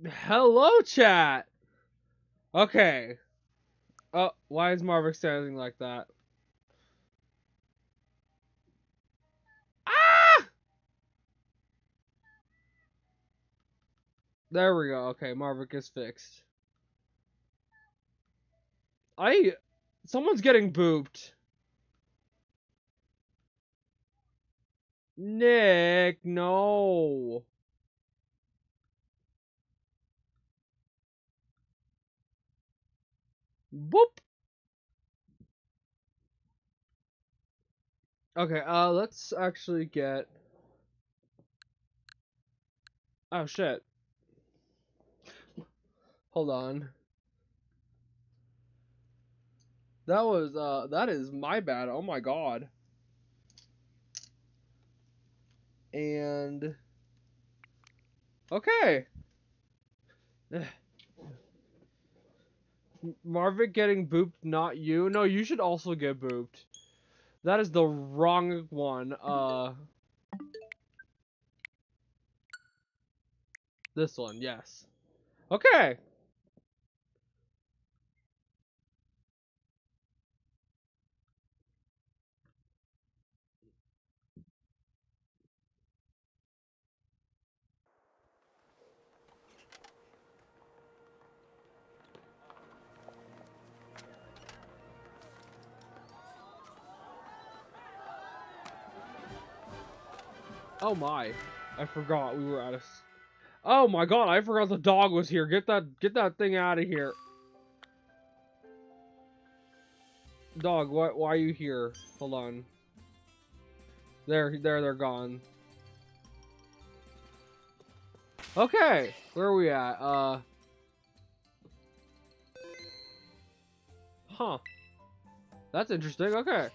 Hello, chat. Okay. Why is Marvick standing like that? Ah! There we go. Okay, Marvick is fixed. Someone's getting booped. Nick, no. Boop. Okay, let's actually get. Oh shit. Hold on. That is my bad. Oh my god. And okay. Marvick getting booped, not you. No, you should also get booped. That is the wrong one. This one, yes. Okay. Oh my. I forgot we were Oh my god, I forgot the dog was here. Get that thing out of here. Dog, why are you here? Hold on. They're gone. Okay, where are we at? Huh. That's interesting. Okay.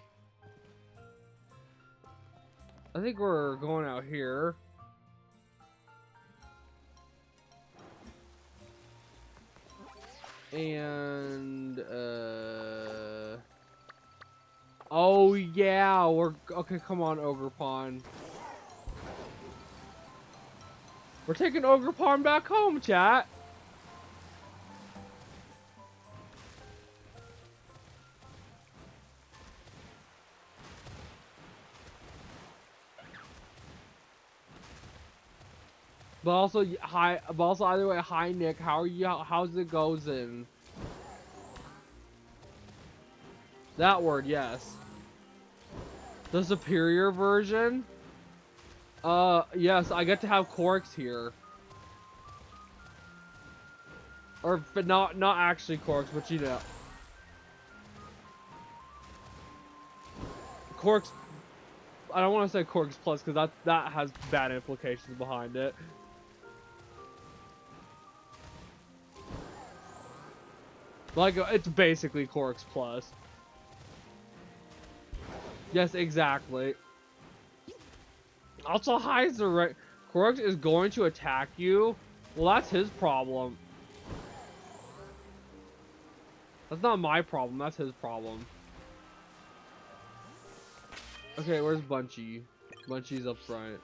I think we're going out here. And oh yeah, okay, come on, Ogre Pond. We're taking Ogre Pond back home, chat. But also, hi. But also, either way, hi Nick. How are you? How's it going? That word, yes. The superior version. Yes, I get to have Corks here. But not actually Corks, but you know. Corks. I don't want to say Corks Plus because that has bad implications behind it. Like it's basically Corks Plus. Yes, exactly. Also, hi is the right. Corks is going to attack you. Well, that's his problem. That's not my problem. That's his problem. Okay, where's Bunchy? Bunchy's up front.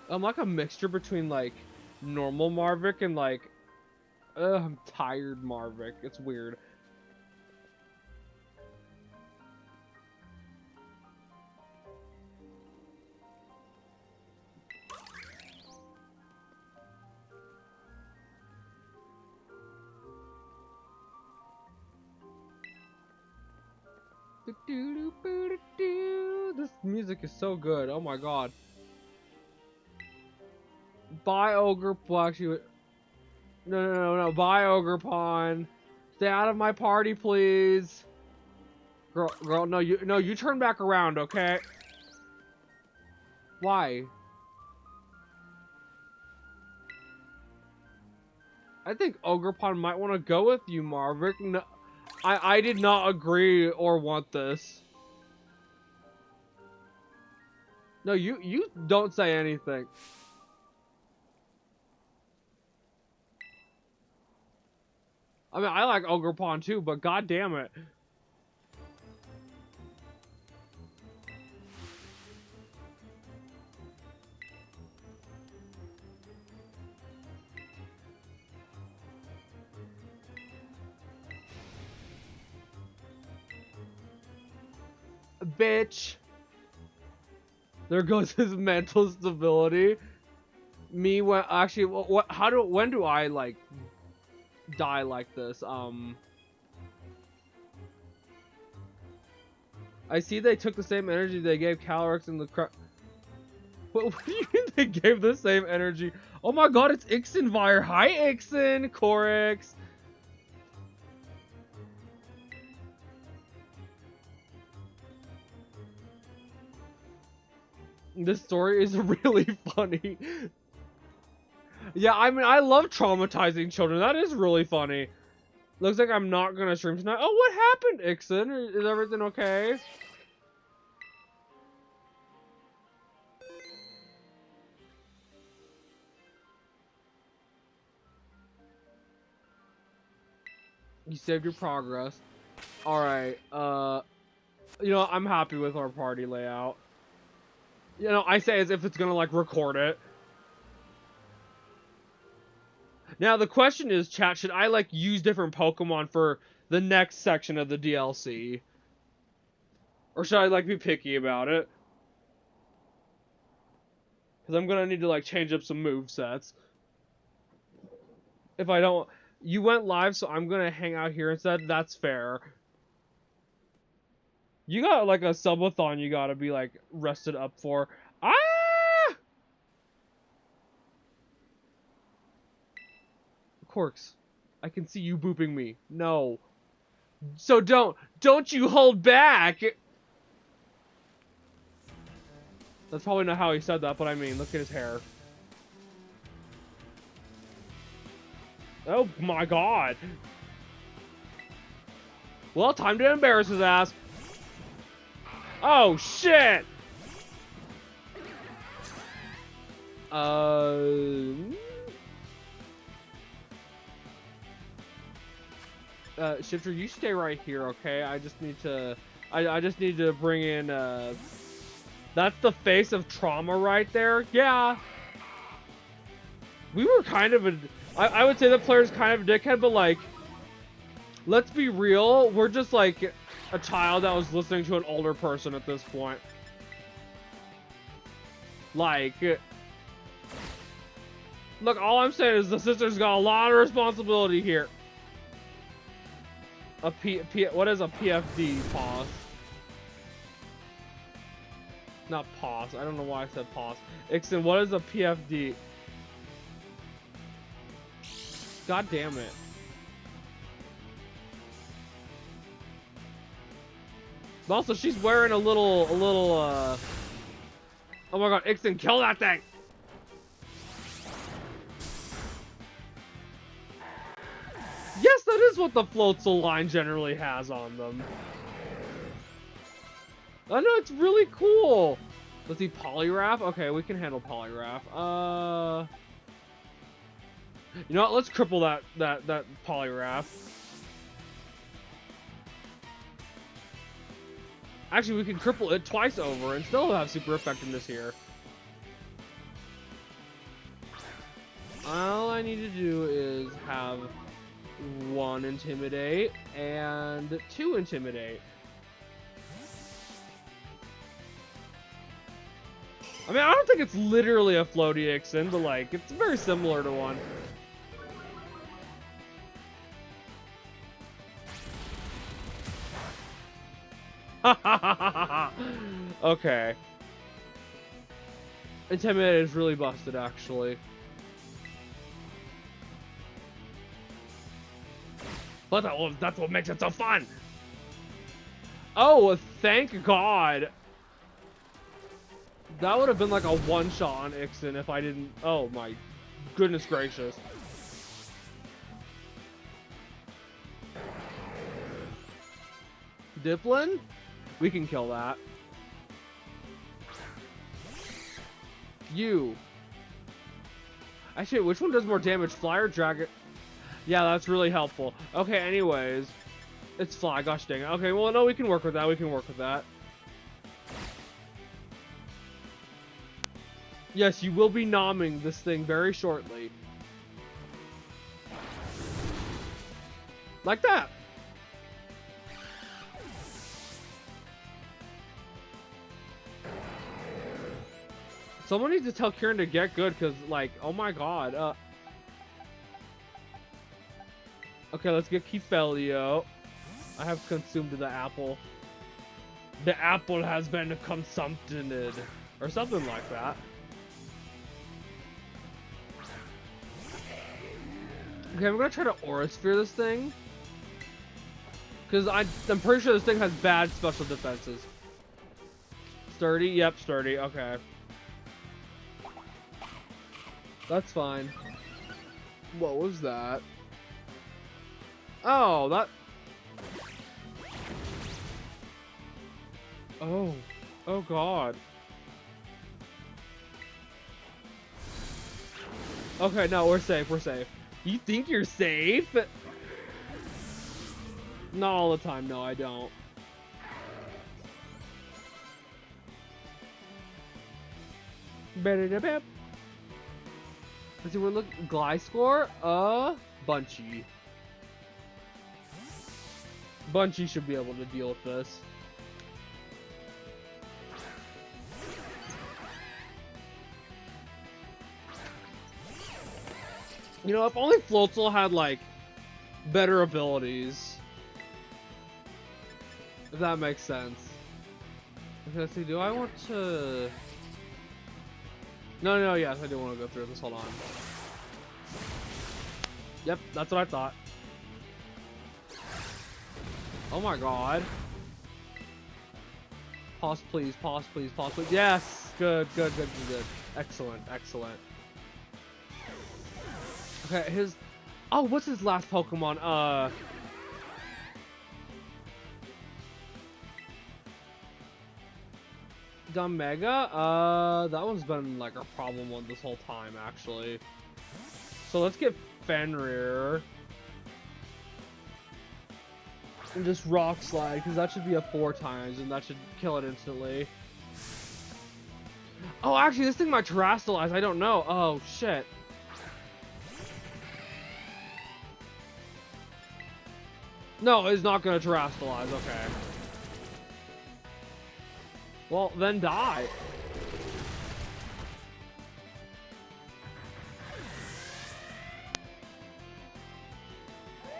I'm like a mixture between like normal Marvick and like I'm tired Marvick. It's weird. This music is so good. Oh my god. Bye Ogre. Well, actually, no. Bye Ogre Pawn. Stay out of my party, please. Girl, no, you turn back around, okay? Why? I think Ogrepon might want to go with you, Marvick. No, I did not agree or want this. No, you don't say anything. I mean, I like Ogrepon too, but god damn it. bitch. There goes his mental stability. Me, when actually, when do I like die like this? I see they took the same energy they gave Calyrex in the What do you mean they gave the same energy? Oh my god, it's Ixenvire. Hi, Ixen, Corix. This story is really funny. Yeah, I mean, I love traumatizing children. That is really funny. Looks like I'm not gonna stream tonight. Oh, what happened, Ixen? Is everything okay? You saved your progress. Alright, you know, I'm happy with our party layout. You know, I say as if it's gonna, like, record it. Now, the question is, chat, should I, like, use different Pokemon for the next section of the DLC? Or should I, like, be picky about it? Because I'm gonna need to, like, change up some movesets. If I don't... You went live, so I'm gonna hang out here instead. That's fair. You got, like, a subathon you gotta be, like, rested up for. Ah! Corks, I can see you booping me. No. So don't you hold back! That's probably not how he said that, but I mean, look at his hair. Oh my god. Well, time to embarrass his ass. Oh shit! Shifter, you stay right here, okay? I just need to... I just need to bring in, That's the face of trauma right there? Yeah. We were kind of a... I would say the player's kind of a dickhead, but, like... Let's be real, we're just, like, a child that was listening to an older person at this point. Like... Look, all I'm saying is the sister's got a lot of responsibility here. What is a PFD? Pause. Not pause. I don't know why I said pause. Ixen, what is a PFD? God damn it. But also, she's wearing a little, oh my god, Ixen, kill that thing! Yes, that is what the Floatzel line generally has on them. I know, it's really cool. Let's see, Poliwrath? Okay, we can handle Poliwrath. You know what, let's cripple that Poliwrath. Actually, we can cripple it twice over and still have super effectiveness here. All I need to do is have 1 Intimidate and 2 Intimidate. I mean, I don't think it's literally a floaty Ixen, but like, it's very similar to one. Okay. Intimidate is really busted, actually. But that's what makes it so fun! Oh, thank God! That would have been like a one-shot on Ixen if I didn't... Oh my goodness gracious. Diplin? We can kill that. You. Actually, which one does more damage? Fly or Dragon? Yeah, that's really helpful. Okay, anyways. It's Fly, gosh dang it. Okay, well, no, we can work with that. We can work with that. Yes, you will be nomming this thing very shortly. Like that. Someone needs to tell Kieran to get good, because, like, oh my god. Okay, let's get Keithelio. I have consumed the apple. The apple has been consumpted. Or something like that. Okay, I'm gonna try to Aura Sphere this thing. Because I'm pretty sure this thing has bad special defenses. Sturdy? Yep, sturdy. Okay. That's fine. What was that? Oh, that... Oh. Oh, God. Okay, no, we're safe. We're safe. You think you're safe? Not all the time. No, I don't. Let's see, we're looking... Gliscor? Bunchy. Bunchy should be able to deal with this. You know, if only Floatzel had, like, better abilities. If that makes sense. Okay, let's see, do I want to... No, yes, I do want to go through this. Hold on. Yep, that's what I thought. Oh my god. Pause, please, pause, please, pause, please. Yes! Good. Excellent. Okay, his... Oh, what's his last Pokemon? Mega? That one's been like a problem one this whole time, actually. So let's get Fenrir. And just Rock Slide, because that should be a 4 times, and that should kill it instantly. Oh, actually, this thing might Terrastalize. I don't know. Oh, shit. No, it's not going to Terrastalize. Okay. Well, then die.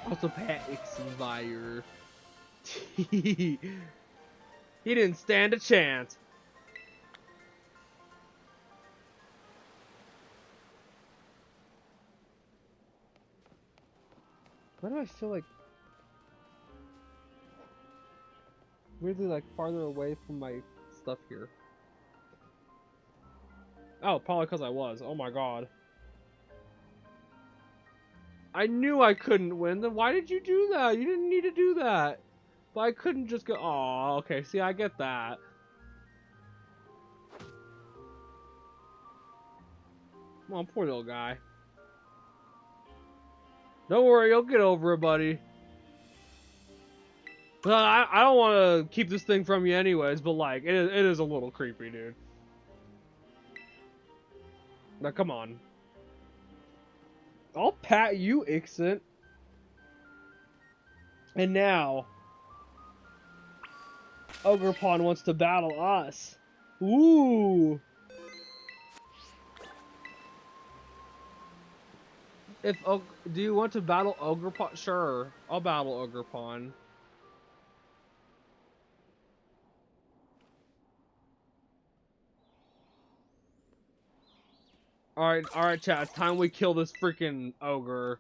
Also, Pat Ixenvire. He didn't stand a chance. Why do I feel like weirdly like farther away from my stuff here? Oh, probably because I was. Oh my god. I knew I couldn't win. Then why did you do that? You didn't need to do that. But I couldn't just go. Oh, okay. See, I get that. Come on, poor little guy. Don't worry, you'll get over it, buddy. I don't want to keep this thing from you anyways, but like, it is a little creepy, dude. Now, come on. I'll pat you, Ixent. And now, Ogerpon wants to battle us. Ooh. Do you want to battle Ogerpon? Sure, I'll battle Ogerpon. Alright, chat. It's time we kill this freaking ogre.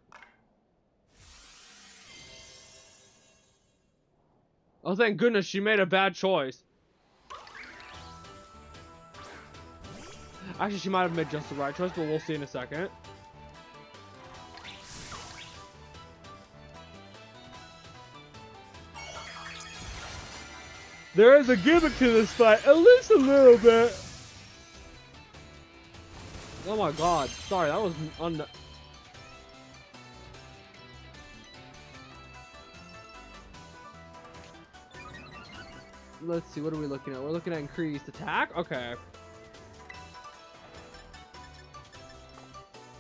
Oh, thank goodness she made a bad choice. Actually, she might have made just the right choice, but we'll see in a second. There is a gimmick to this fight, at least a little bit. Oh my god, sorry, that was Let's see, what are we looking at? We're looking at increased attack? Okay.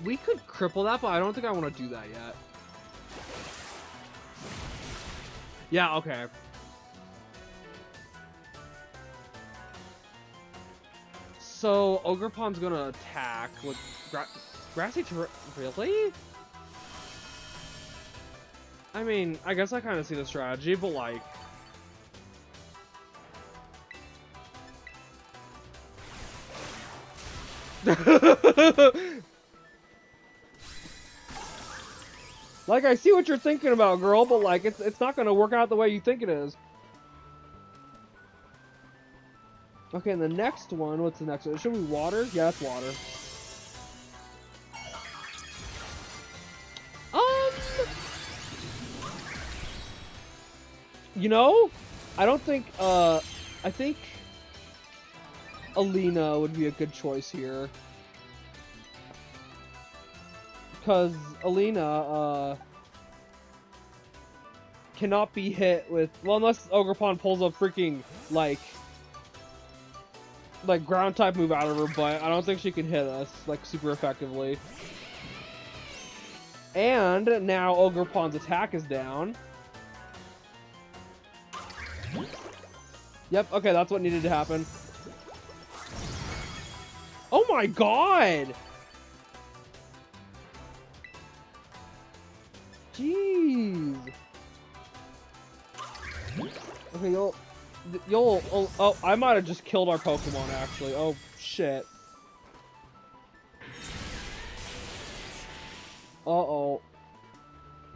We could cripple that, but I don't think I want to do that yet. Yeah, okay. So Ogerpon's gonna attack with grassy terrain. Really? I mean, I guess I kind of see the strategy, but like, like I see what you're thinking about, girl, but like it's not gonna work out the way you think it is. Okay, and the next one, what's the next one? Should we water? Yeah, it's water. You know, I don't think, I think Alina would be a good choice here. Because Alina, cannot be hit with, well, unless Ogerpon pulls a freaking, like ground type move out of her butt. I don't think she can hit us, like, super effectively. And now Ogerpon's attack is down. Yep, okay, that's what needed to happen. Oh my god! Jeez. Okay, oh, I might have just killed our Pokemon, actually. Oh, shit. Uh-oh.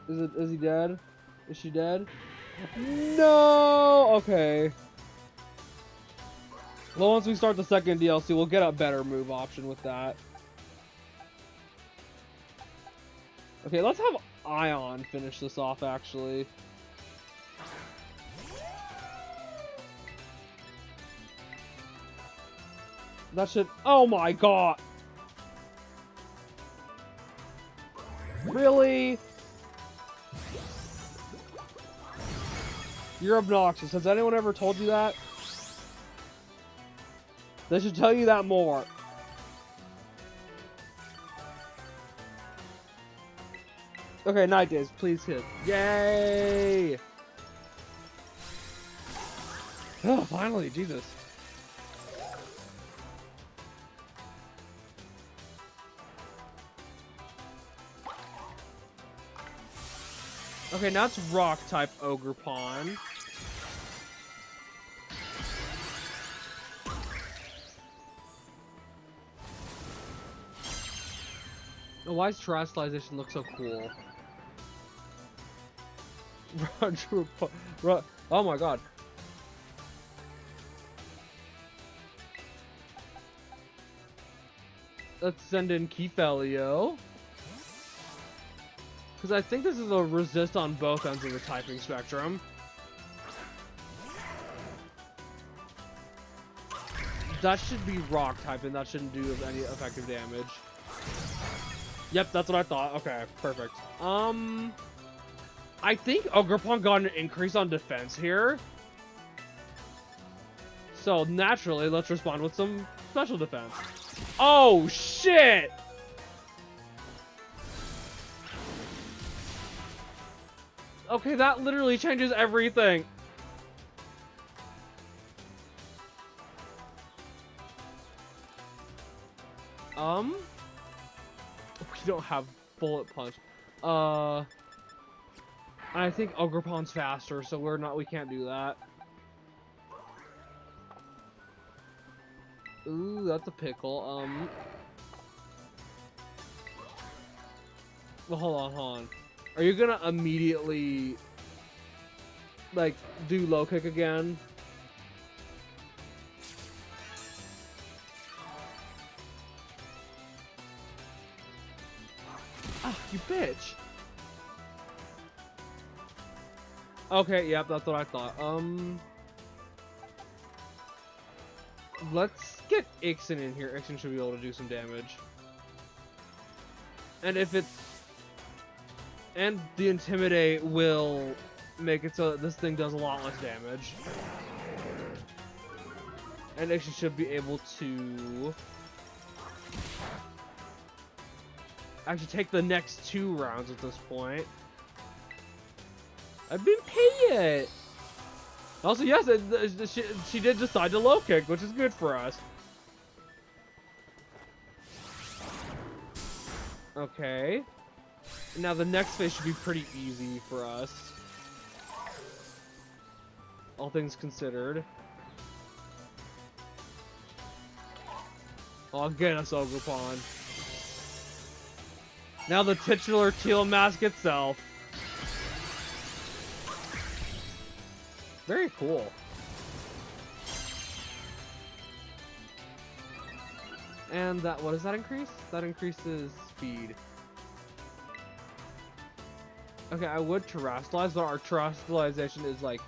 Is he dead? Is she dead? No! Okay. Well, once we start the second DLC, we'll get a better move option with that. Okay, let's have Ion finish this off, actually. That should... Oh my god! Really? You're obnoxious. Has anyone ever told you that? They should tell you that more. Okay, Night Days, please hit. Yay! Oh, finally, Jesus. Okay, now it's Rock type Ogerpon. Oh, why does Terrestrialization look so cool? Oh my god. Let's send in Keyfelio. Because I think this is a resist on both ends of the typing spectrum. That should be rock type, and that shouldn't do any effective damage. Yep, that's what I thought. Okay, perfect. I think Ogerpon got an increase on defense here. So naturally, let's respond with some special defense. Oh, shit! Okay, that literally changes everything. We don't have Bullet Punch. I think Ogerpon's faster, so we can't do that. Ooh, that's a pickle. Well, hold on. Are you gonna immediately, like, do low kick again? Ah, you bitch! Okay, yep, that's what I thought. Let's get Ixen in here. Ixen should be able to do some damage. And if it's... And the Intimidate will make it so that this thing does a lot less damage. And Ixen should be able to... actually take the next 2 rounds at this point. I've been paying. Also, yes, she did decide to low kick, which is good for us. Okay. Now the next phase should be pretty easy for us. All things considered. I'll get us, Ogerpon. Now the titular teal mask itself. Very cool. And that, what does that increase? That increases speed. Okay, I would terrestrialize, but our terrestrialization is like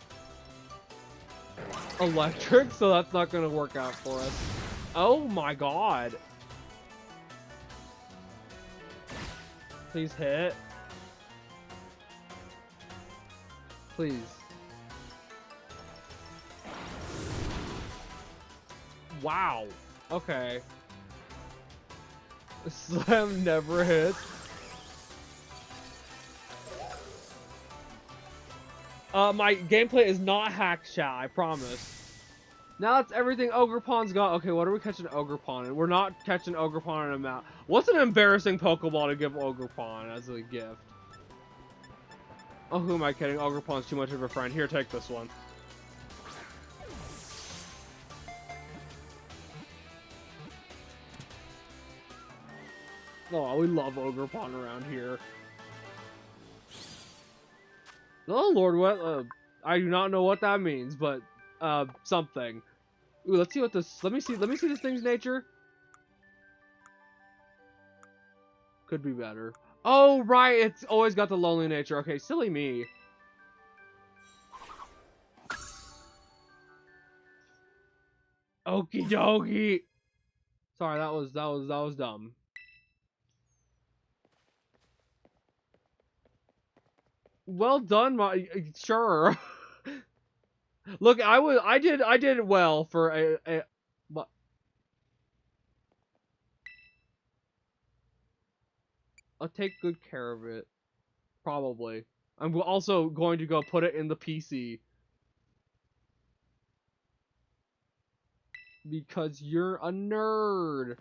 electric, so that's not gonna work out for us. Oh my god. Please hit. Please. Wow. Okay. Slam never hits. My gameplay is not hacked, chat, I promise. Now that's everything Ogerpon's got. Okay, what are we catching Ogerpon? And we're not catching Ogerpon in a map. What's an embarrassing Pokeball to give Ogerpon as a gift? Oh, who am I kidding? Ogerpon's too much of a friend. Here, take this one. Oh, we love Ogerpon around here. Oh Lord, what? I do not know what that means, but something. Ooh, let's see what this. Let me see this thing's nature. Could be better. Oh right, it's always got the lonely nature. Okay, silly me. Okie dokie. Sorry, that was dumb. Well done, my sure. Look, I did well for but I'll take good care of it. Probably. I'm also going to go put it in the PC. Because you're a nerd.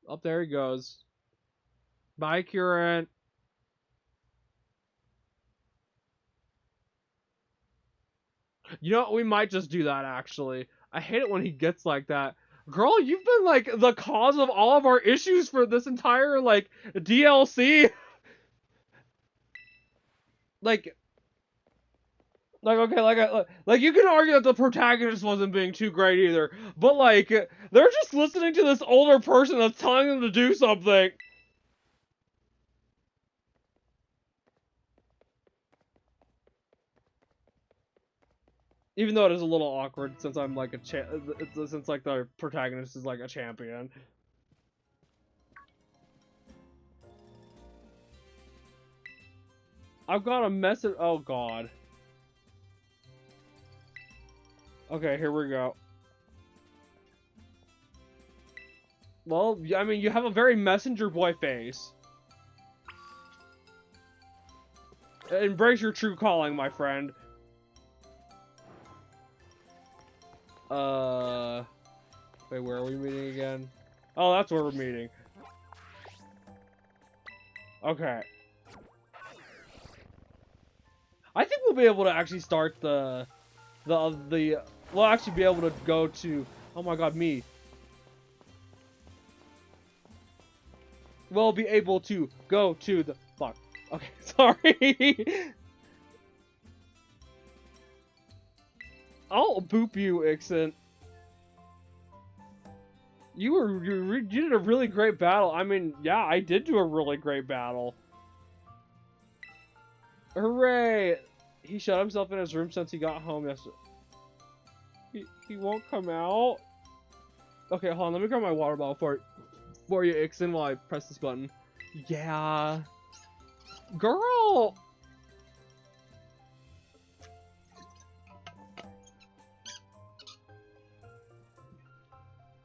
Up there he goes. Bye, Current. You know what? We might just do that, actually. I hate it when he gets like that. Girl, you've been, like, the cause of all of our issues for this entire, like, DLC. like, okay, like, you can argue that the protagonist wasn't being too great either. But, like, they're just listening to this older person that's telling them to do something. Even though it is a little awkward since I'm like since like the protagonist is like a champion. I've got a message. Oh god. Okay, here we go. Well, I mean, you have a very messenger boy face. Embrace your true calling, my friend. Wait, where are we meeting again? Oh, that's where we're meeting. Okay. I think we'll be able to actually start we'll actually be able to go to, oh my god, me. We'll be able to go to the, fuck. Okay, sorry. I'll boop you, Ixen. You did a really great battle. I mean, yeah, I did do a really great battle. Hooray! He shut himself in his room since he got home yesterday. He won't come out? Okay, hold on. Let me grab my water bottle for you, Ixen, while I press this button. Yeah. Girl!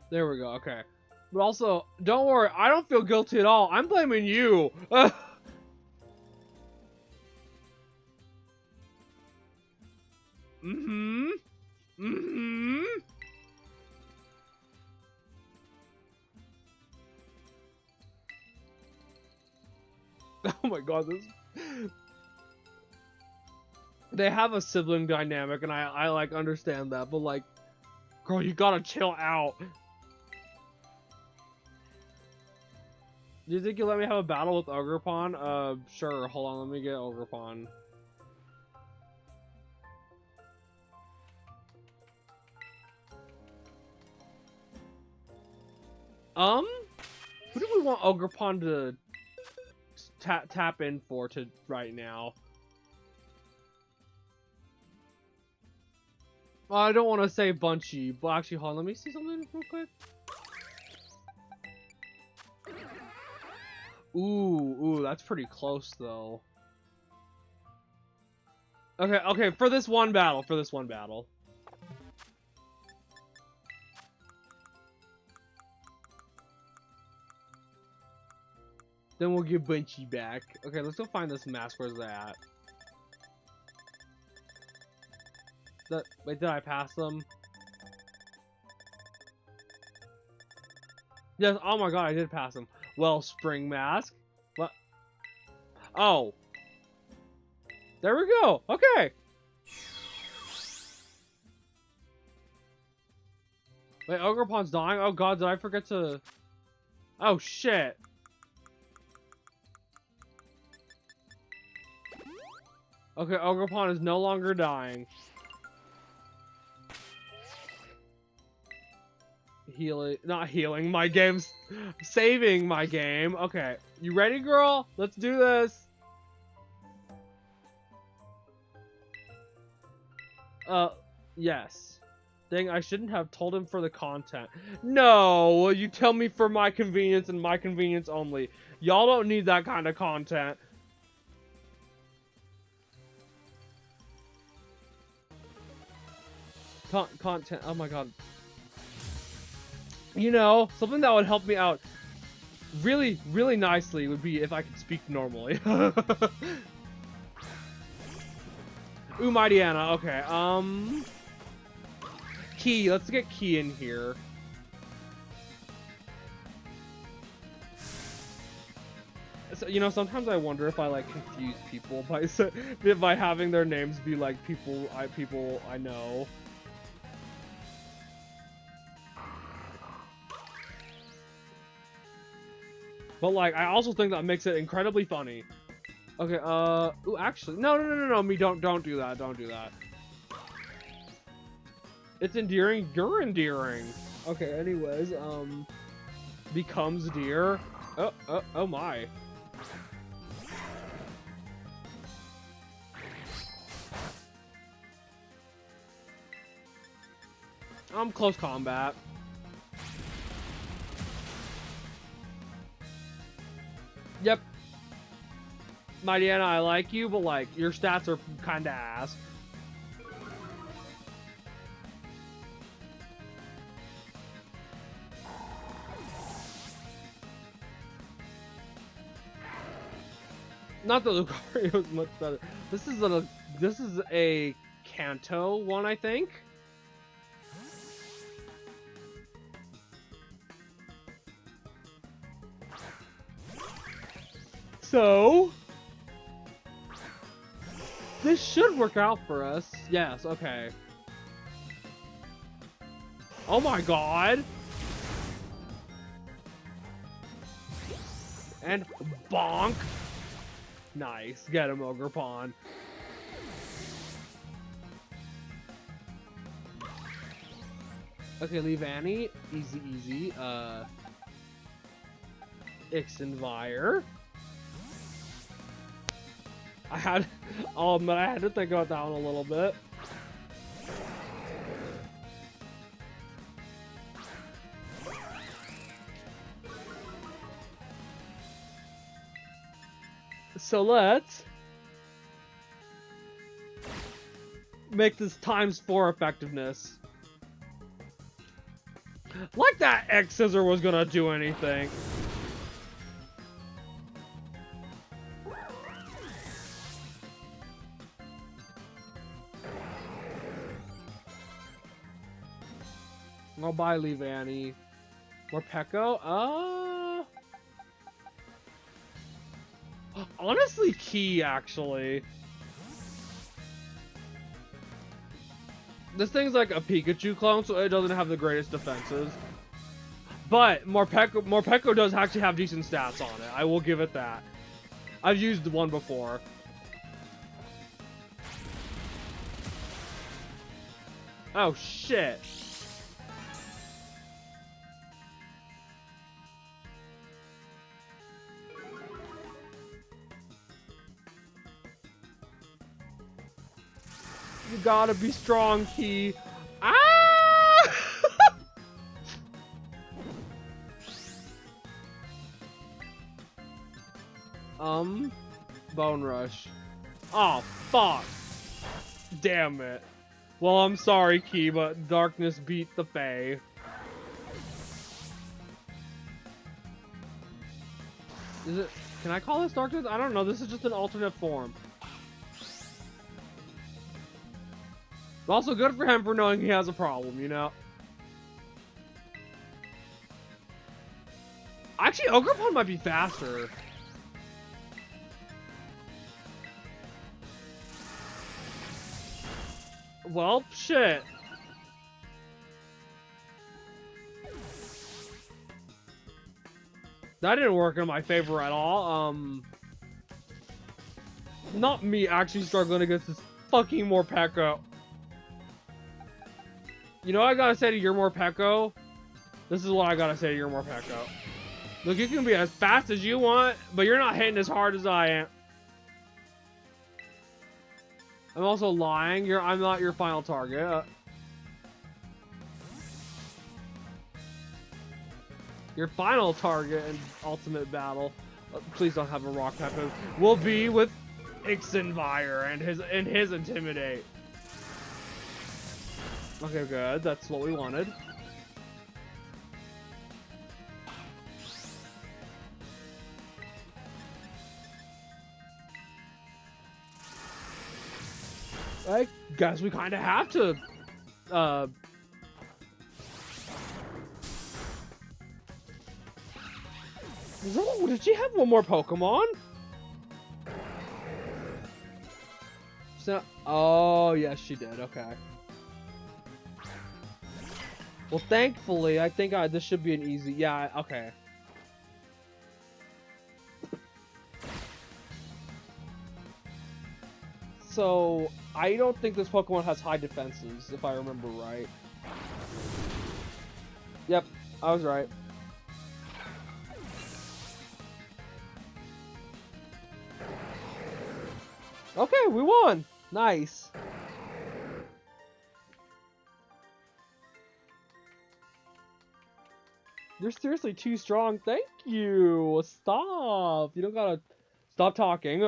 There we go, okay. But also, don't worry, I don't feel guilty at all. I'm blaming you. Mm-hmm. Mm-hmm. Oh my god, this. They have a sibling dynamic, and I like understand that, but like, girl, you gotta chill out. Do you think you'll let me have a battle with Ogrepon? Sure. Hold on, let me get Ogrepon. Who do we want Ogrepon to tap in for right now? Well, I don't want to say Bunchy, but actually, hold on, let me see something real quick. Ooh, that's pretty close though. Okay, for this one battle, Then we'll give Bunchy back. Okay, let's go find this mask. Where's that at? Wait, did I pass them? Yes, oh my god, I did pass them. Wellspring mask. What? Oh. There we go. Okay. Wait, Ogrepon's dying? Oh god, did I forget to... Oh shit. Okay, Ogrepon is no longer dying. Healing, not healing, my game's saving my game. Okay, you ready, girl? Let's do this. Yes. Dang, I shouldn't have told him for the content. No, you tell me for my convenience and my convenience only. Y'all don't need that kind of content. Content, oh my god. You know, something that would help me out really, really nicely would be if I could speak normally. Ooh, Mighty Anna, okay, Key, let's get Key in here. So, you know, sometimes I wonder if I, like, confuse people by having their names be, like, people I know. But, like, I also think that makes it incredibly funny. Okay, ooh, actually, no, me, don't do that, don't do that. It's endearing, you're endearing. Okay, anyways, becomes dear. Oh my. Close combat. Yep. Mighty Anna, I like you, but like, your stats are kinda ass. Not that Lucario is much better. This is a Kanto one, I think. So this should work out for us. Yes, okay. Oh my god. And bonk. Nice. Get him, Ogrepon. Okay, leave Annie. Easy, easy. Ixenvire. I had to think about that one a little bit. So let's make this ×4 effectiveness. Like that X Scissor was gonna do anything. I'll buy Leave Annie. More Pekko? Honestly, Honestly, Key, actually. This thing's like a Pikachu clone, so it doesn't have the greatest defenses. But Morpeko does actually have decent stats on it. I will give it that. I've used one before. Oh, shit. You gotta be strong, Key. Ah! Bone Rush. Oh, fuck. Damn it. Well, I'm sorry, Key, but Darkness beat the Fae. Is it... Can I call this Darkness? I don't know. This is just an alternate form. Also, good for him for knowing he has a problem, you know? Actually, Ogerpon might be faster. Well, shit. That didn't work in my favor at all. Not me actually struggling against this fucking Morpeko. You know what I gotta say to your Morpeko? This is what I gotta say to your Morpeko. Look, you can be as fast as you want, but you're not hitting as hard as I am. I'm also lying. I'm not your final target. Your final target in Ultimate Battle, please don't have a rock type move, will be with Ixenvire and his Intimidate. Okay, good. That's what we wanted. I guess we kind of have to, did she have one more Pokemon? So, oh, yes, she did. Okay. Well, thankfully, I think this should be an easy... Yeah, okay. So, I don't think this Pokemon has high defenses, if I remember right. Yep, I was right. Okay, we won! Nice. You're seriously too strong. Thank you. Stop. You don't gotta stop talking.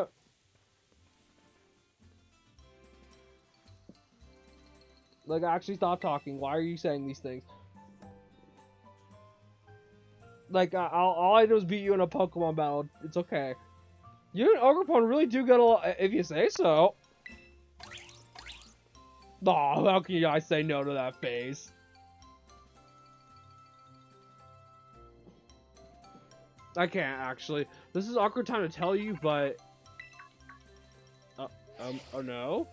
Like, actually stop talking. Why are you saying these things? Like, all I do is beat you in a Pokemon battle. It's okay. You and Ogerpon really do get a lot, if you say so. Aw, how can I say no to that face? I can't, actually. This is awkward time to tell you, but... oh no?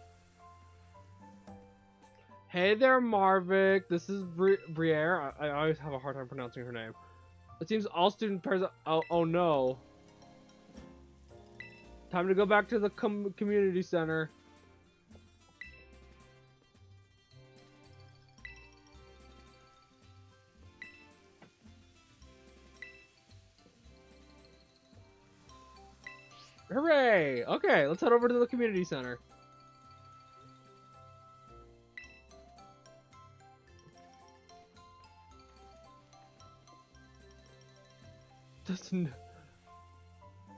Hey there, Marvick. This is Briere. I always have a hard time pronouncing her name. It seems all student pairs... Oh no. Time to go back to the community center. Hooray! Okay, let's head over to the community center.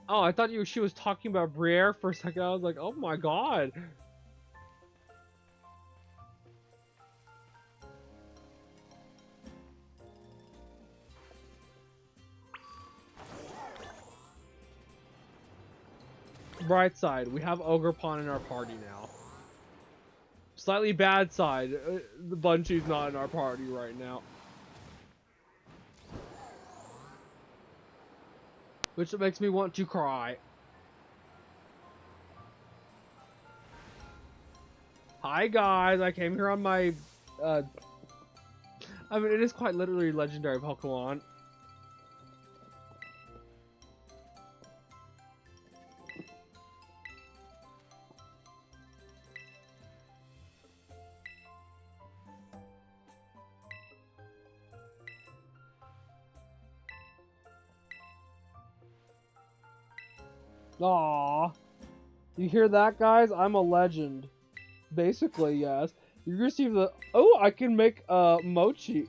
Oh, I thought she was talking about Briere for a second. I was like, oh my god. Bright side, we have Ogerpon in our party now. Slightly bad side, the Bunshee's not in our party right now. Which makes me want to cry. Hi guys, I came here on my, I mean, it is quite literally legendary Pokemon. Aww. You hear that, guys? I'm a legend. Basically, yes. You receive the... Oh, I can make, mochi.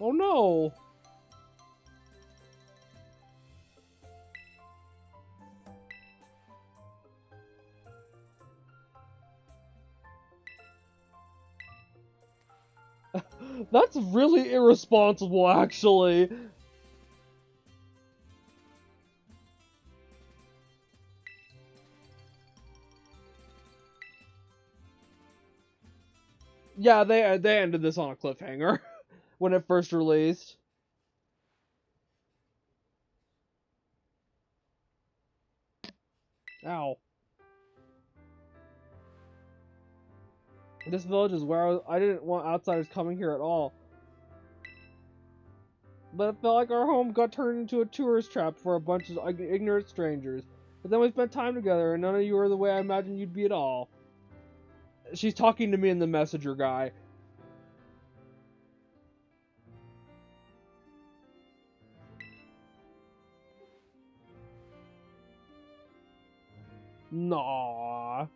Oh, no. That's really irresponsible, actually. Yeah, they ended this on a cliffhanger when it first released. Ow. This village is where I didn't want outsiders coming here at all. But it felt like our home got turned into a tourist trap for a bunch of ignorant strangers. But then we spent time together, and none of you are the way I imagined you'd be at all. She's talking to me in the messenger guy. Nah.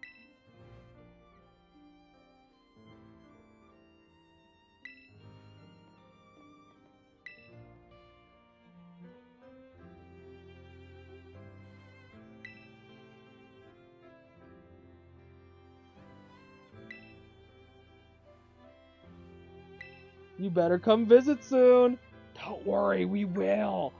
You better come visit soon. Don't worry, we will.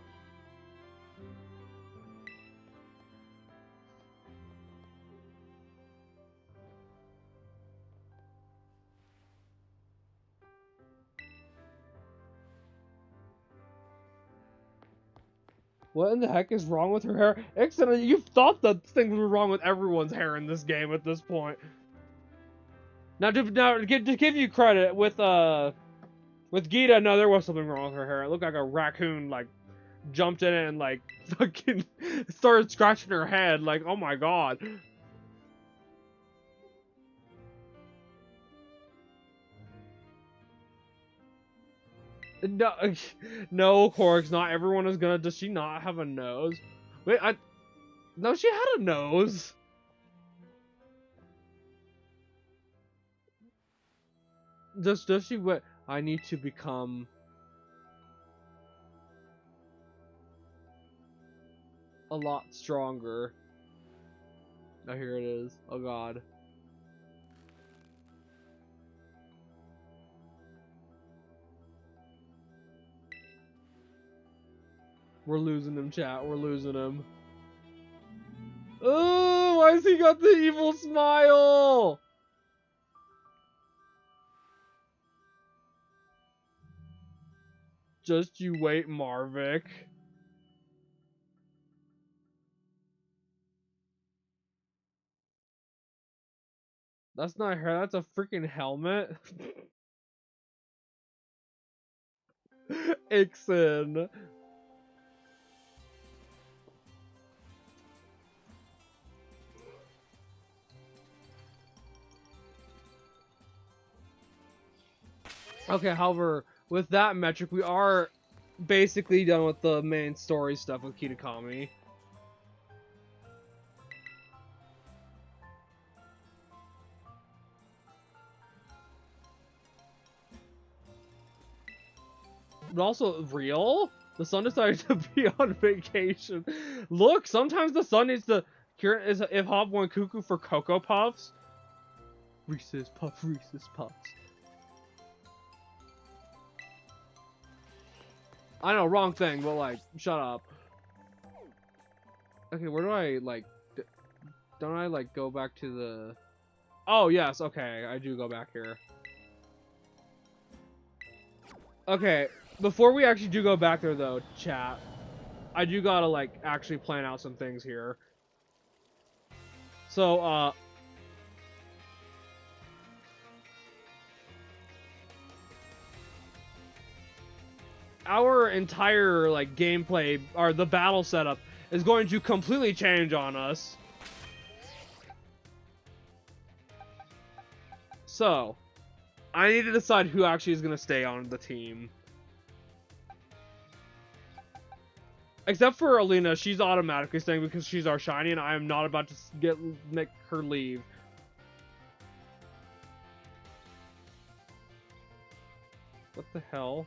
What in the heck is wrong with her hair? Ixon, you've thought that things were wrong with everyone's hair in this game at this point. Now, to give you credit, with Gita, no, there was something wrong with her hair. It looked like a raccoon, like, jumped in it and, like, fucking started scratching her head. Like, oh my god. No, no, Corks, not everyone is gonna. Does she not have a nose? Wait, no, she had a nose. Does she? What? I need to become a lot stronger. Oh, here it is. Oh god. We're losing him, chat. We're losing him. Oh, why has he got the evil smile? Just you wait, Marvick. That's not hair, that's a freaking helmet. Ixon. Okay, however, with that metric, we are basically done with the main story stuff with Kitakami. But also, real? The sun decided to be on vacation. Look, sometimes the sun needs to cure if Hop went cuckoo for Cocoa Puffs. Reese's Puffs, Reese's Puffs. I know, wrong thing, but like, shut up. Okay, where do I, like, don't I, like, go back to the... Oh, yes, okay. I do go back here. Okay, before we actually do go back there, though, chat, I do gotta, like, actually plan out some things here. So, our entire, like, gameplay, or the battle setup, is going to completely change on us. So, I need to decide who actually is going to stay on the team. Except for Alina, she's automatically staying because she's our shiny, and I am not about to make her leave. What the hell?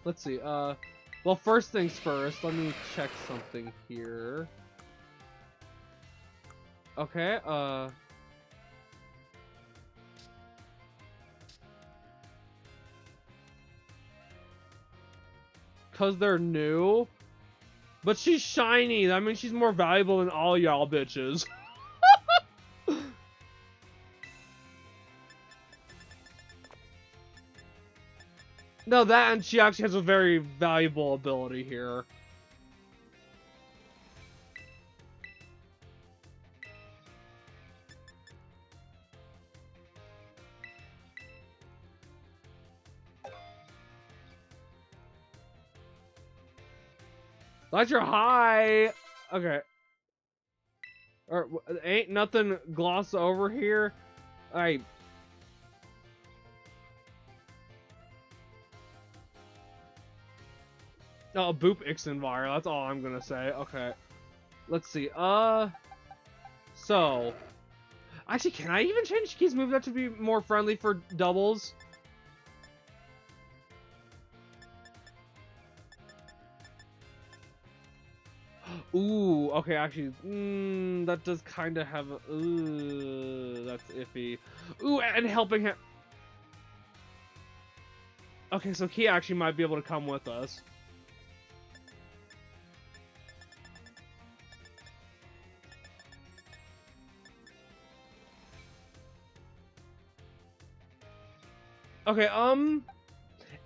Let's see, well, first things first, let me check something here. Okay, cause they're new? But she's shiny, that means she's more valuable than all y'all bitches. No, that, and she actually has a very valuable ability here. That's your high. Okay. Or ain't nothing gloss over here. Alright. Oh, boop Ixenvire. That's all I'm gonna say. Okay. Let's see. So. Actually, can I even change Key's move that to be more friendly for doubles? Ooh, okay, actually, that does kind of have, ooh, that's iffy. Ooh, and helping him. Okay, so Key actually might be able to come with us. Okay,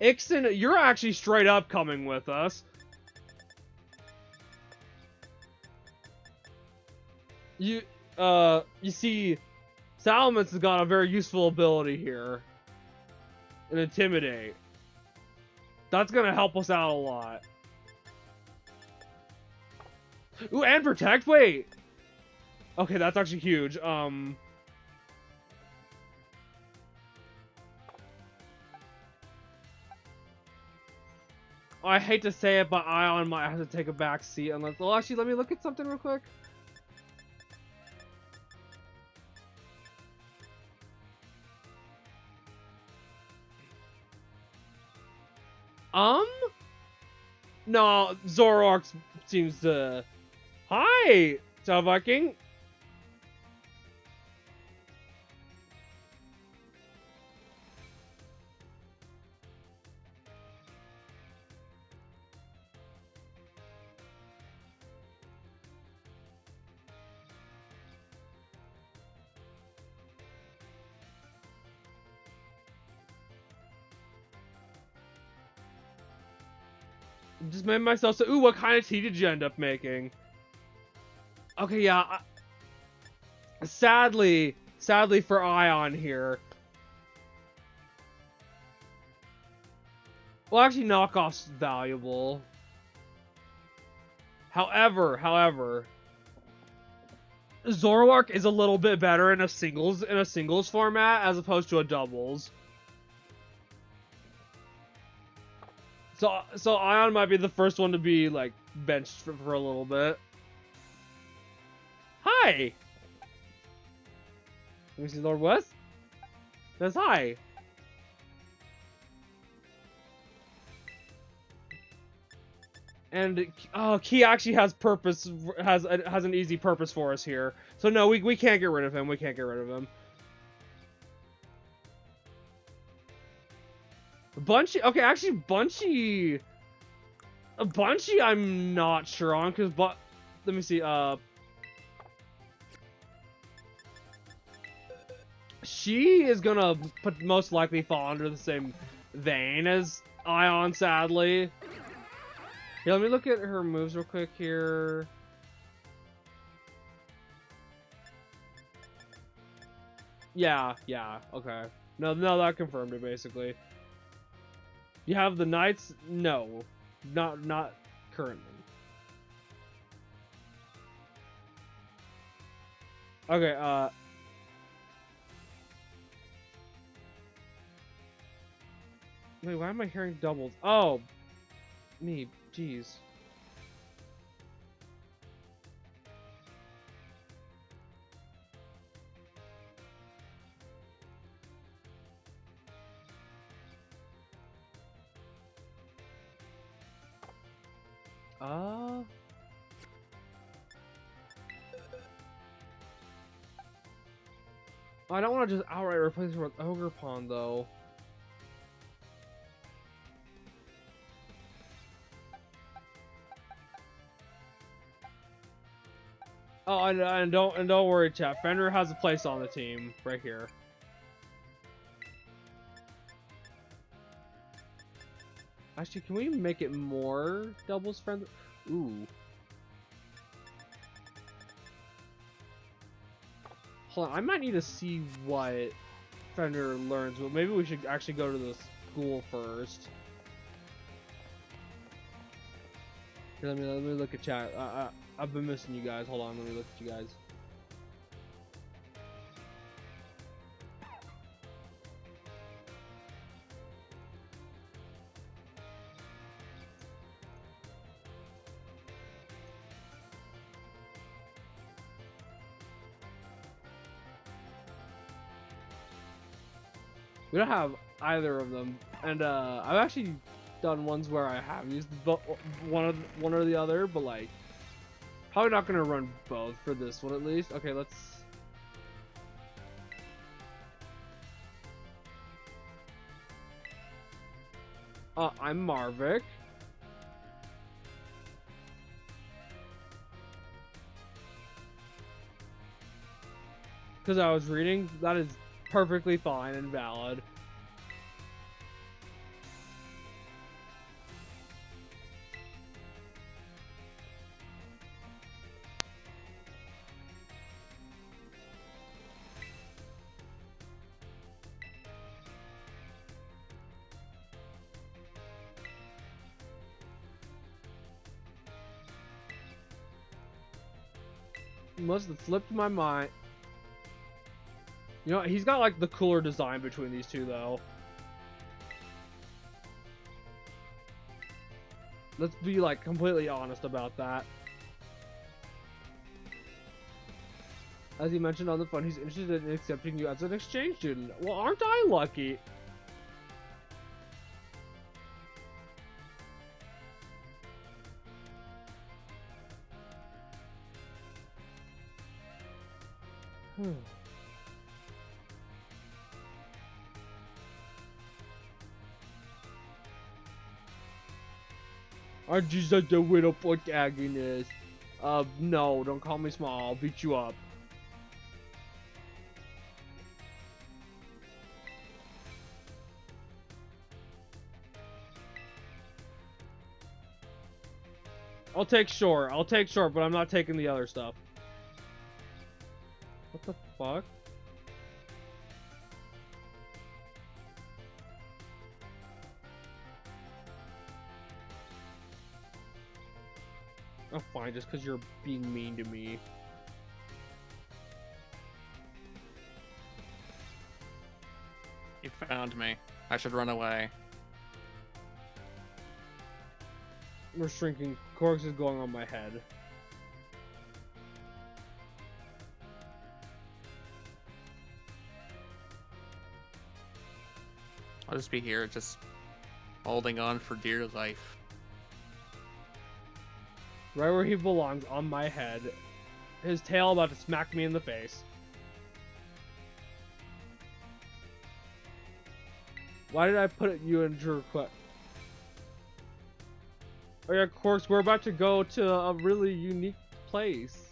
Ixen, you're actually straight up coming with us. You see, Salamence has got a very useful ability here. An Intimidate. That's gonna help us out a lot. Ooh, and Protect? Wait! Okay, that's actually huge. I hate to say it, but Ion might have to take a back seat unless... Well, actually, let me look at something real quick. No, Zoroark seems to... Hi, Tail Viking. Just made myself so. Ooh, what kind of tea did you end up making? Okay, yeah. Sadly for Ion here. Well, actually, knockoff's valuable. However, Zoroark is a little bit better in a singles format as opposed to a doubles. So Ion might be the first one to be like benched for a little bit. Hi. Let me see, Lord West. That's hi. And Key actually has purpose, has an easy purpose for us here. So no, we can't get rid of him. We can't get rid of him. Bunchy, okay, actually Bunchy I'm not sure on, because let me see. She is gonna most likely fall under the same vein as Ion, sadly. Here, let me look at her moves real quick here. Yeah, okay. No, that confirmed it, basically. You have the Knights? No. Not currently. Okay, wait, why am I hearing doubles? Oh! Me, jeez. I don't want to just outright replace her with Ogre Pawn, though. Oh, and don't worry, chat. Fender has a place on the team right here. Actually, can we make it more doubles friendly? Ooh. Hold on, I might need to see what Fender learns, but maybe we should actually go to the school first. Here, let me look at chat. I've been missing you guys. Hold on, let me look at you guys. We don't have either of them, and I've actually done ones where I have used one or the other, but like probably not gonna run both for this one at least. Okay, let's. I'm Marvick. Because I was reading, that is perfectly fine and valid. Must have flipped my mind. You know, he's got like the cooler design between these two, though. Let's be like completely honest about that. As he mentioned on the phone, he's interested in accepting you as an exchange student. Well, aren't I lucky? Aren't you such a little protagonist? No, don't call me small. I'll beat you up. I'll take short, but I'm not taking the other stuff. What the fuck? Oh, fine, just because you're being mean to me. You found me. I should run away. We're shrinking. Corks is going on my head. I'll just be here, just holding on for dear life. Right where he belongs, on my head. His tail about to smack me in the face. Why did I put you in your request? Oh yeah, Corks, we're about to go to a really unique place.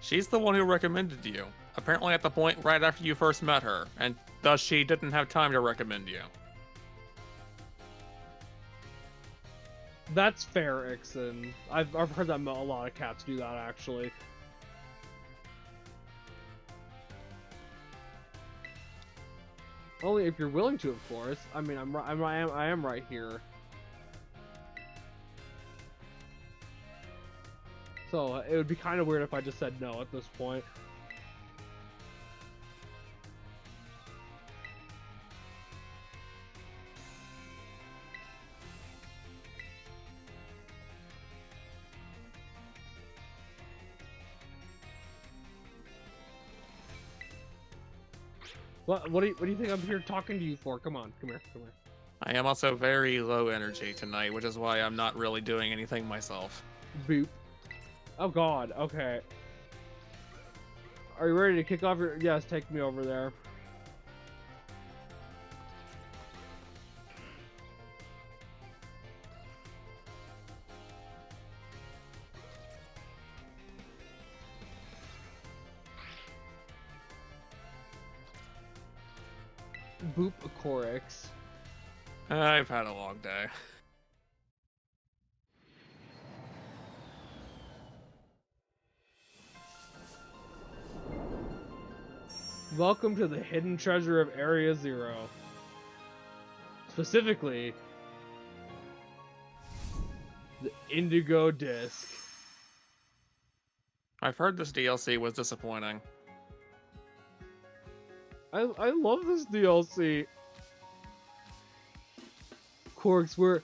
She's the one who recommended you. Apparently at the point right after you first met her, and thus she didn't have time to recommend you. That's fair, Ixon. I've heard that a lot of cats do that, actually. Only if you're willing to, of course. I mean, I am right here. So it would be kind of weird if I just said no at this point. What do you think I'm here talking to you for? Come on, come here. I am also very low energy tonight, which is why I'm not really doing anything myself. Boop. Oh god, okay. Are you ready to kick off your... Yes, take me over there. Boop Corix. I've had a long day. Welcome to the hidden treasure of Area Zero. Specifically, the Indigo Disc. I've heard this DLC was disappointing. I love this DLC. Corks, we're...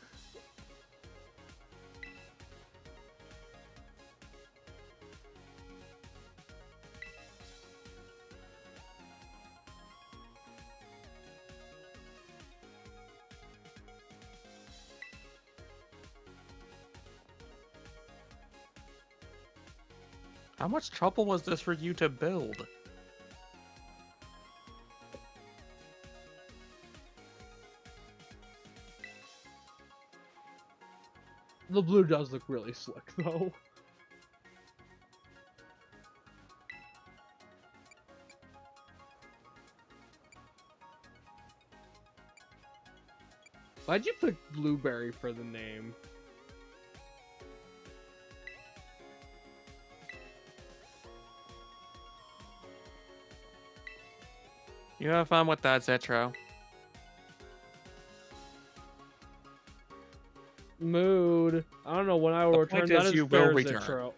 How much trouble was this for you to build? The blue does look really slick, though. Why'd you pick Blueberry for the name? You have fun with that, Zetro. Mood. I don't know when I will return. point That is is you fair, will return. Zitro.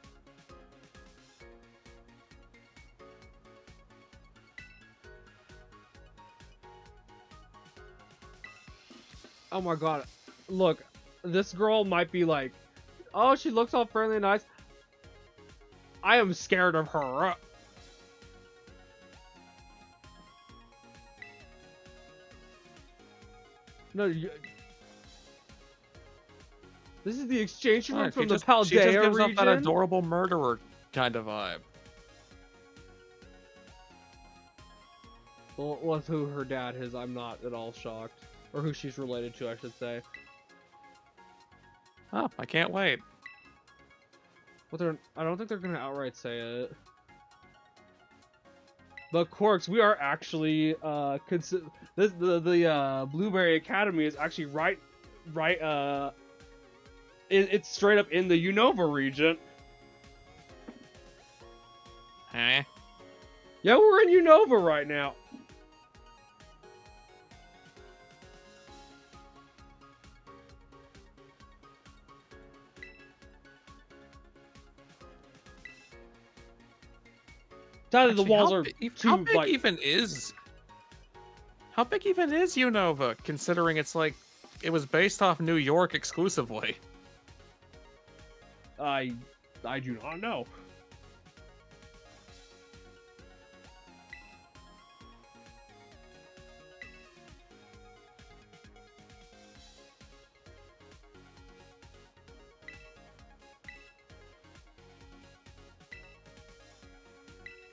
Oh my god. Look, this girl might be like, oh, she looks all friendly and nice. I am scared of her. No, this is the exchange room from the Paldea She just gives region. off that adorable murderer kind of vibe. Well, with who her dad is, I'm not at all shocked. Or who she's related to, I should say. Oh, I can't wait. But I don't think they're gonna outright say it. But Quarks, we are actually the Blueberry Academy is actually it's straight up in the Unova region. Eh? Yeah, we're in Unova right now. Sadly, the walls are too, how big like... even is... How big even is Unova, considering it's like... It was based off New York exclusively. I do not know.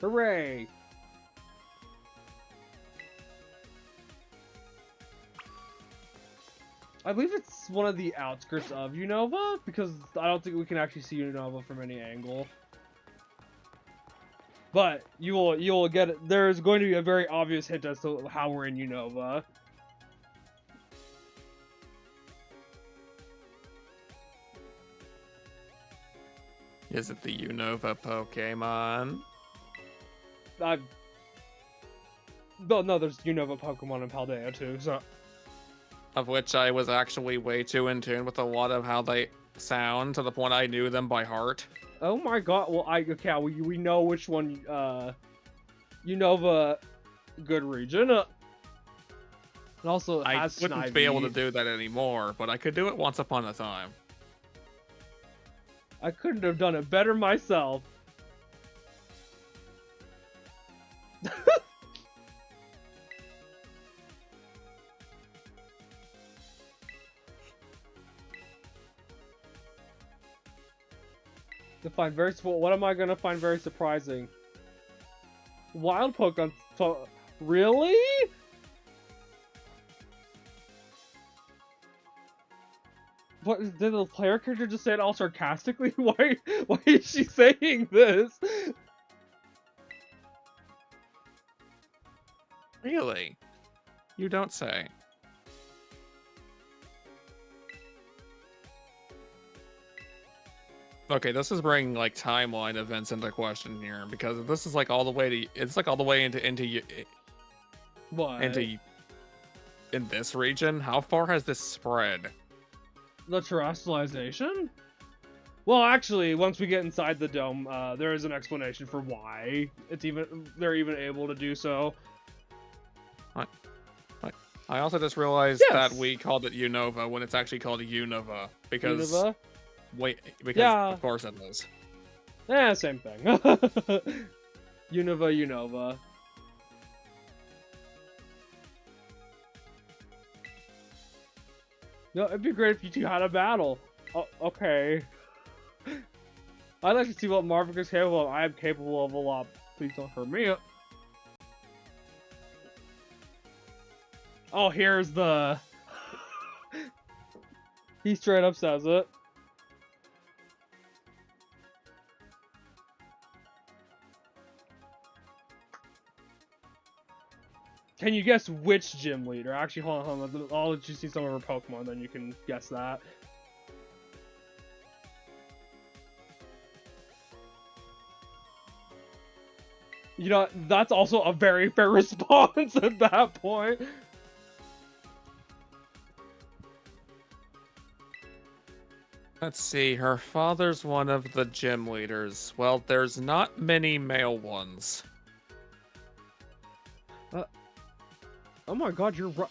Hooray! I believe it's one of the outskirts of Unova, because I don't think we can actually see Unova from any angle. But you'll get it. There's going to be a very obvious hint as to how we're in Unova. Is it the Unova Pokemon? No, there's Unova Pokemon in Paldea too, so... Of which I was actually way too in tune with a lot of how they sound, to the point I knew them by heart. Oh my god, well, okay, we know which one, Unova good region. And also, it has I wouldn't be able to do that anymore, but I could do it once upon a time. I couldn't have done it better myself. To find very what am I gonna find very surprising? Wild Pokemon. Really? What did the player character just say it all sarcastically? Why is she saying this? Really? You don't say. Okay, this is bringing like timeline events into question here, because this is like all the way to into What? In this region. How far has this spread? The terrestrialization? Well, actually, once we get inside the dome, there is an explanation for why they're even able to do so. I also just realized Yes. that we called it Unova when it's actually called Unova, because Unova? because of course it is. Yeah, same thing. Unova. No, it'd be great if you two had a battle. Oh, okay. I'd like to see what Marvin is capable of. I am capable of a lot. Please don't hurt me. Oh, here's the... He straight up says it. Can you guess which gym leader? Actually, hold on. I'll let you see some of her Pokemon, then you can guess that. You know, that's also a very fair response at that point. Let's see, her father's one of the gym leaders. Well, there's not many male ones. Oh my god, you're right.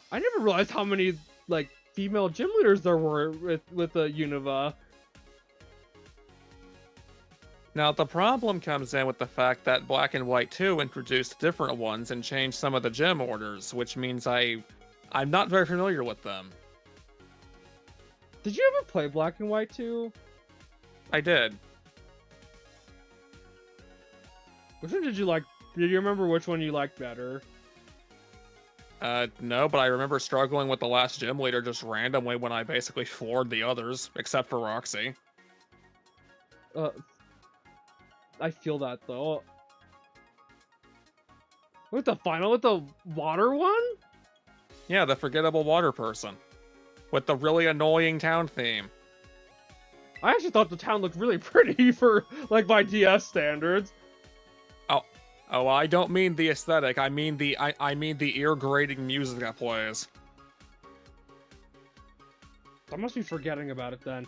I never realized how many, like, female gym leaders there were with the Unova. Now, the problem comes in with the fact that Black and White 2 introduced different ones and changed some of the gym orders, which means I'm not very familiar with them. Did you ever play Black and White 2? I did. Which one did you like? Do you remember which one you liked better? No, but I remember struggling with the last gym leader just randomly when I basically floored the others, except for Roxy. I feel that though. With the water one? Yeah, the forgettable water person. With the really annoying town theme. I actually thought the town looked really pretty for, like, by DS standards. Oh, I don't mean the aesthetic. I mean the ear-grating music that plays. I must be forgetting about it then.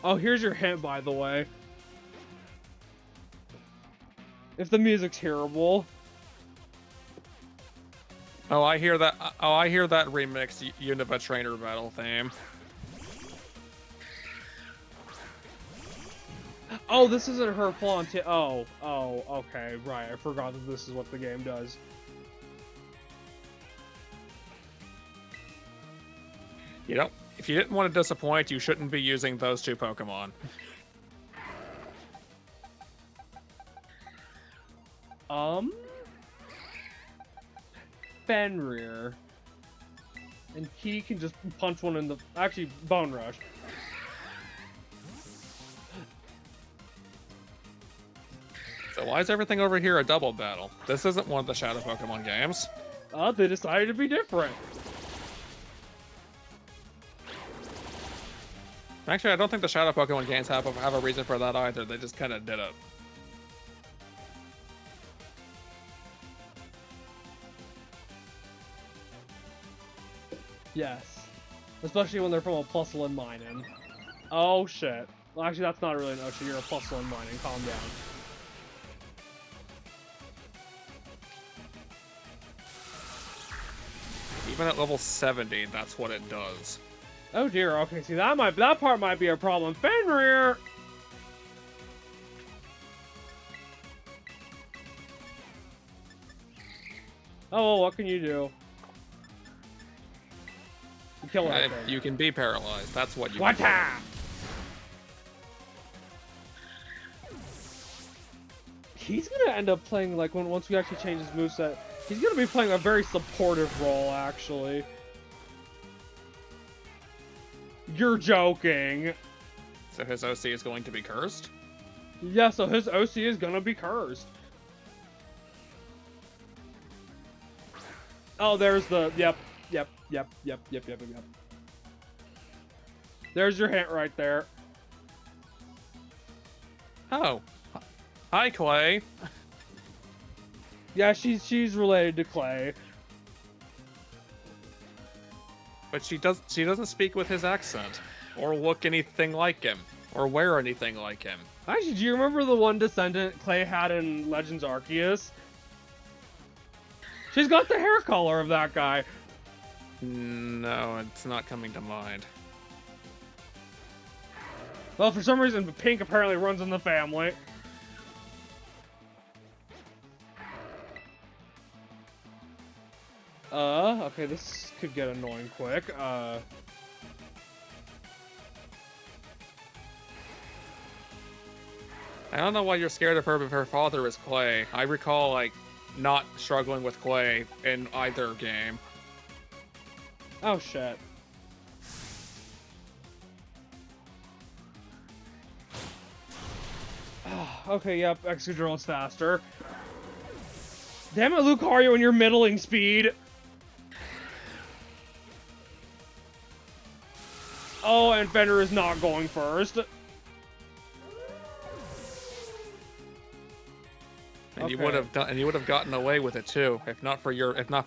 Oh, here's your hint, by the way. If the music's hearable. Oh, I hear that. Oh, I hear that remixed Unova Trainer Battle theme. Oh, this isn't her full-on oh, okay, right. I forgot that this is what the game does. You know, If you didn't want to disappoint, you shouldn't be using those two Pokemon. Fenrir. And he can just punch one in the... Actually, Bone Rush. So why is everything over here a double battle? This isn't one of the Shadow Pokemon games. They decided to be different. Actually, I don't think the Shadow Pokemon games have a reason for that either. They just kind of did it. Yes. Especially when they're from a plus-1 mining. Oh, shit. Well, actually, that's not really an oh shit. You're a plus-1 mining. Calm down. Even at level 70, that's what it does. Oh dear. Okay, see that part might be a problem. Fenrir. Oh, well, what can you do? You kill that thing. You can be paralyzed. That's what you. What? He's gonna end up playing like once we actually change his moveset. He's gonna be playing a very supportive role, actually. You're joking. So his OC is going to be cursed? Yeah, so his OC is gonna be cursed. Oh, there's the... Yep. There's your hint right there. Oh. Hi, Clay. Yeah, she's related to Clay. But she doesn't speak with his accent, or look anything like him, or wear anything like him. Actually, do you remember the one descendant Clay had in Legends Arceus? She's got the hair color of that guy. No, it's not coming to mind. Well, for some reason, pink apparently runs in the family. Okay, this could get annoying quick. I don't know why you're scared of her, but her father is Clay. I recall, like, not struggling with Clay in either game. Oh, shit. Okay, yep, Excadrill is faster. Damn it, Lucario, and your middling speed! Oh, and Fender is not going first. And Okay. you would have gotten away with it too, if not for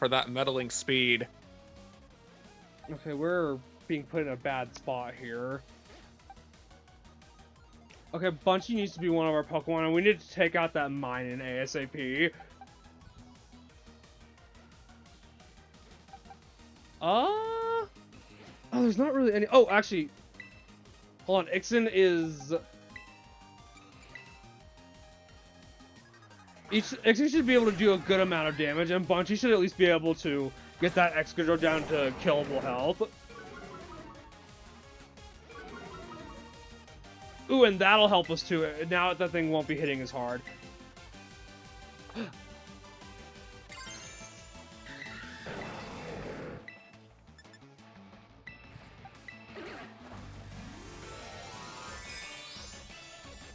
that meddling speed. Okay, we're being put in a bad spot here. Okay, Bunchy needs to be one of our Pokemon, and we need to take out that mine in ASAP. Oh, there's not really any... Oh, actually... Hold on, Ixen is... Ixen should be able to do a good amount of damage, and Bunchy should at least be able to get that Excadrill down to killable health. Ooh, and that'll help us too. Now that thing won't be hitting as hard.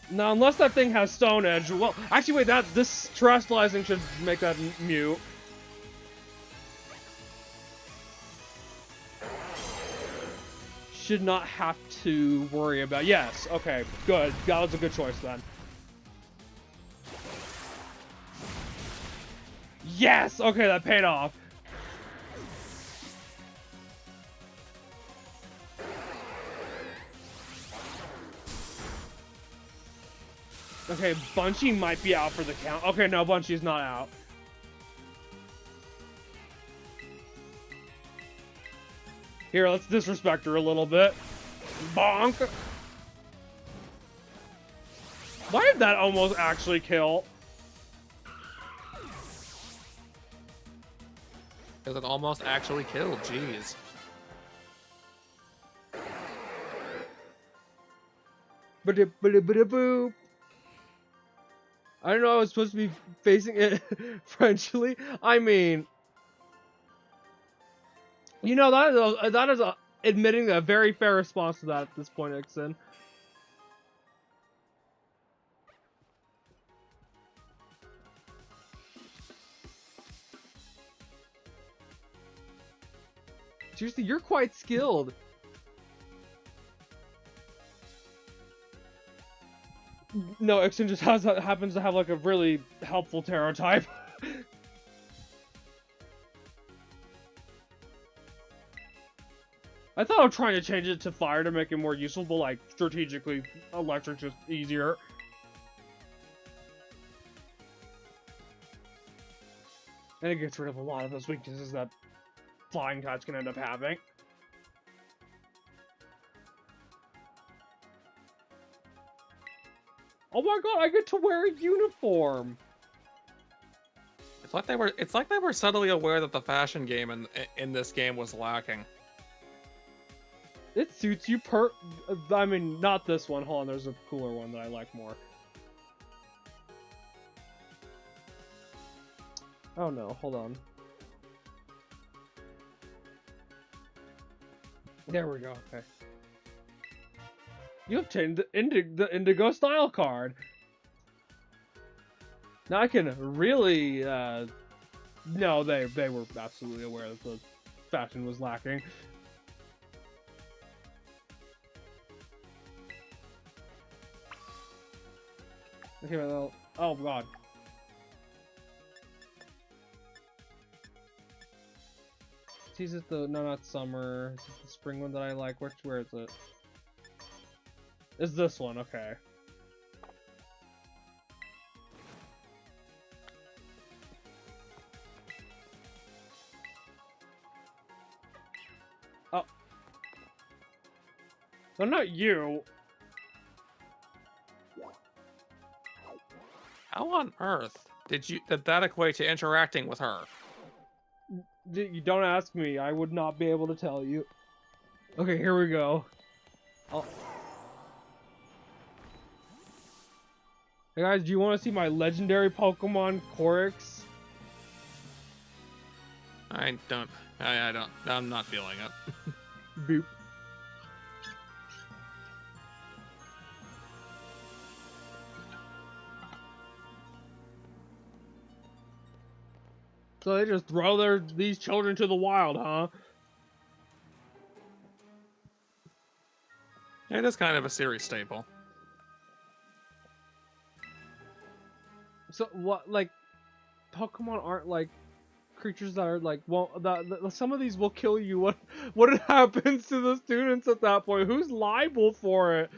Now, unless that thing has Stone Edge, well, actually, wait, this Terrestrializing should make that mute. Should not have to worry about. Yes, okay, good. That was a good choice then. Yes! Okay, that paid off. Okay, Bunchy might be out for the count. Okay, no, Bunchy's not out. Here, let's disrespect her a little bit. Bonk! Why did that almost actually kill? Because it almost actually killed, jeez. Boop. I don't know. I was supposed to be facing it Frenchly. I mean, you know that is admitting a very fair response to that at this point, Ixon. Seriously, you're quite skilled. No, Ixon just happens to have like a really helpful tarot type. I thought of trying to change it to fire to make it more useful, but like strategically, electric's just easier. And it gets rid of a lot of those weaknesses that flying types can end up having. Oh my god, I get to wear a uniform! It's like they were subtly aware that the fashion game in this game was lacking. It suits you I mean, not this one. Hold on, there's a cooler one that I like more. Oh no, hold on. There we go, okay. You obtained the Indigo style card. Now I can really, no, they were absolutely aware that the fashion was lacking. Okay, well, oh god. Is it the, no, not summer. Is it the spring one that I like? Where is it? It's this one, okay. Oh. No, not you. How on earth did that equate to interacting with her? You don't ask me. I would not be able to tell you. Okay, here we go. Hey guys, do you want to see my legendary Pokemon Corix? I don't. I'm not feeling it. Boop. So they just throw these children to the wild, huh? It is kind of a series staple. So what, like, Pokemon aren't like creatures that are like, well, some of these will kill you. What happens to the students at that point? Who's liable for it?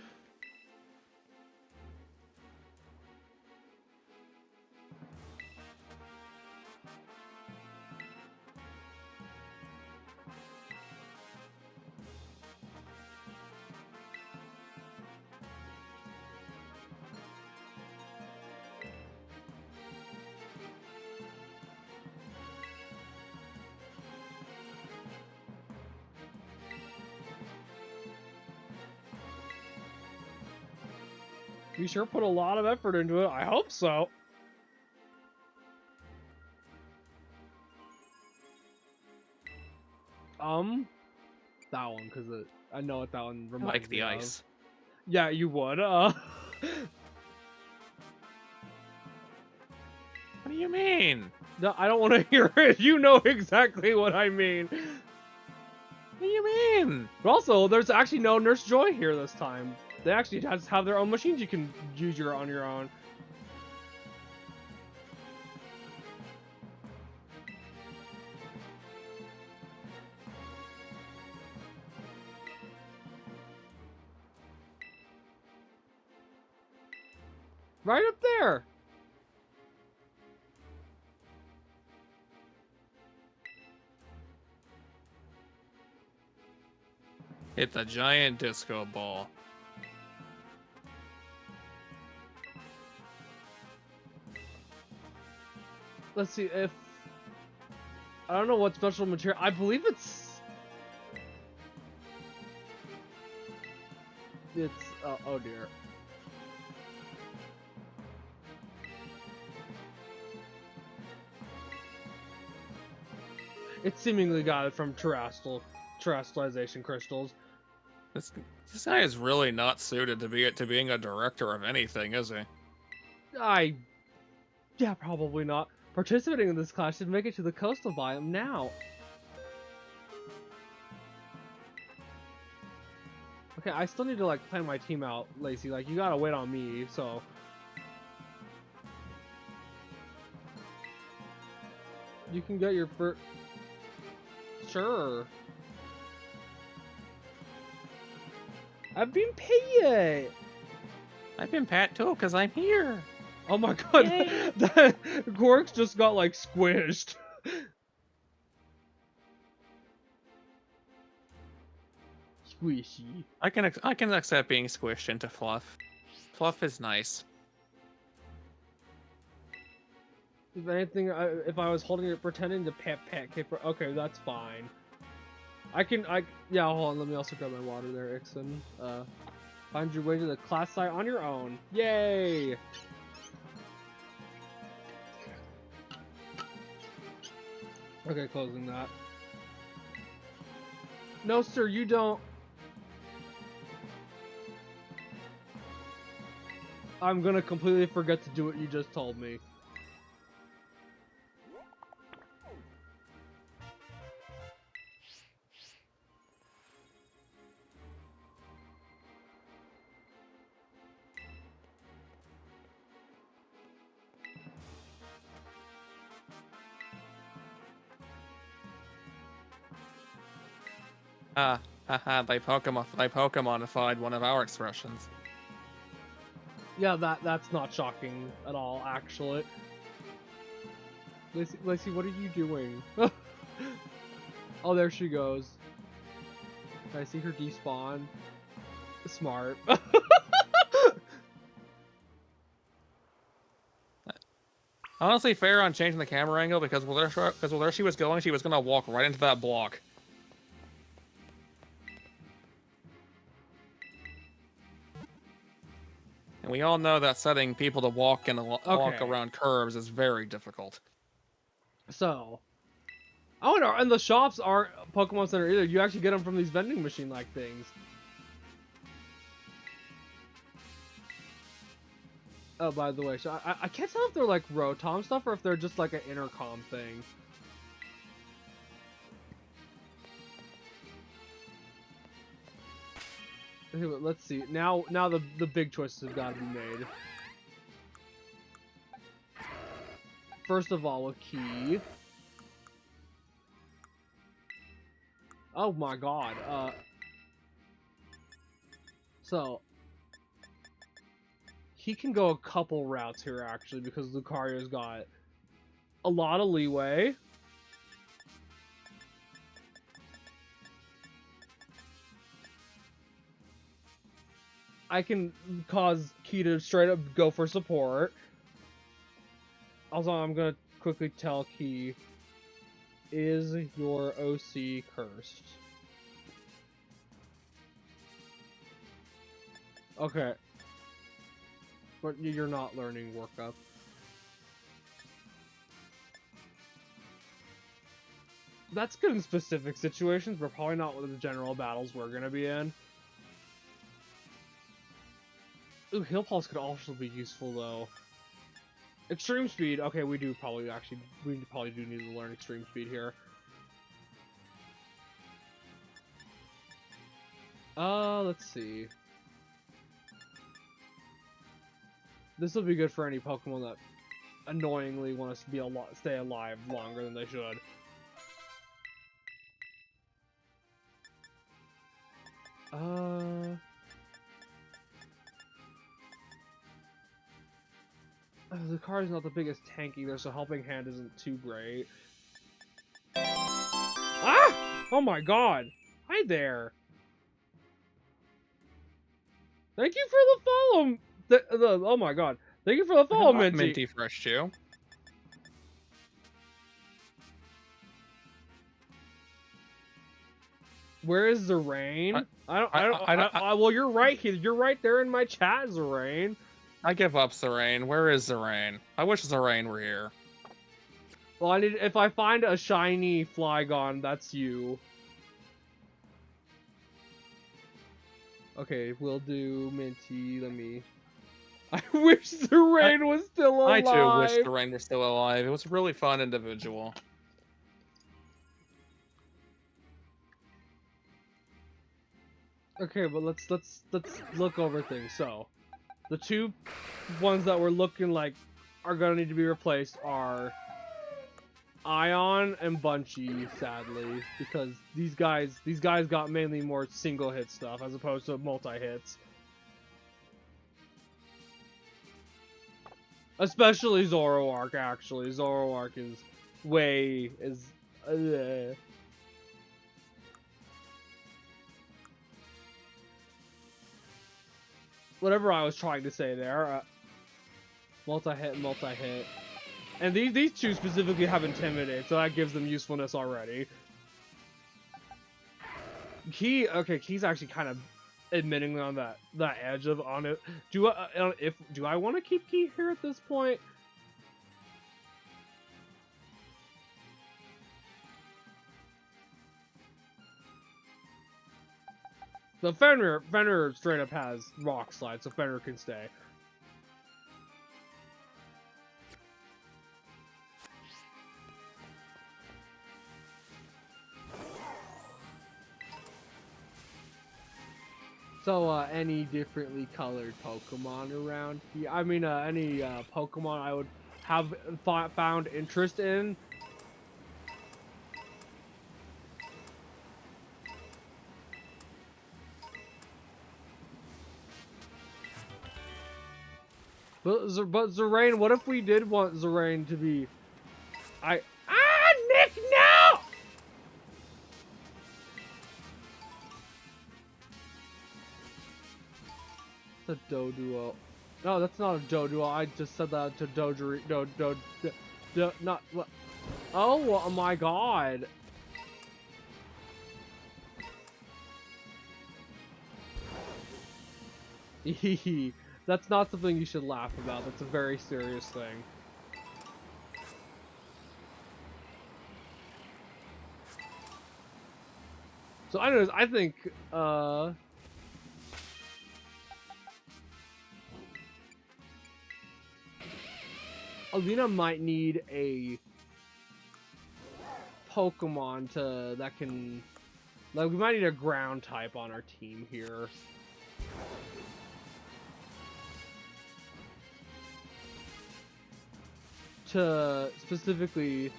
You sure put a lot of effort into it. I hope so. That one, because I know what that one reminds Like the me ice. of. Yeah, you would. What do you mean? No, I don't want to hear it. You know exactly what I mean. What do you mean? But also, there's actually no Nurse Joy here this time. They actually have their own machines you can use on your own. Right up there. It's a giant disco ball. Let's see if I don't know what special material. I believe it's oh dear. It seemingly got it from terrestrialization crystals. This guy is really not suited to being a director of anything, is he? Yeah, probably not. Participating in this class should make it to the coastal biome now. Okay, I still need to like plan my team out, Lacey. Like, you gotta wait on me, so. You can get your first. Sure. I've been paid. I've been pat too, because I'm here. Oh my god, that Gorks just got like squished. Squishy. I can accept being squished into fluff. Fluff is nice. If anything, if I was holding it, pretending to pet Kipper, okay, that's fine. Yeah, hold on, let me also grab my water there, Ixon. Find your way to the class site on your own. Yay! Okay, closing that. No, sir, you don't. I'm gonna completely forget to do what you just told me. They Pokemonified one of our expressions. Yeah, that's not shocking at all, actually. Lacey, what are you doing? Oh, there she goes. Can I see her despawn? Smart. Honestly, fair on changing the camera angle because where she was gonna walk right into that block. And we all know that setting people to walk walk around curves is very difficult. So, oh no, and the shops aren't Pokemon Center either. You actually get them from these vending machine-like things. Oh, by the way, so I can't tell if they're like Rotom stuff or if they're just like an intercom thing. Okay, but let's see. Now the big choices have got to be made. First of all, a key. Oh my god. So he can go a couple routes here actually because Lucario's got a lot of leeway. I can cause Key to straight up go for support. Also, I'm gonna quickly tell Key, is your OC cursed? Okay. But you're not learning workup. That's good in specific situations, but probably not with the general battles we're gonna be in. Ooh, Heal Pulse could also be useful though. Extreme Speed, okay, we probably do need to learn Extreme Speed here. Let's see. This will be good for any Pokemon that annoyingly want us to stay alive longer than they should. The card's not the biggest tank either, so Helping Hand isn't too great. Ah! Oh my god! Hi there! Thank you for the follow! Oh my god. Thank you for the follow, Minty! Minty Fresh Chew. Where is Zerain? Well, you're right here. You're right there in my chat, Zerain. I give up, Zerain. Where is Zerain? I wish Zerain were here. Well, I need if I find a shiny Flygon, that's you. Okay, we'll do Minty. Let me. I wish the rain was still I too wish alive. the rain were still alive. It was a really fun individual. Okay, but let's look over things. So, the two ones that we're looking like are gonna need to be replaced are Ion and Bunchy, sadly, because these guys got mainly more single hit stuff as opposed to multi hits. Especially Zoroark, actually. Zoroark is way is. Whatever I was trying to say there. Multi-hit, multi-hit. And these two specifically have Intimidate, so that gives them usefulness already. Key's actually kind of admitting on that edge of on it. Do I want to keep Key here at this point? The Fenrir straight up has Rock Slide, so Fenrir can stay. So, any differently colored Pokemon around here? I mean, any Pokemon I would have found interest in? But Zerain, what if we did want Zerain to be... Nick, no! It's a Doduo. No, that's not a Doduo. I just said that to Dodori. Not what? Oh my god. That's not something you should laugh about. That's a very serious thing. So anyways, I think Alina might need a Pokemon that can, like, we might need a ground type on our team here. To specifically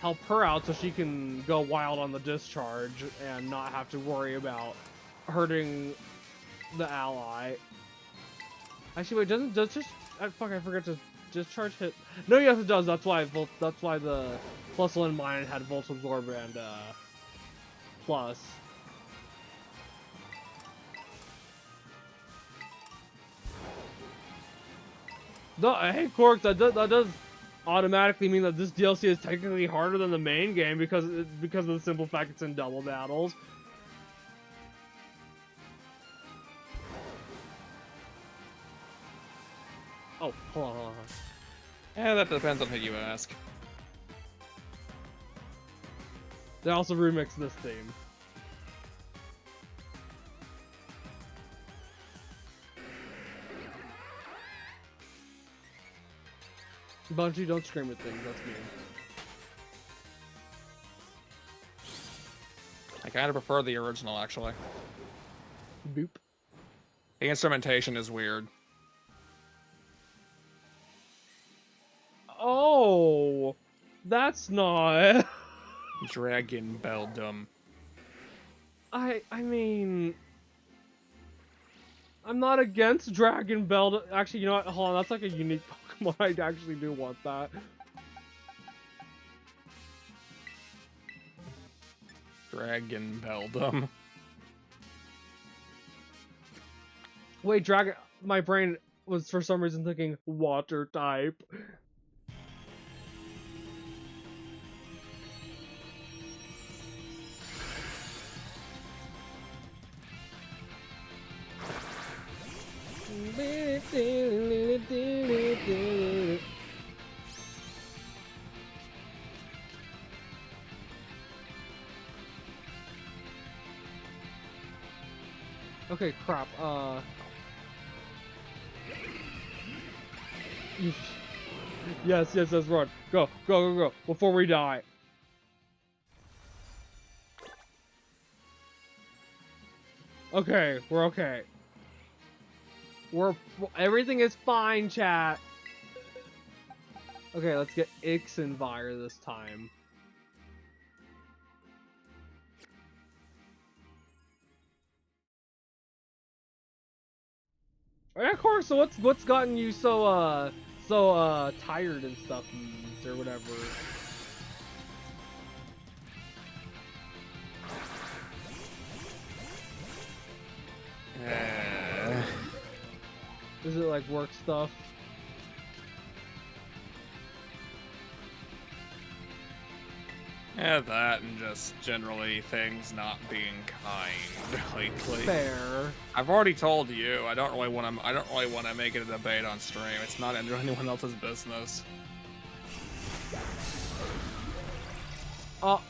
help her out so she can go wild on the discharge and not have to worry about hurting the ally. Actually, wait, does just fuck, I forgot to discharge hit. No, yes it does. That's why the plus one mine had Volt Absorb and plus. No, hey Cork, that does automatically mean that this DLC is technically harder than the main game because of the simple fact it's in double battles. Oh, hold on. Yeah, that depends on who you ask. They also remixed this theme. Bungie, don't scream at things, that's mean. I kind of prefer the original, actually. Boop. The instrumentation is weird. Oh, that's not... Dragon Beldum. I mean... I'm not against Dragon Bell. Actually, you know what? Hold on, that's like a unique Pokemon. I actually do want that. Dragon Beldum. Wait, Dragon... My brain was for some reason thinking water type. Okay, crap. Yes, yes, yes, run. Go, go, go, go. Before we die. Okay, we're okay. Everything is fine, chat. Okay, let's get Ixenvire this time. Oh, yeah, of course. So what's gotten you so tired and stuff or whatever? Is it like work stuff? Yeah, that and just generally things not being kind lately. Fair. I've already told you I don't really want to make it a debate on stream. It's not anyone else's business. Oh.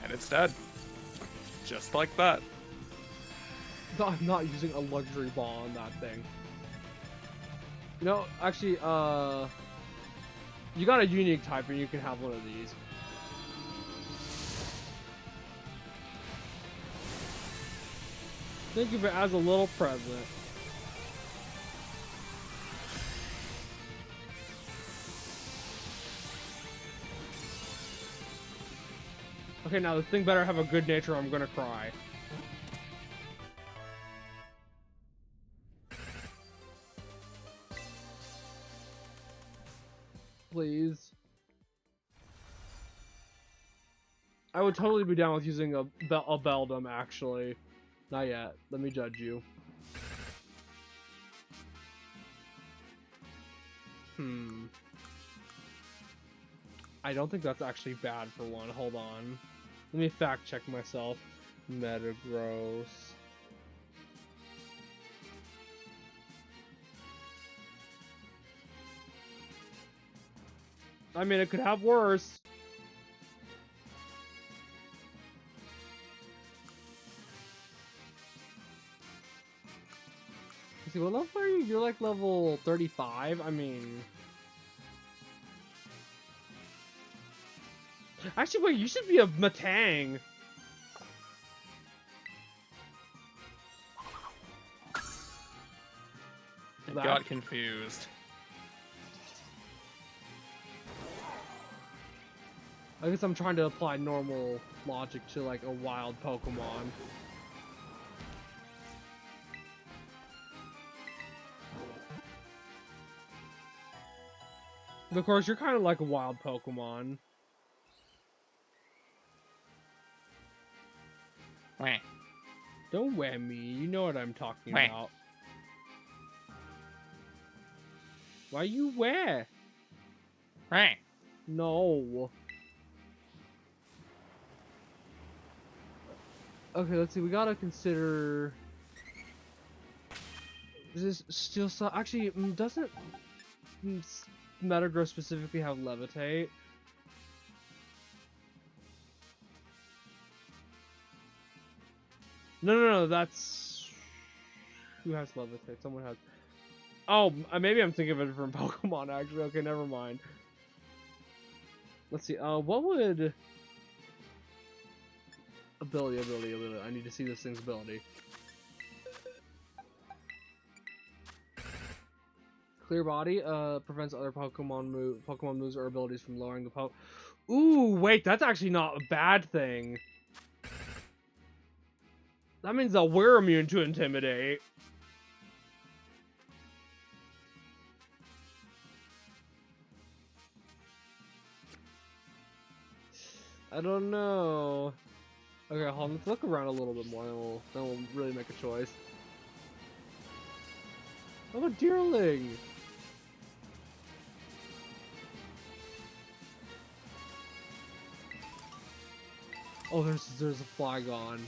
And it's dead. Just like that. No, I'm not using a luxury ball on that thing. No, actually, you got a unique type and you can have one of these. Think of it as a little present. Okay, now this thing better have a good nature or I'm gonna cry. Please. I would totally be down with using a Beldum, actually. Not yet. Let me judge you. I don't think that's actually bad for one. Hold on. Let me fact check myself. Metagross. I mean, it could have worse. Let's see, what level are you? You're like level 35? I mean... Actually, wait, you should be a Matang. I got confused. I guess I'm trying to apply normal logic to like a wild Pokemon. Of course, you're kind of like a wild Pokemon. Wah. Don't wham me, you know what I'm talking Wah. about. Why you where? Wah. No. Okay, let's see. We gotta consider. Is this still so? Actually, doesn't Metagross specifically have Levitate? No. That's who has Levitate. Someone has. Oh, maybe I'm thinking of a different Pokemon. Actually, okay, never mind. Let's see. What would ability? I need to see this thing's ability. Clear Body prevents other Pokemon moves or abilities from lowering the poke. Ooh, wait, that's actually not a bad thing. That means that we're immune to Intimidate. I don't know. Okay, hold on. Let's look around a little bit more, then we'll really make a choice. How about Deerling? Oh, there's a Flygon.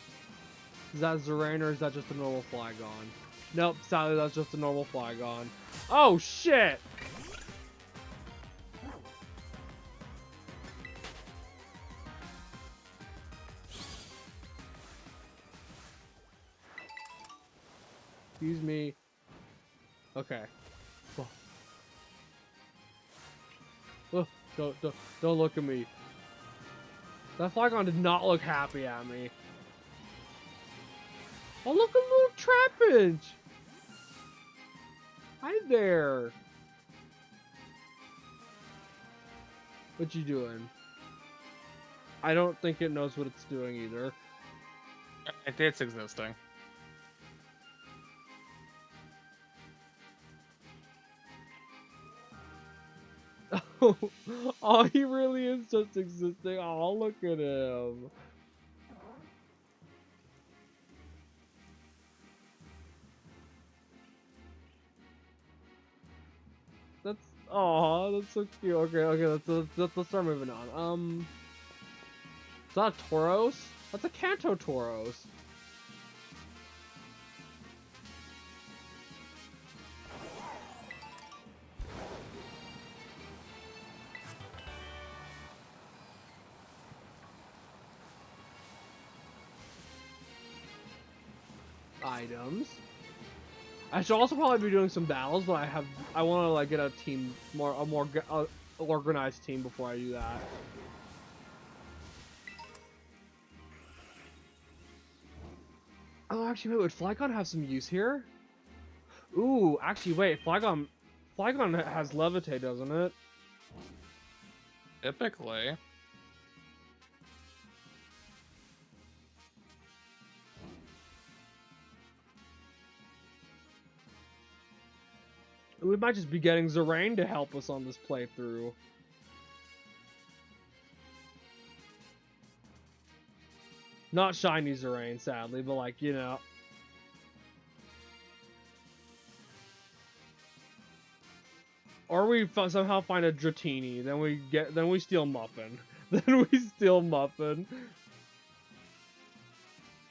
Is that Zerain or is that just a normal Flygon? Nope, sadly that's just a normal Flygon. Oh shit! Excuse me. Okay. Oh. Oh, don't look at me. That Flygon did not look happy at me. Oh, look, a little Trapinch! Hi there. What you doing? I don't think it knows what it's doing either. It's existing. Oh, he really is just existing. Oh, look at him. That's that's so cute. Okay, let's start moving on. Is that a Tauros? That's a Kanto Tauros. Items. I should also probably be doing some battles, but I want to like get a team a more organized team before I do that. Oh, actually, wait, would Flygon have some use here? Ooh, actually, wait, Flygon has Levitate, doesn't it? Typically. We might just be getting Zerain to help us on this playthrough. Not shiny Zerain, sadly, but like, you know. Or we somehow find a Dratini, then we steal Muffin. Then we steal Muffin.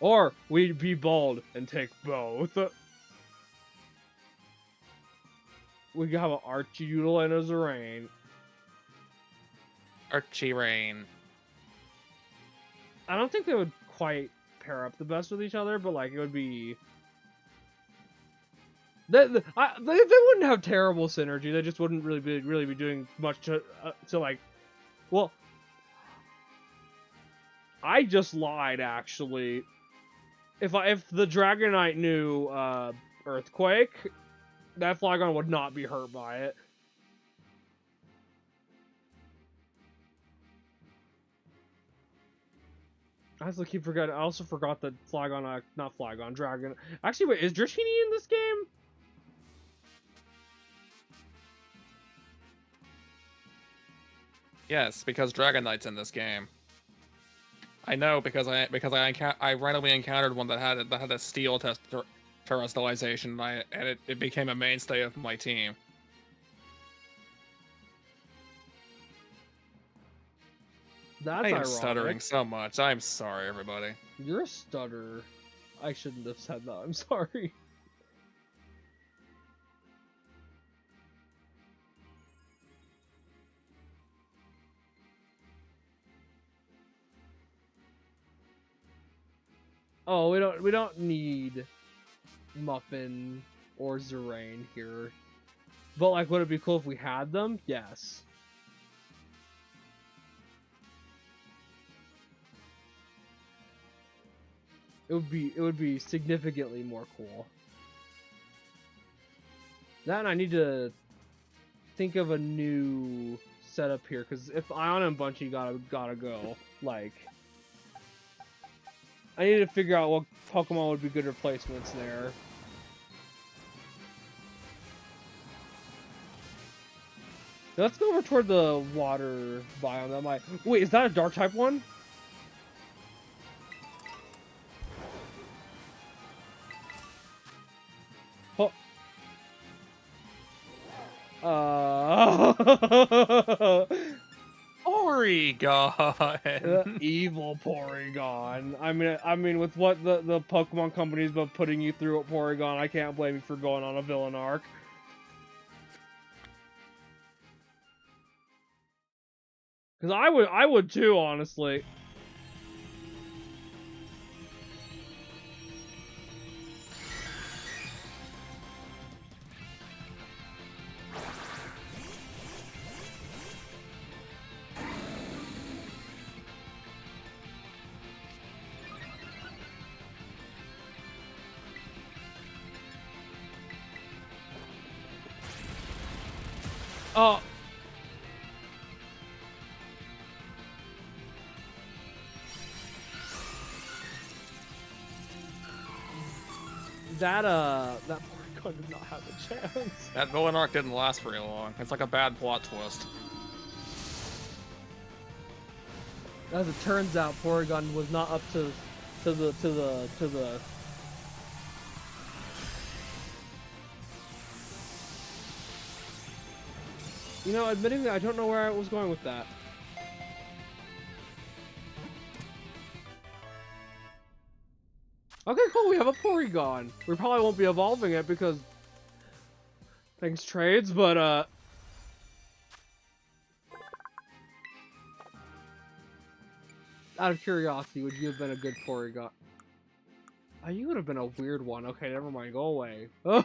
Or we be bold and take both. We have an Archie-Doodle and a Zerain. Archie-Rain. I don't think they would quite pair up the best with each other, but like it would be. They wouldn't have terrible synergy. They just wouldn't really be doing much to like. Well, I just lied actually. If the Dragonite knew Earthquake, that Flygon would not be hurt by it. I also keep forgetting. I also forgot that Flygon, not Flygon, Dragon. Actually, wait, is Dratini in this game? Yes, because Dragonite's in this game. I know because I randomly encountered one that had a steel terrestrialization, and it became a mainstay of my team. That's I am ironic. stuttering so much. I'm sorry, everybody. You're a stutterer. I shouldn't have said that. I'm sorry. Oh, we don't need Muffin or Zerain here. But like, would it be cool if we had them? Yes. It would be significantly more cool. That and I need to think of a new setup here, because if Ion and Bunchy gotta go, like I need to figure out what Pokemon would be good replacements there. Let's go over toward the water biome. That might. Wait, is that a dark type one? Oh. Porygon. Evil Porygon. I mean, with what the Pokemon company's been putting you through at Porygon, I can't blame you for going on a villain arc. Because I would too, honestly. Oh. That Porygon did not have a chance. That villain arc didn't last very long. It's like a bad plot twist. As it turns out, Porygon was not up to the. You know, admittingly, I don't know where I was going with that. Okay, cool, we have a Porygon. We probably won't be evolving it because things trades, but out of curiosity, would you have been a good Porygon? Oh, you would have been a weird one. Okay, never mind, go away. Oh.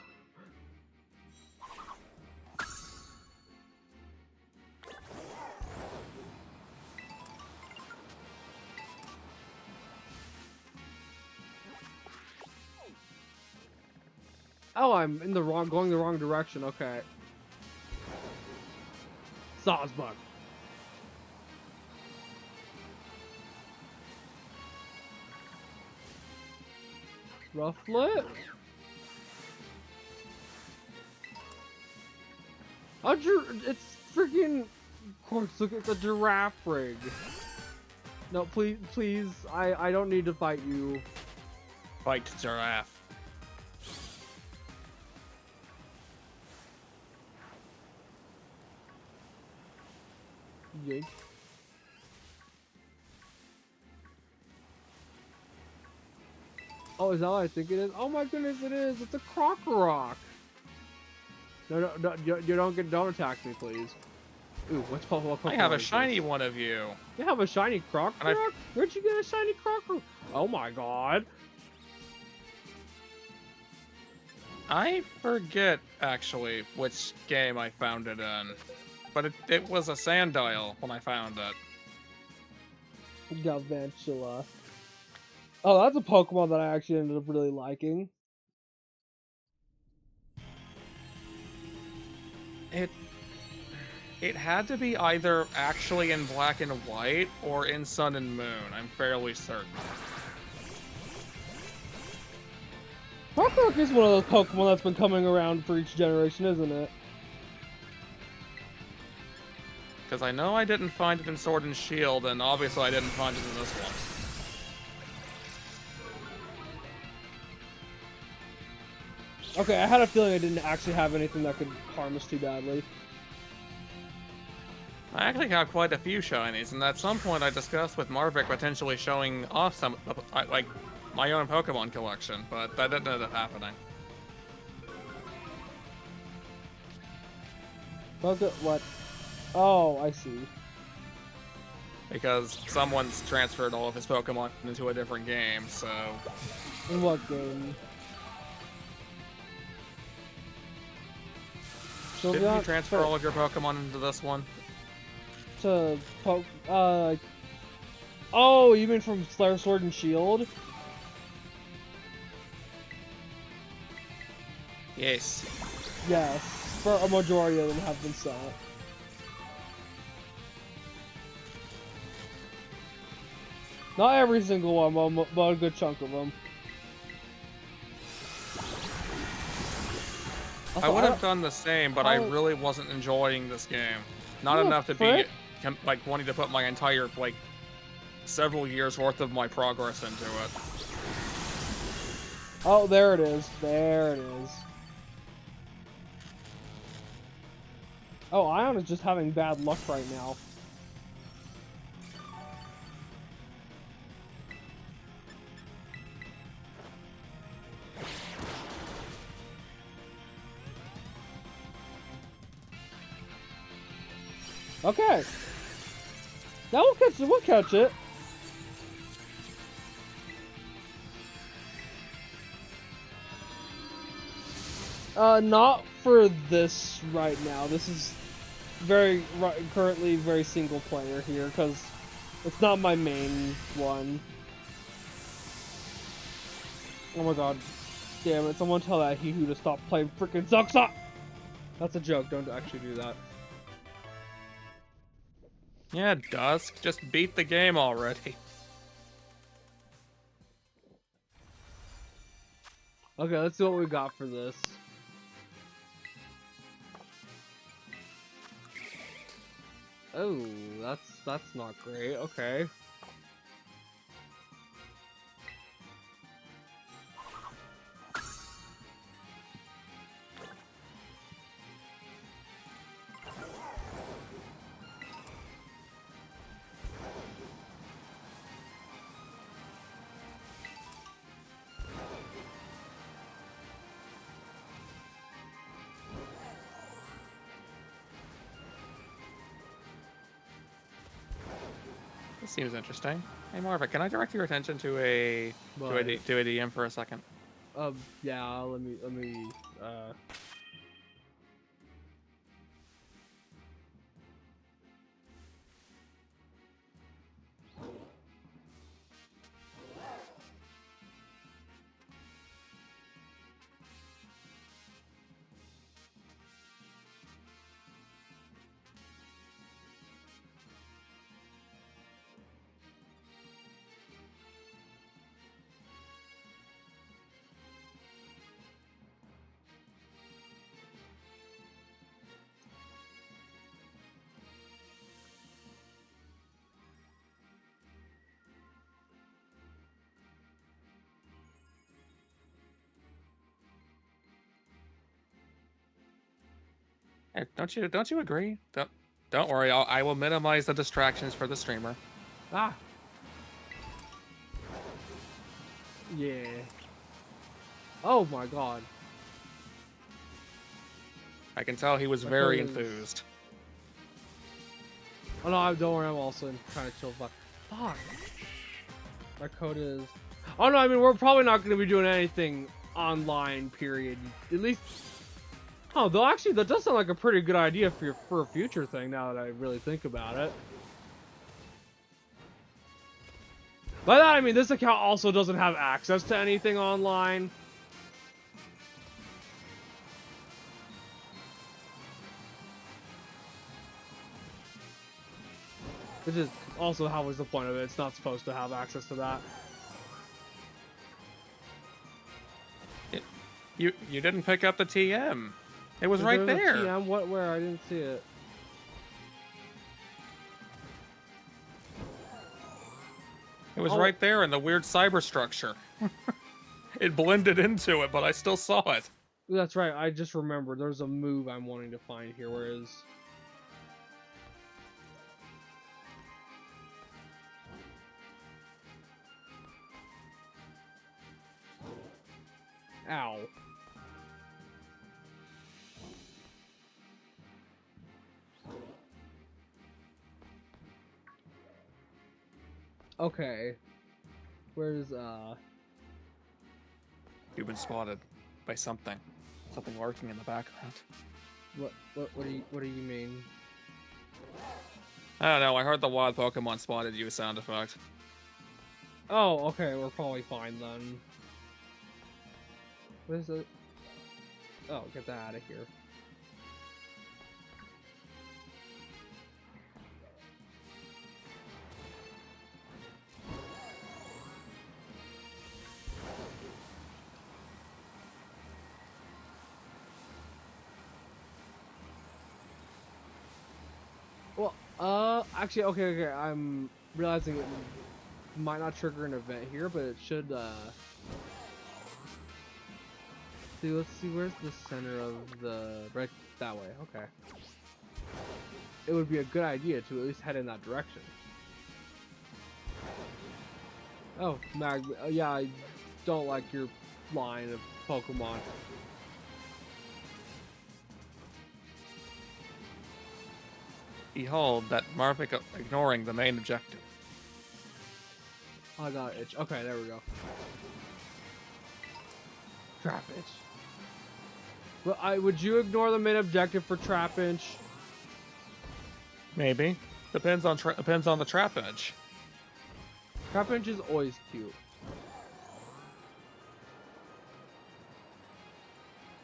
Oh, I'm in the going the wrong direction. Okay. Sawsbug. Rufflet. It's freaking. Of course, look at the giraffe rig. No, please. I don't need to fight you. Fight giraffe. Yank. Oh, is that what I think it is? Oh my goodness, it is! It's a Crocorock! No, you don't attack me, please. Ooh, what's Pokemon? I have a shiny one of you. You have a shiny Crocorock? Where'd you get a shiny Crocorock? Oh my god. I forget, actually, which game I found it in. But it was a Sandile when I found it. Galvantula. Oh, that's a Pokemon that I actually ended up really liking. It had to be either actually in Black and White or in Sun and Moon, I'm fairly certain. Crocorock is one of those Pokemon that's been coming around for each generation, isn't it? Because I know I didn't find it in Sword and Shield, and obviously I didn't find it in this one. Okay, I had a feeling I didn't actually have anything that could harm us too badly. I actually have quite a few shinies, and at some point I discussed with Marvick potentially showing off some, like, my own Pokemon collection, but that didn't end up happening. What? Oh, I see. Because someone's transferred all of his Pokemon into a different game, so... In what game? Didn't you transfer all of your Pokemon into this one? To oh, you mean from Slayer Sword and Shield? Yes. Yes, for a majority of them have been sent. Not every single one, but a good chunk of them. I would have done the same, but I really wasn't enjoying this game. Not enough to be, like, wanting to put my entire, like, several years worth of my progress into it. Oh, there it is. There it is. Oh, Ion is just having bad luck right now. Okay. Now we'll catch it. We'll catch it. Not for this right now. This is currently very single player here because it's not my main one. Oh my god. Damn it, someone tell that Hihu to stop playing freaking Zuxop! That's a joke, don't actually do that. Yeah, Dusk, just beat the game already. Okay, let's see what we got for this. Oh, that's not great. Okay. This seems interesting. Hey Marva, can I direct your attention to a But to a DM for a second? yeah, let me Hey, don't you agree? Don't worry, I will minimize the distractions for the streamer. ah. Yeah. Oh my god. I can tell he was My very code is... enthused. Oh no, don't worry, I'm also trying to chill. Fuck. My code is... Oh no, I mean, we're probably not going to be doing anything online, period. At least... Oh, though actually, that does sound like a pretty good idea for a future thing, now that I really think about it. By that, I mean, this account also doesn't have access to anything online. Which is also how was the point of it. It's not supposed to have access to that. You didn't pick up the TM. It was right there. TM? What? Where? I didn't see it. It was right there in the weird cyber structure. It blended into it, but I still saw it. That's right. I just remembered. There's a move I'm wanting to find here. Where is? Ow. Okay. Where's You've been spotted by something. Something lurking in the background. what do you mean? I don't know, I heard the wild Pokemon spotted you sound effect. Oh, okay, we're probably fine then. What is it? Oh, get that out of here. Well, actually, okay, I'm realizing it might not trigger an event here, but it should, see, let's see, where's the center of the, right that way, okay. It would be a good idea to at least head in that direction. Oh, yeah, I don't like your line of Pokemon. Behold, that Marvick ignoring the main objective. I got itch. Okay, there we go. Trap itch. Well, would you ignore the main objective for Trap Inch? Maybe. Depends on the trap edge. Trap Inch is always cute.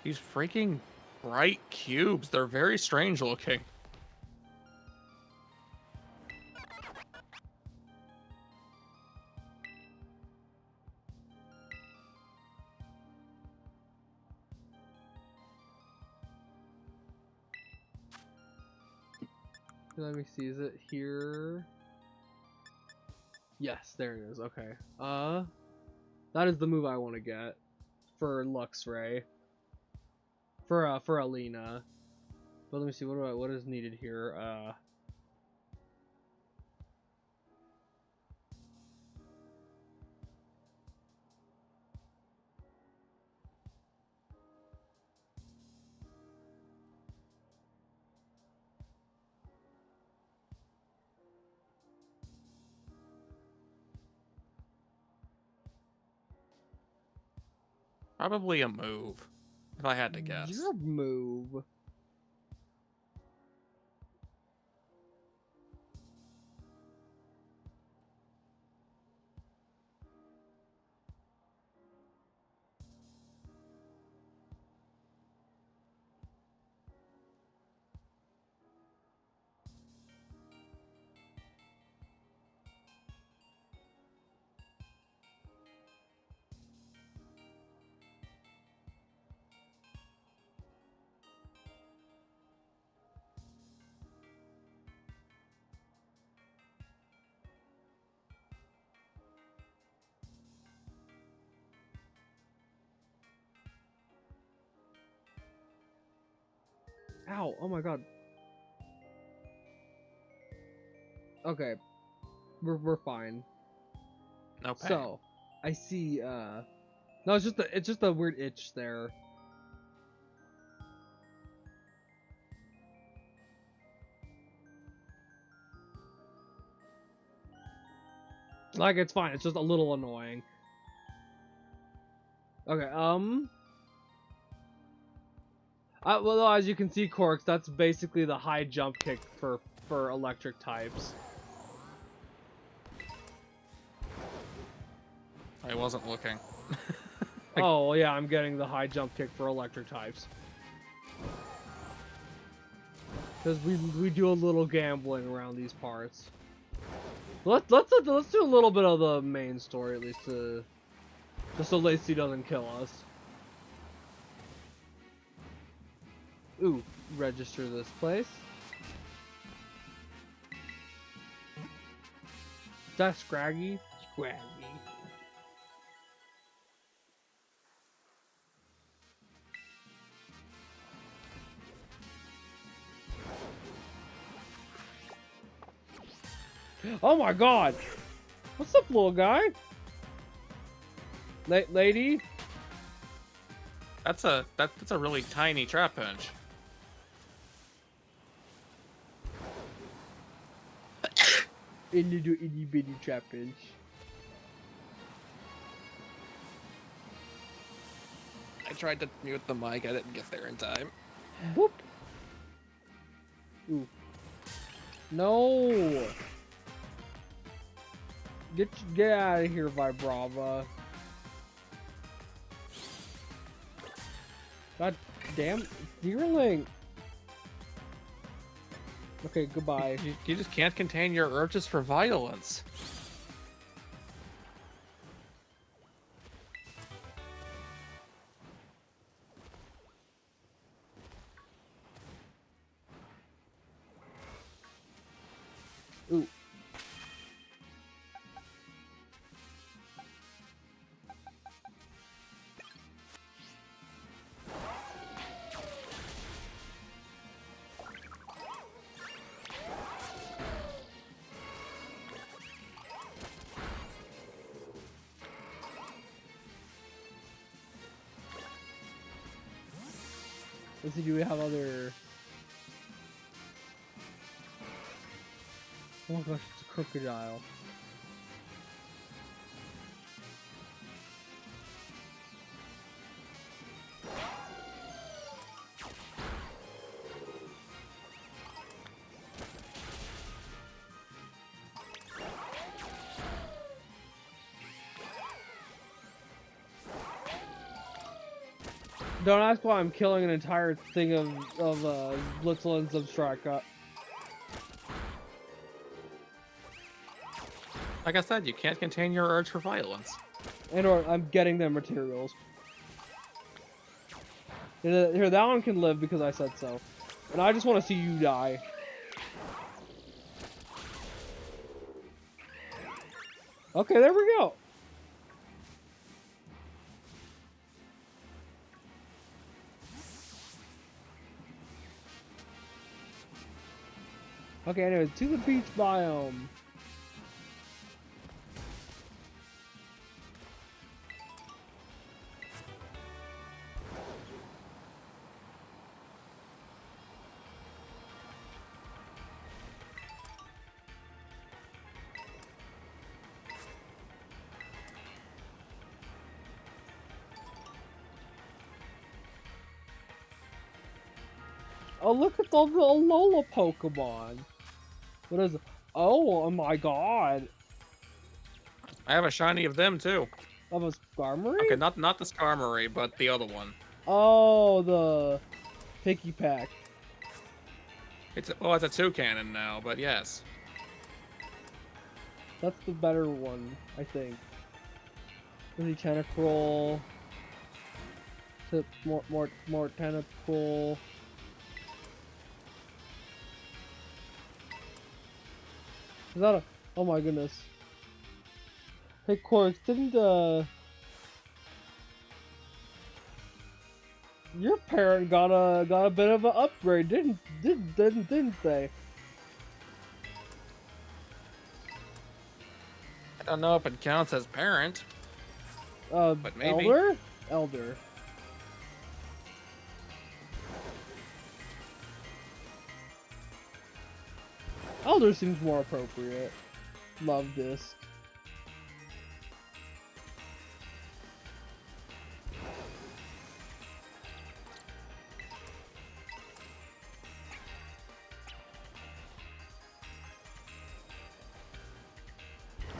These freaking bright cubes, they're very strange looking. Let me see, is it here? Yes, there it is. Okay. That is the move I want to get for Luxray. For Alina. But let me see, what is needed here? Probably a move, if I had to guess. Your move. Ow, oh my god. Okay. We're fine. No pain. So, I see no, it's just a weird itch there. Like, it's fine, it's just a little annoying. Okay, well, as you can see, Corks, that's basically the high jump kick for electric types. I wasn't looking. Oh, yeah, I'm getting the high jump kick for electric types. Because we do a little gambling around these parts. Let's do a little bit of the main story, at least, just so Lacey doesn't kill us. Ooh, register this place. Is that Scraggy? Scraggy. Oh my god! What's up, little guy? Lady? That's a really tiny trap pinch. Little itty bitty trap pinch. I tried to mute the mic, I didn't get there in time. Boop. Ooh. No. Get out of here, Vibrava. God damn, Deerling. Okay, goodbye. You just can't contain your urges for violence. Ooh. Let's see, do we have other... Oh my gosh, it's a crocodile. Don't ask why I'm killing an entire thing of Blitzel and Substraka. Like I said, you can't contain your urge for violence. And or I'm getting their materials. Here, that one can live because I said so. And I just want to see you die. Okay, there we go. Okay, anyways, to the beach biome. Oh, look at all the Alola Pokemon. What is it? Oh my god. I have a shiny of them too. Of a Skarmory? Okay, not the Skarmory, but the other one. Oh, the Picky Pack. It's a Toucannon now, but yes. That's the better one, I think. The Tentacruel. More Tentacruel. Is that a... Oh my goodness. Hey, Quarks, didn't, your parent got a bit of an upgrade, didn't they? I don't know if it counts as parent. But maybe. Elder. Elder seems more appropriate. Love this.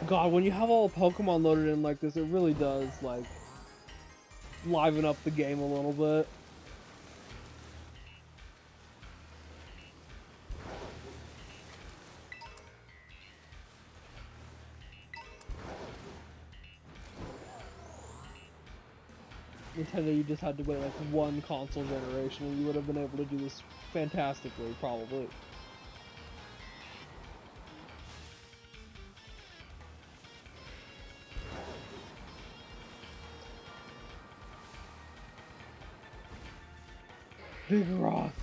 God, when you have all the Pokemon loaded in like this, it really does, like, liven up the game a little bit. Nintendo, you just had to wait like one console generation and you would have been able to do this fantastically, probably. Big Roth.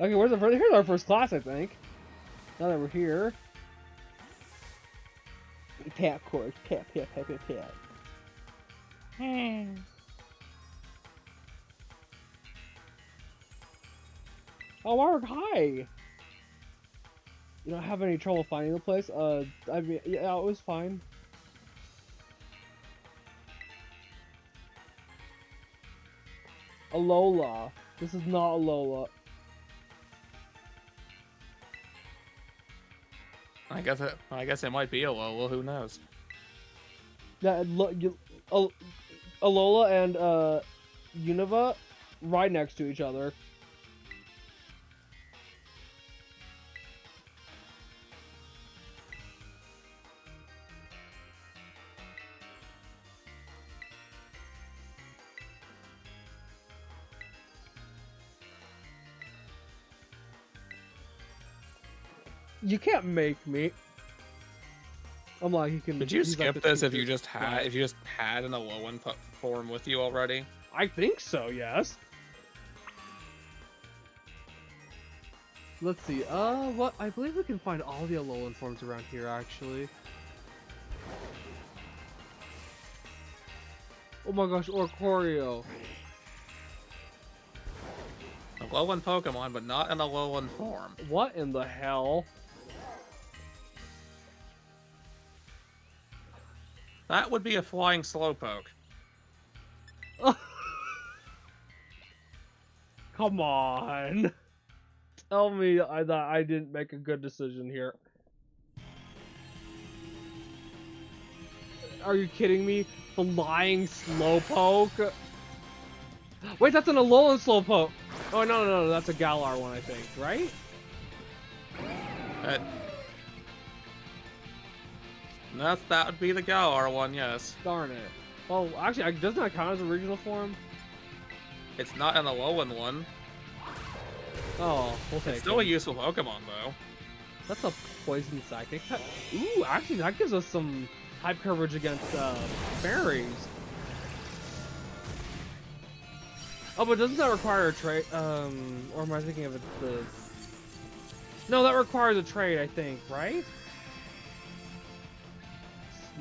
Okay, where's the first? Here's our first class, I think. Now that we're here. Pat course. Pat. Oh, Mark, hi! You don't have any trouble finding the place? I mean, yeah, it was fine. Alola. This is not Alola. I guess it might be Alola. Who knows? Yeah, Alola and Unova right next to each other. You can't make me. I'm like, he can. Did you skip like this if teacher. you just had an Alolan form with you already? I think so. Yes. Let's see. What? I believe we can find all the Alolan forms around here, actually. Oh my gosh, Orcorio. Alolan Pokemon, but not an Alolan form. What in the hell? That would be a flying Slowpoke. Come on. Tell me that I didn't make a good decision here. Are you kidding me? Flying Slowpoke? Wait, that's an Alolan Slowpoke. Oh, no, that's a Galar one, I think, right? That would be the Galar one, yes. Darn it. Oh, actually, doesn't that count as a regional form? It's not an Alolan one. Oh, we'll take It's still a it. useful Pokemon, though. That's a Poison Psychic. Ooh, actually, that gives us some type coverage against fairies. Oh, but doesn't that require a trade? Or am I thinking of it? No, that requires a trade, I think, right?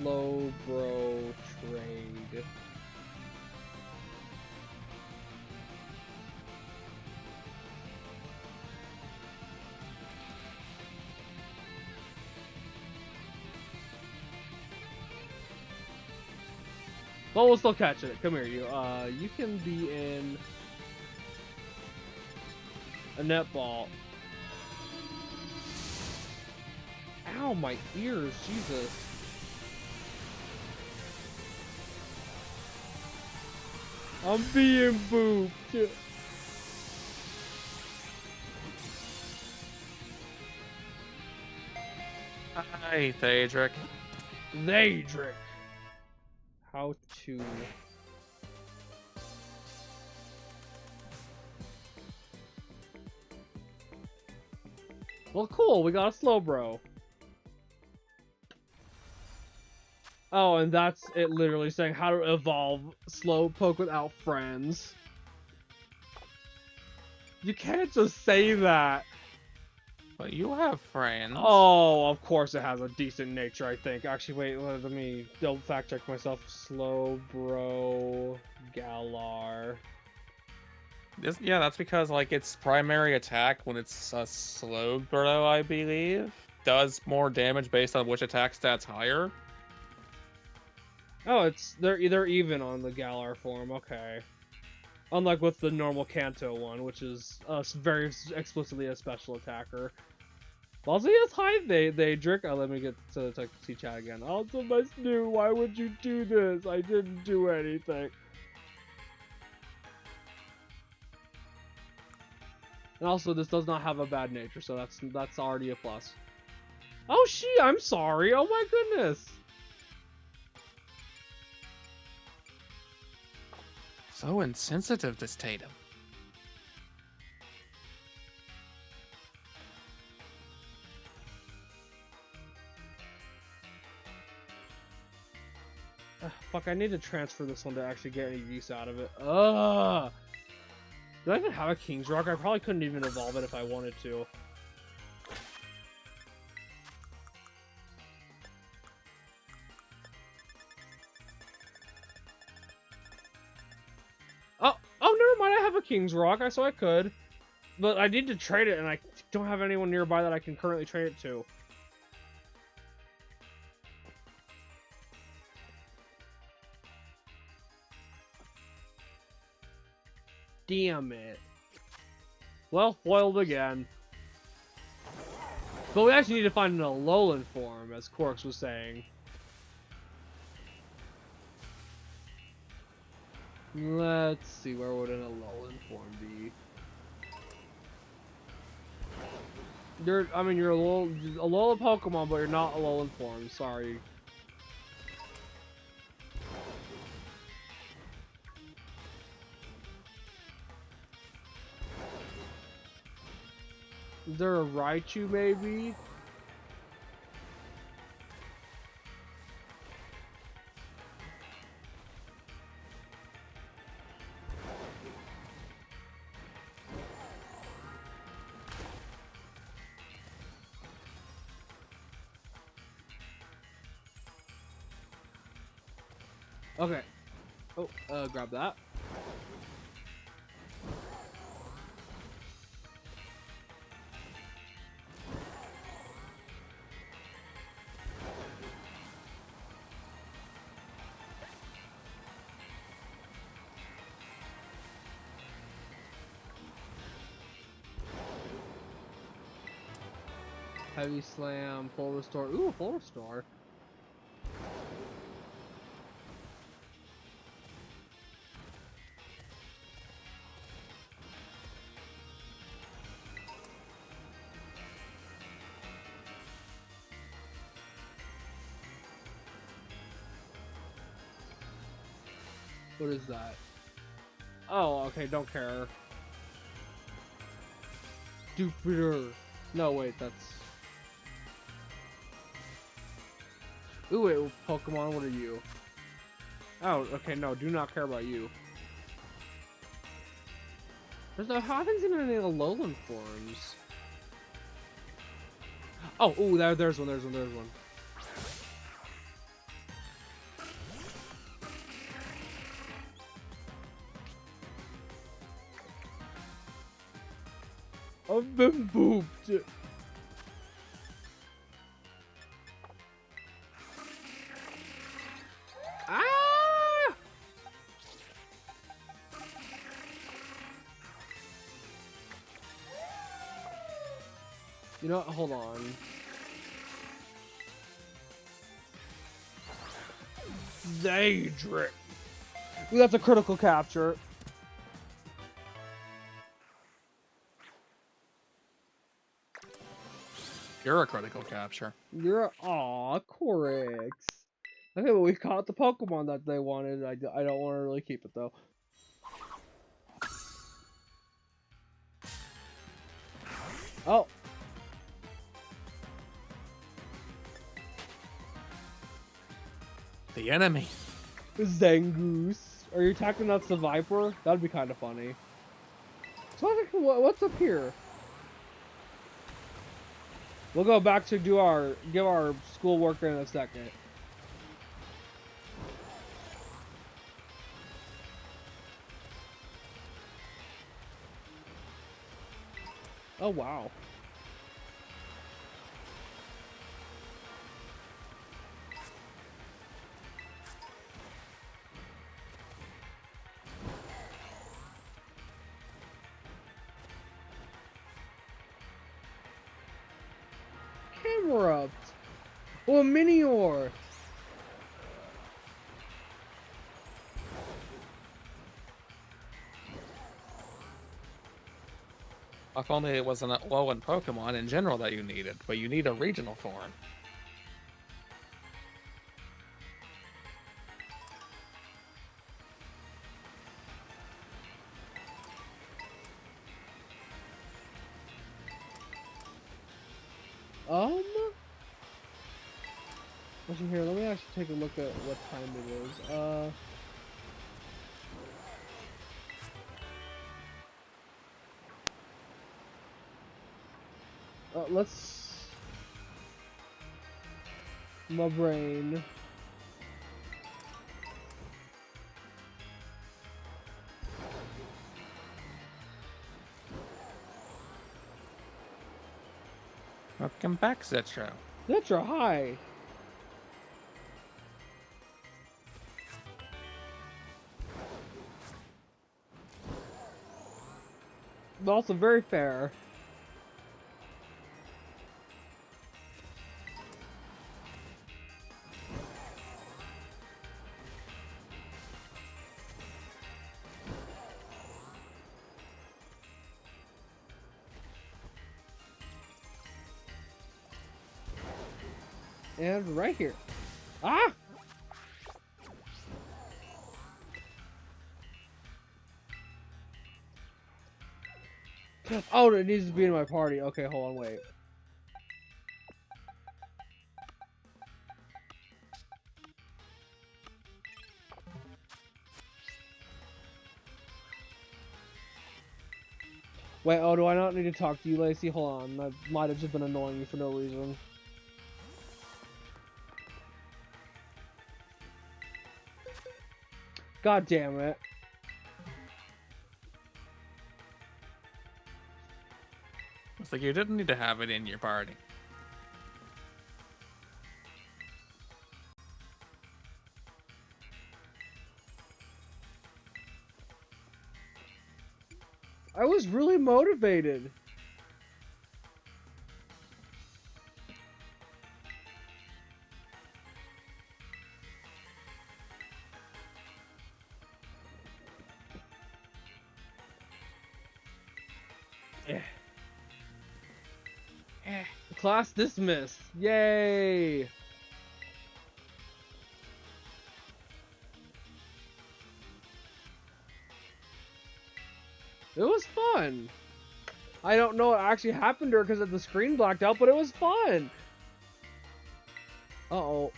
Slow bro trade. But we'll still catch it. Come here, you. You can be in a netball. Ow, my ears, Jesus. I'm being booped. Hi, Thaedric. Thaedric. How to... Well, cool, we got a slow bro. Oh, and that's it literally saying how to evolve Slowpoke without friends. You can't just say that. But you have friends. Oh, of course it has a decent nature, I think. Actually, wait, let me double fact check myself. Slow bro Galar. Yeah, that's because like its primary attack when it's a slow bro, I believe, does more damage based on which attack stat's higher. Oh, they're even on the Galar form. Okay. Unlike with the normal Kanto one, which is very explicitly a special attacker. Also, yes, hi, Thaedric. Let me get to see chat again. Also, my Snoo, why would you do this? I didn't do anything. And also, this does not have a bad nature, so that's already a plus. Oh, I'm sorry. Oh my goodness. So insensitive, this Tatum. Fuck, I need to transfer this one to actually get any use out of it. Ugh. Do I even have a King's Rock? I probably couldn't even evolve it if I wanted to. Oh, never mind. I have a King's Rock, so I could. But I need to trade it, and I don't have anyone nearby that I can currently trade it to. Damn it. Well, foiled again. But we actually need to find an Alolan form, as Quarks was saying. Let's see, where would an Alolan form be? You're a Alolan Pokemon, but you're not Alolan form, sorry. Is there a Raichu, maybe? Okay. Oh, grab that. Heavy Slam, Full Restore. Ooh, Full Restore. What is that? Oh, okay, don't care. Jupiter. No, wait, that's... Ooh, wait, Pokemon, what are you? Oh, okay, no, do not care about you. There's no, I haven't seen any of the Alolan forms. Oh, ooh, there's one. I've been booped. Ah! You know what? Hold on. Daedric. Ooh, that's a critical capture. You're a critical capture. You're aw, Corix. Okay, but we caught the Pokemon that they wanted. I don't want to really keep it though. Oh. The enemy. Zangoose. Are you attacking that's the Viper? That'd be kind of funny. So what's up here? We'll go back to give our schoolwork in a second. Oh wow. Camerupt. Oh, a Minior. If only it wasn't a low in Pokemon in general that you needed, but you need a regional form. Listen here, let me actually take a look at what time it is. Let's... My brain. Welcome back, Zetro. Citra, hi. But also very fair. And right here. Ah! Oh, it needs to be in my party. Okay, hold on, wait. Wait, oh, do I not need to talk to you, Lacey? Hold on, I might have just been annoying you for no reason. God damn it. It's like you didn't need to have it in your party. I was really motivated. Class dismissed. Yay! It was fun. I don't know what actually happened to her because of the screen blacked out, but it was fun. Uh-oh.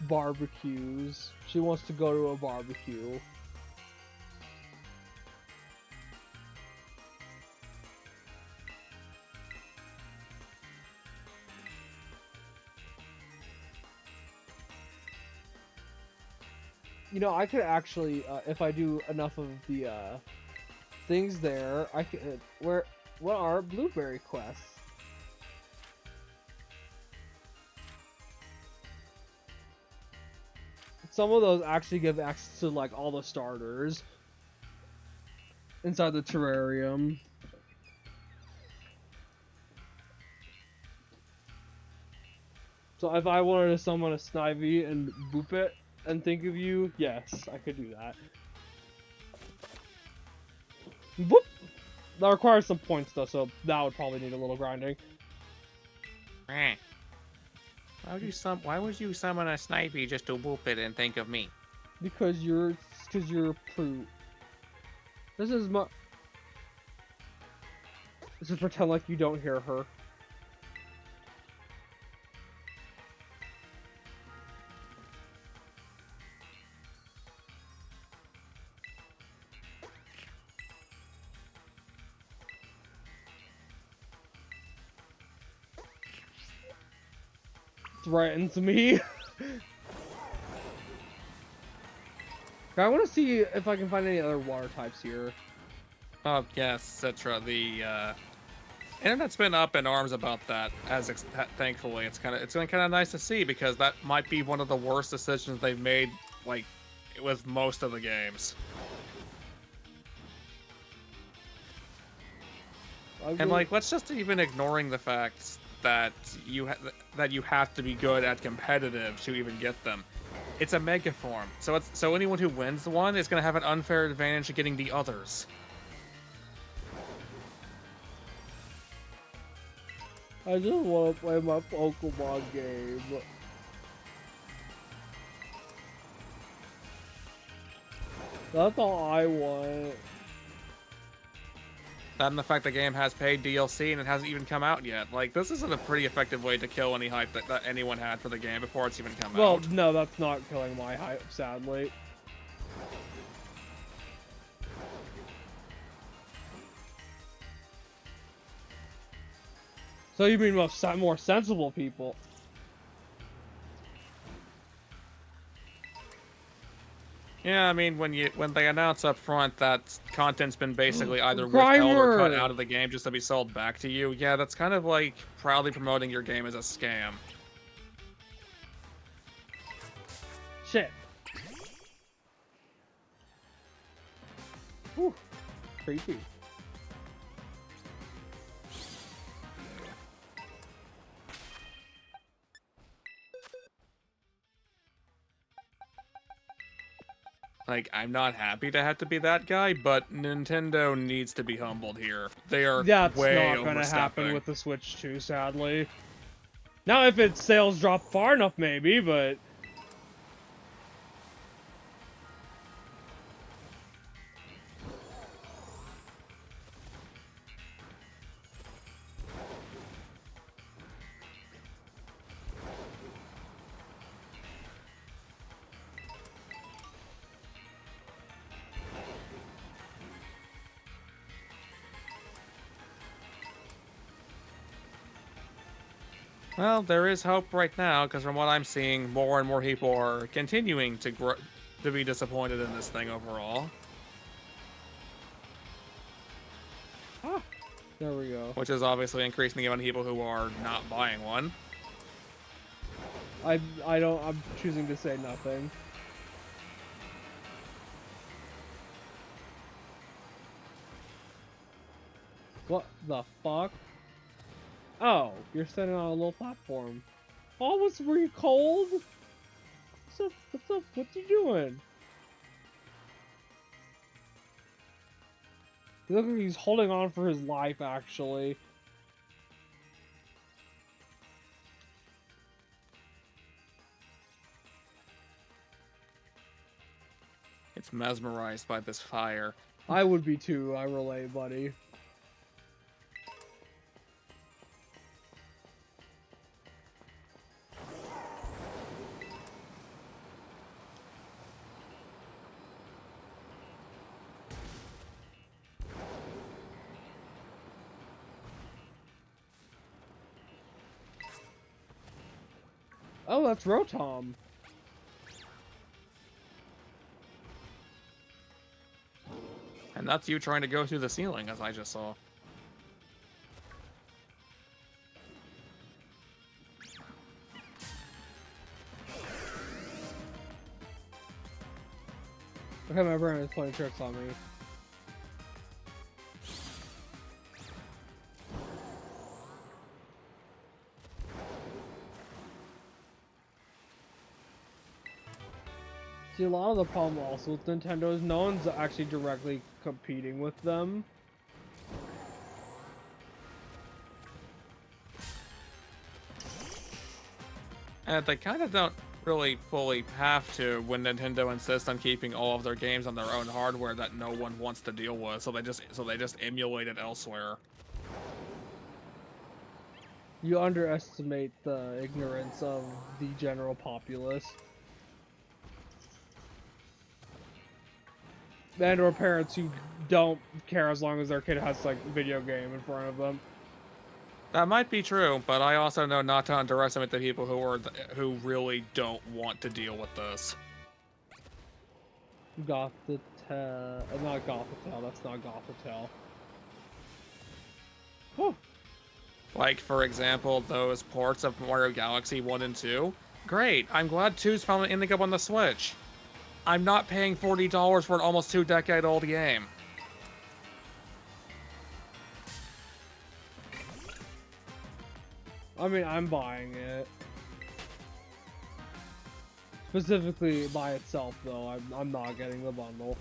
barbecues. She wants to go to a barbecue. You know, I could actually, if I do enough of the things there, I could. What are blueberry quests? Some of those actually give access to like all the starters inside the terrarium. So if I wanted to summon a Snivy and boop it and think of you, yes, I could do that. Boop! That requires some points though, so that would probably need a little grinding. Why would you summon a Snivy just to whoop it and think of me? Because you're a prude. This is pretend like you don't hear her. Threatens me. I want to see if I can find any other water types here. Oh yes, etc. The internet's been up in arms about that. Thankfully, it's been kind of nice to see because that might be one of the worst decisions they've made, like with most of the games. And like, let's just even ignoring the fact that you have to be good at competitive to even get them. It's a mega form, so anyone who wins one is going to have an unfair advantage of getting the others. I just want to play my Pokemon game. That's all I want. That and the fact the game has paid DLC and it hasn't even come out yet. Like, this isn't a pretty effective way to kill any hype that anyone had for the game before it's even come out. Well, no, that's not killing my hype, sadly. So you mean more sensible people? Yeah, I mean, when they announce up front that content's been basically either withheld or cut out of the game just to be sold back to you, yeah, that's kind of like proudly promoting your game as a scam. Shit. Whew. Creepy. Like, I'm not happy to have to be that guy, but Nintendo needs to be humbled here. They are That's way not gonna overstepping. happen with the Switch 2, sadly. Now, if its sales drop far enough, maybe, but... Well, there is hope right now, because from what I'm seeing, more and more people are continuing to be disappointed in this thing overall. Ah, there we go. Which is obviously increasing the amount of people who are not buying one. I'm choosing to say nothing. What the fuck? Oh, you're standing on a little platform. Oh, were you cold? What's up? What's up? What you doing? You look like he's holding on for his life, actually. It's mesmerized by this fire. I would be too, I relate, buddy. Oh, that's Rotom. And that's you trying to go through the ceiling, as I just saw. Okay, my brain is playing tricks on me. See, a lot of the problem also with Nintendo is no one's actually directly competing with them. And they kind of don't really fully have to when Nintendo insists on keeping all of their games on their own hardware that no one wants to deal with, so they just emulate it elsewhere. You underestimate the ignorance of the general populace. And or parents who don't care as long as their kid has like a video game in front of them. That might be true, but I also know not to underestimate the people who really don't want to deal with this. Gothitelle, not Gothitelle. That's not Gothitelle. Whew. Like, for example, those ports of Mario Galaxy 1 and 2. Great, I'm glad 2's finally ending up on the Switch. I'm not paying $40 for an almost 2-decade-old game. I mean, I'm buying it. Specifically by itself, though. I'm not getting the bundle.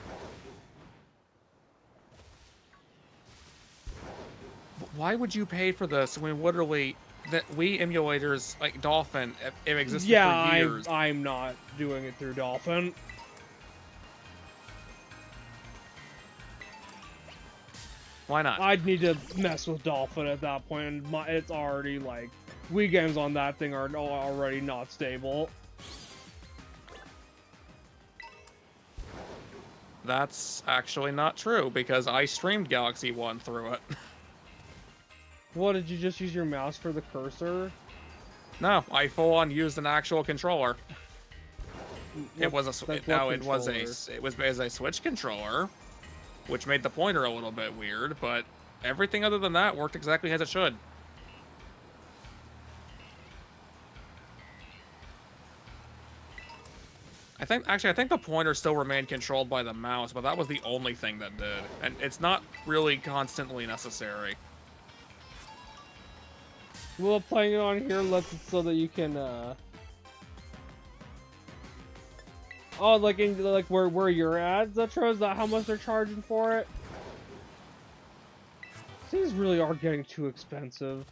Why would you pay for this when literally that Wii emulators like Dolphin have existed for years? I'm not doing it through Dolphin. Why not? I'd need to mess with Dolphin at that point, and it's already like Wii games on that thing are already not stable. That's actually not true because I streamed Galaxy 1 through it. What, did you just use your mouse for the cursor? No, I full on used an actual controller. It was a Switch controller, which made the pointer a little bit weird, but everything other than that worked exactly as it should. I think the pointer still remained controlled by the mouse, but that was the only thing that did, and it's not really constantly necessary. Well, playing it on here lets it so that you can, oh, like where you're at, Zetro? Is that how much they're charging for it? These really are getting too expensive.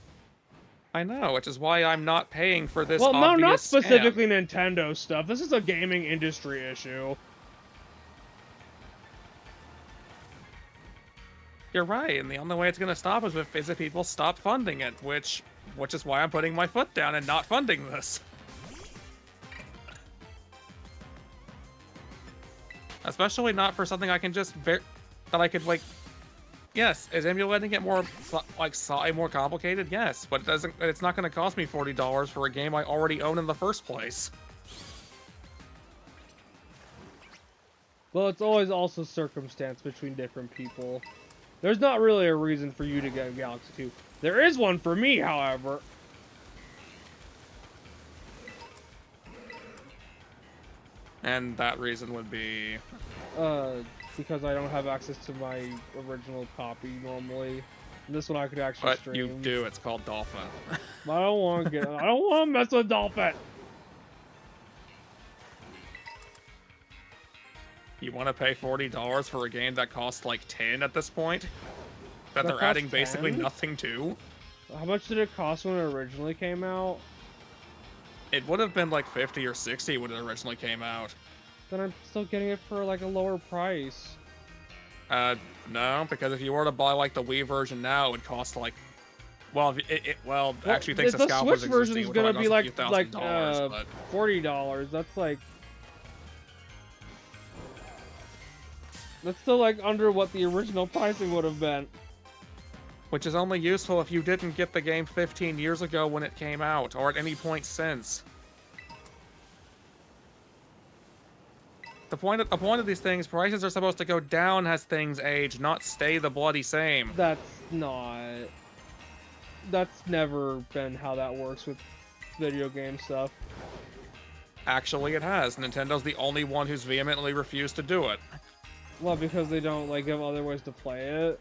I know, which is why I'm not paying for this. Well, no, not scam. specifically Nintendo stuff. This is a gaming industry issue. You're right, and the only way it's going to stop is if people stop funding it, which is why I'm putting my foot down and not funding this. Especially not for something I can just that I could like. Yes, is emulating it more more complicated? Yes, but it's not going to cost me $40 for a game I already own in the first place. Well, it's always also circumstance between different people. There's not really a reason for you to get Galaxy 2. There is one for me, however. And that reason would be... because I don't have access to my original copy normally. And this one I could actually stream. But you do, it's called Dolphin. I don't want to I don't want to mess with Dolphin! You want to pay $40 for a game that costs like 10 at this point? That they're costs adding basically 10? nothing to? How much did it cost when it originally came out? It would have been like 50 or 60 when it originally came out. Then I'm still getting it for like a lower price. No, because if you were to buy like the Wii version now, it would cost like, well, actually, thanks to the Scalper's Switch version is gonna be like but... $40. That's like, that's still like under what the original pricing would have been. Which is only useful if you didn't get the game 15 years ago when it came out, or at any point since. the point of these things, prices are supposed to go down as things age, not stay the bloody same. That's not. That's never been how that works with video game stuff. Actually, it has. Nintendo's the only one who's vehemently refused to do it. Well, because they don't like have other ways to play it.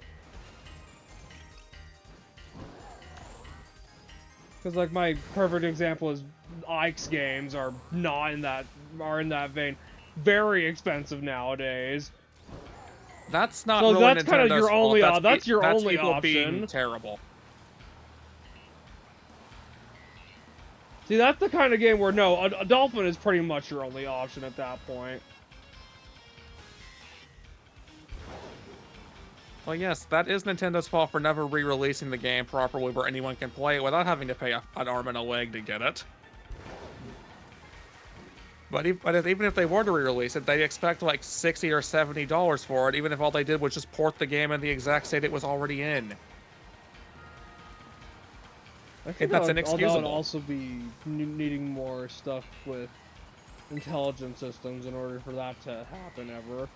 Because like my perfect example is Ike's games are not in that vein. Very expensive nowadays. That's not So really that's Nintendo's kind of your fault. only. That's That's your only people option. being terrible. See, that's the kind of game where no, a dolphin is pretty much your only option at that point. Well, yes, that is Nintendo's fault for never re-releasing the game properly where anyone can play it without having to pay an arm and a leg to get it. But even if they were to re-release it, they'd expect like $60 or $70 for it, even if all they did was just port the game in the exact state it was already in. I think That's that would inexcusable. also be needing more stuff with intelligent systems in order for that to happen ever.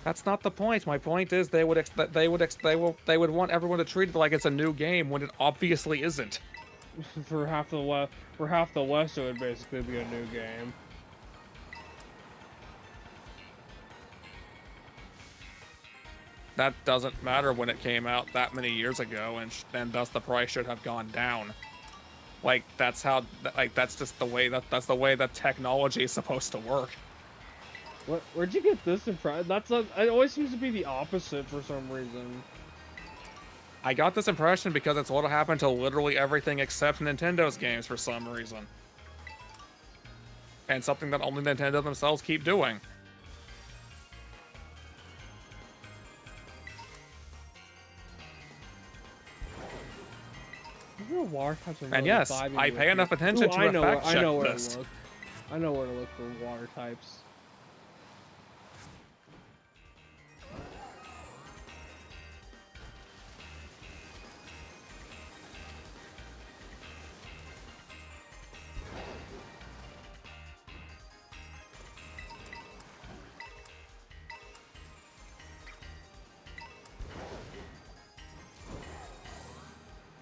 That's not the point. My point is they would want everyone to treat it like it's a new game when it obviously isn't. For half the West, it would basically be a new game. That doesn't matter when it came out that many years ago, and thus the price should have gone down. Like that's just the way that's the way that technology is supposed to work. Where'd you get this impression? It always seems to be the opposite for some reason. I got this impression because it's what'll happen to literally everything except Nintendo's games for some reason. And something that only Nintendo themselves keep doing. And yes, I pay enough attention to fact check this. I know where to look for water types.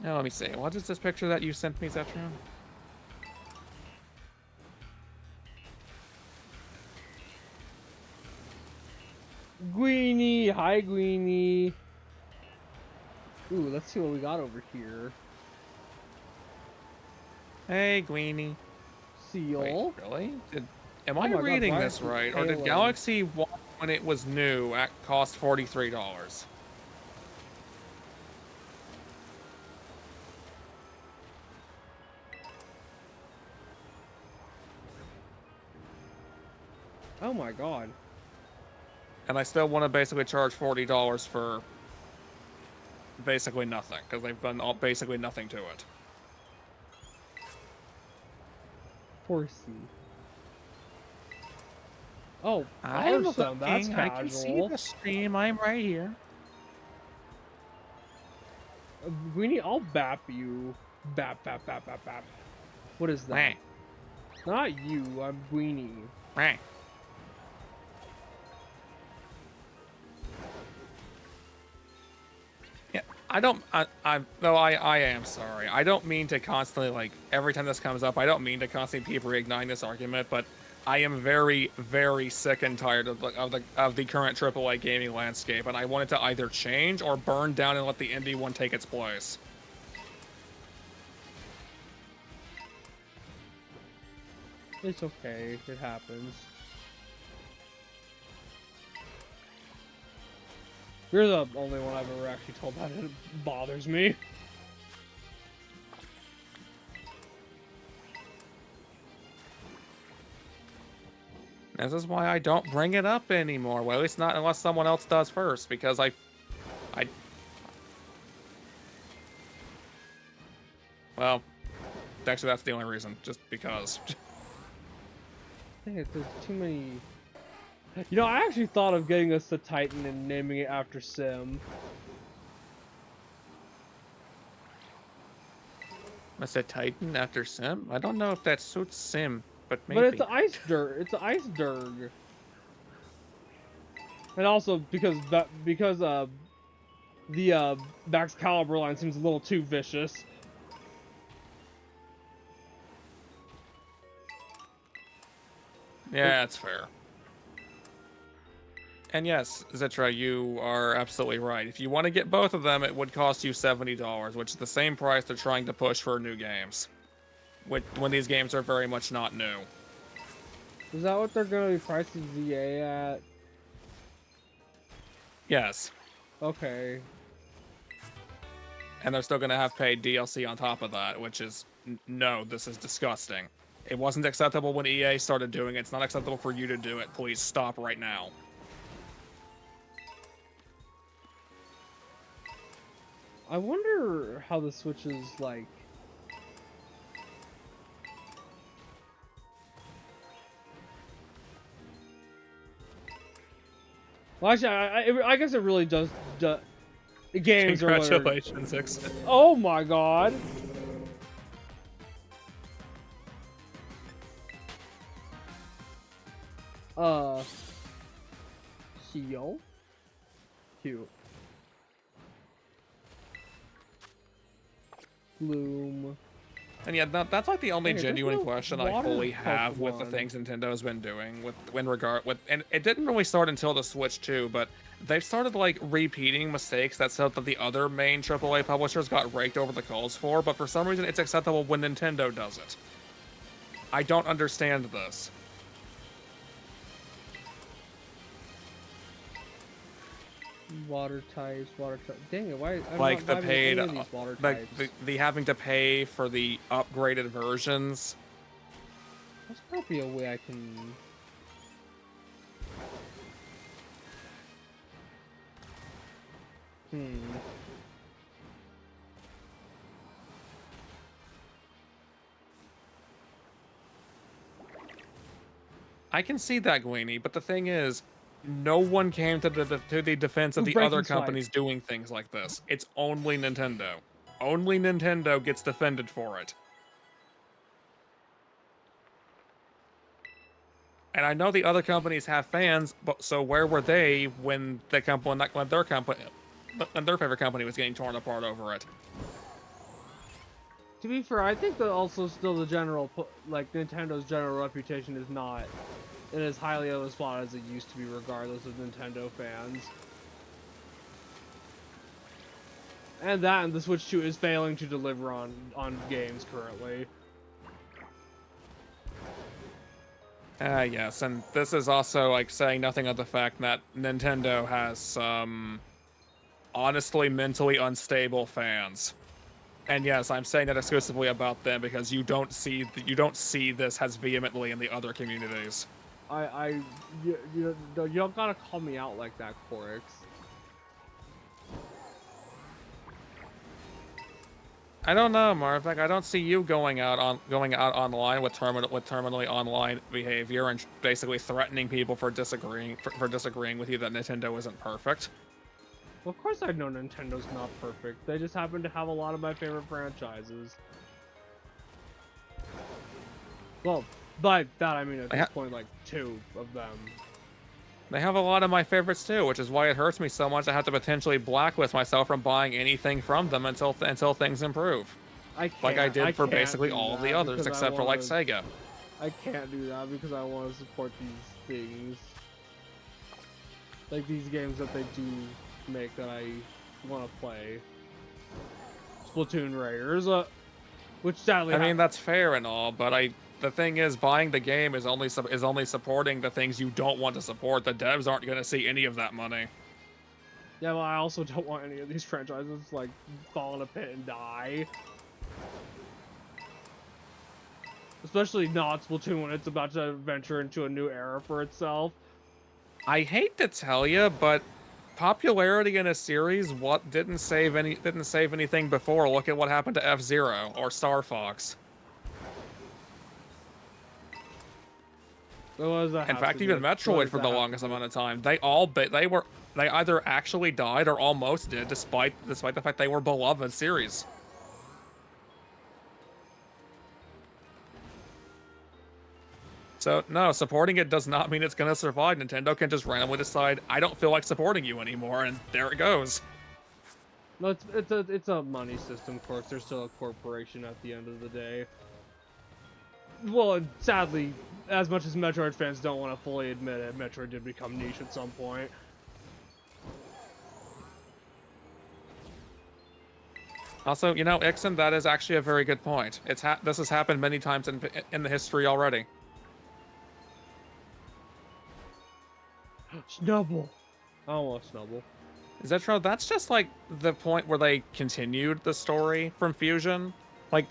Now let me see. What is this picture that you sent me, Zetron? Greenie, hi Greenie. Ooh, let's see what we got over here. Hey, Greenie. Seal. Wait, really? Am I my God, reading why this is it right? Or did failing? Galaxy 1, when it was new, cost $43? Oh my God. And I still want to basically charge $40 for basically nothing, because they've done basically nothing to it. Horsey. Oh, I'm awesome. That's looking. casual. I can see the stream. I'm right here. Greenie, I'll bap you. Bap, bap, bap, bap, bap. What is that? Meh. Not you, I'm Greenie. Meh. I am sorry. I don't mean to constantly, like, every time this comes up, I don't mean to constantly keep reigniting this argument, but I am very, very sick and tired of the current AAA gaming landscape, and I want it to either change or burn down and let the indie one take its place. It's okay, it happens. You're the only one I've ever actually told that it bothers me. This is why I don't bring it up anymore. Well, at least not unless someone else does first, because well, actually that's the only reason, just because. I think there's too many... You know, I actually thought of getting us the Titan and naming it after Sim. I said Titan after Sim? I don't know if that suits Sim, but maybe. But it's an ice dirt. It's an ice dirg. And also because the Max Caliber line seems a little too vicious. Yeah, that's fair. And yes, Zitra, you are absolutely right. If you want to get both of them, it would cost you $70, which is the same price they're trying to push for new games. When these games are very much not new. Is that what they're gonna be pricing ZA at? Yes. Okay. And they're still going to have paid DLC on top of that, which is, no, this is disgusting. It wasn't acceptable when EA started doing it. It's not acceptable for you to do it. Please stop right now. I wonder how the Switch is like. Well, actually, I guess it really does. Games are what are. Congratulations, X. Oh my god. Heal. Cute. Bloom. And yeah, that's like the only Hey, there's genuine no question I water fully have with the Pokemon. things Nintendo's been doing and it didn't really start until the Switch 2, but they've started like repeating mistakes that said that the other main AAA publishers got raked over the coals for, but for some reason it's acceptable when Nintendo does it. I don't understand this. Water types. Dang it! Why? I'm Like the not vibing with paid, any of these water like types. the having to pay for the upgraded versions. There's gotta be a way I can. I can see that, Guini, but the thing is, no one came to the defense of Ooh, the break other and swipe. companies doing things like this. It's only Nintendo. Only Nintendo gets defended for it. And I know the other companies have fans, but so where were they when their favorite company was getting torn apart over it? To be fair, I think that also still the general like Nintendo's general reputation is not in as highly of a spot as it used to be, regardless of Nintendo fans. And the Switch 2 is failing to deliver on games currently. Yes, and this is also like saying nothing of the fact that Nintendo has some honestly mentally unstable fans. And yes, I'm saying that exclusively about them because you don't see this as vehemently in the other communities. You don't gotta call me out like that, Corix. I don't know, Marvek. I don't see you going out online with terminally online behavior and basically threatening people for disagreeing with you that Nintendo isn't perfect. Well, of course I know Nintendo's not perfect. They just happen to have a lot of my favorite franchises. Well, by that I mean at this point, like 2 of them. They have a lot of my favorites too, which is why it hurts me so much I have to potentially blacklist myself from buying anything from them until things improve. Like I did for basically all of the others, except for like Sega. I can't do that because I want to support these things. Like these games that they do make that I want to play. Splatoon Raiders, which sadly I mean that's fair and all, but the thing is, buying the game is only supporting the things you don't want to support. The devs aren't going to see any of that money. Yeah, well, I also don't want any of these franchises to, like, fall in a pit and die. Especially not Splatoon when it's about to venture into a new era for itself. I hate to tell you, but popularity in a series didn't save anything before. Look at what happened to F-Zero or Star Fox. In fact, even Metroid for the longest amount of time, they either actually died or almost did, despite the fact they were beloved series. So no, supporting it does not mean it's gonna survive. Nintendo can just randomly decide, I don't feel like supporting you anymore, and there it goes. No, it's a money system, of course. They're still a corporation at the end of the day. Well, and sadly, as much as Metroid fans don't want to fully admit it, Metroid did become niche at some point. Also, you know, Ixon, that is actually a very good point. This has happened many times in the history already. Snubble. I don't want Snubble. Zetro, that's just like the point where they continued the story from Fusion. Like,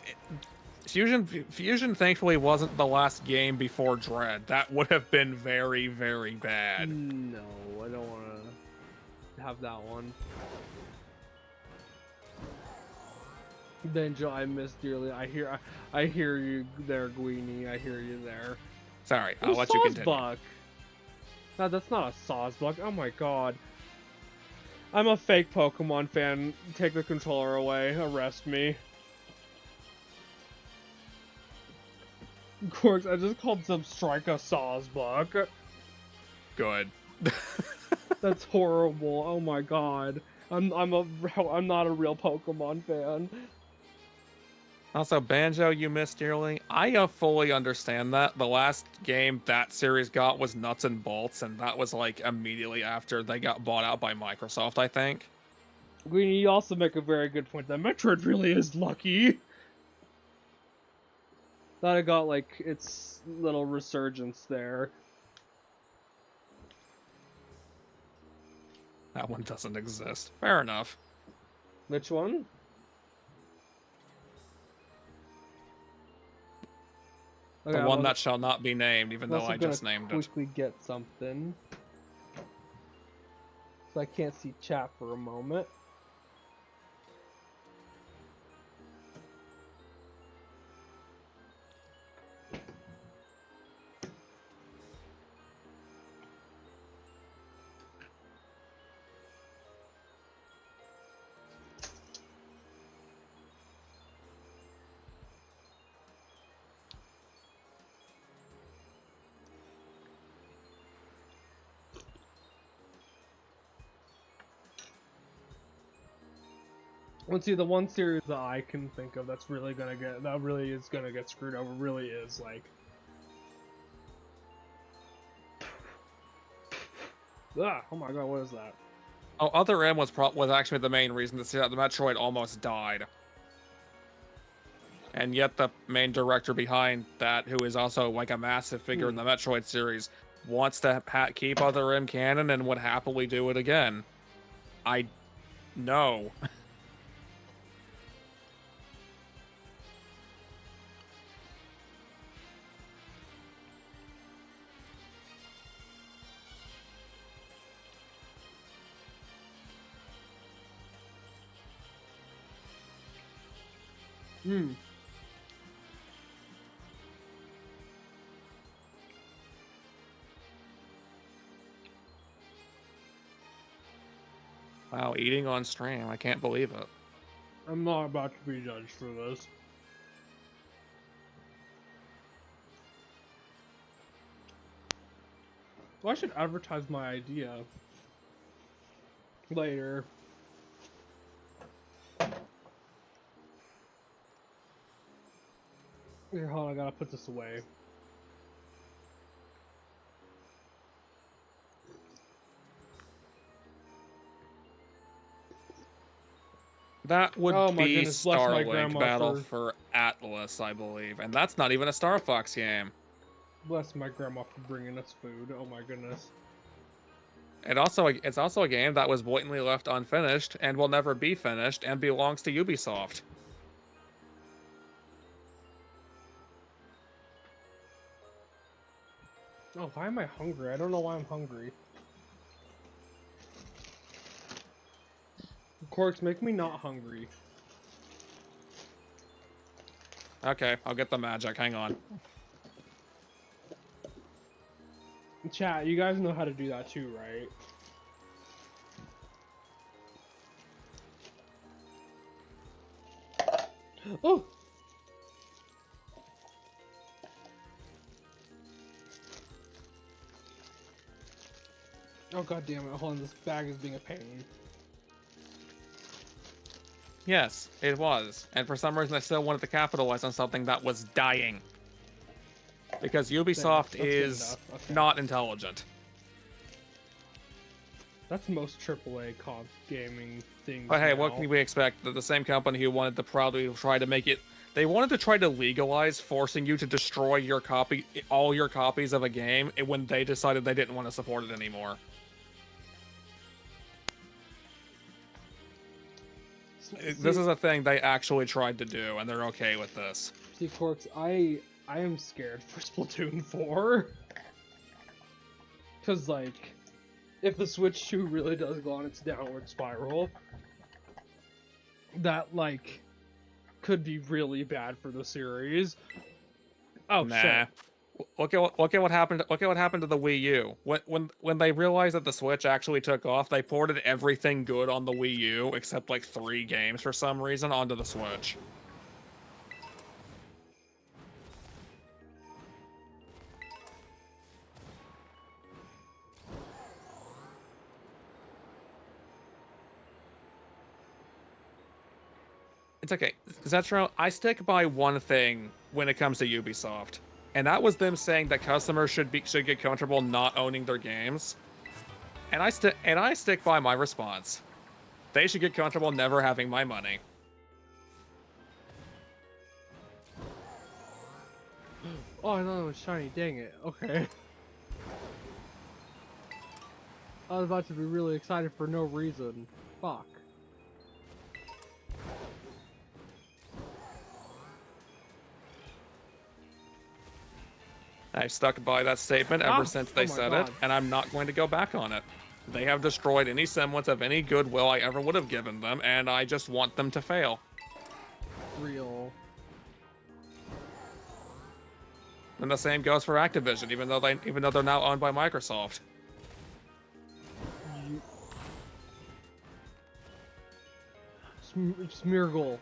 Fusion thankfully wasn't the last game before Dread. That would have been very, very bad. No, I don't want to have that one. Benjo, I miss dearly. I hear you there, Guini. I hear you there. Sorry, I'll let you continue. Sawsbuck. No, that's not a Sawsbuck. Oh my god. I'm a fake Pokemon fan. Take the controller away. Arrest me. Of course, I just called Substrike a Sawsbuck. Good. That's horrible. Oh my god. I'm not a real Pokemon fan. Also, Banjo, you missed dearly. I fully understand that. The last game that series got was Nuts and Bolts, and that was like immediately after they got bought out by Microsoft, I think. Greenie, you also make a very good point that Metroid really is lucky. That it got like its little resurgence there. That one doesn't exist. Fair enough. Which one? Okay, The one that shall not be named, even though I just named it. Quickly get something. So I can't see chat for a moment. Let's see, the one series that I can think of that really is gonna get screwed over really is like oh my god, what is that? Oh, Other M was actually the main reason that the Metroid almost died. And yet the main director behind that, who is also like a massive figure in the Metroid series, wants to keep Other M canon and would happily do it again. I know. Wow, eating on stream. I can't believe it. I'm not about to be judged for this. Well, I should advertise my idea later. Here, hold on, I gotta put this away. That would Oh my be goodness, bless my Starlink grandma Battle for Atlas, I believe. And that's not even a Star Fox game. Bless my grandma for bringing us food. Oh my goodness. It's also a game that was blatantly left unfinished and will never be finished and belongs to Ubisoft. Oh, why am I hungry? I don't know why I'm hungry. Corks, make me not hungry. Okay, I'll get the magic. Hang on. Chat, you guys know how to do that too, right? Oh! Oh god damn it! Hold on, this bag is being a pain. Yes, it was. And for some reason, I still wanted to capitalize on something that was dying. Because Ubisoft That's good is enough. Okay. not intelligent. That's most AAA comp gaming things. But hey, now. what can we expect? The same company who wanted to probably try to make it... They wanted to try to legalize forcing you to destroy your all your copies of a game when they decided they didn't want to support it anymore. This is a thing they actually tried to do, and they're okay with this. See, Corks, I am scared for Splatoon 4. Because, like, if the Switch 2 really does go on its downward spiral, that, like, could be really bad for the series. Oh, Nah. shit. Look at what happened. Look at what happened to the Wii U. When they realized that the Switch actually took off, they ported everything good on the Wii U except like 3 games for some reason onto the Switch. It's okay, Zetro. I stick by one thing when it comes to Ubisoft, and that was them saying that customers should get comfortable not owning their games. And I stick by my response. They should get comfortable never having my money. Oh, I thought it was shiny. Dang it. Okay. I was about to be really excited for no reason. Fuck. I've stuck by that statement ever since they said it, God. and I'm not going to go back on it. They have destroyed any semblance of any goodwill I ever would have given them, and I just want them to fail. Real. And the same goes for Activision, even though they're now owned by Microsoft. Smeargle.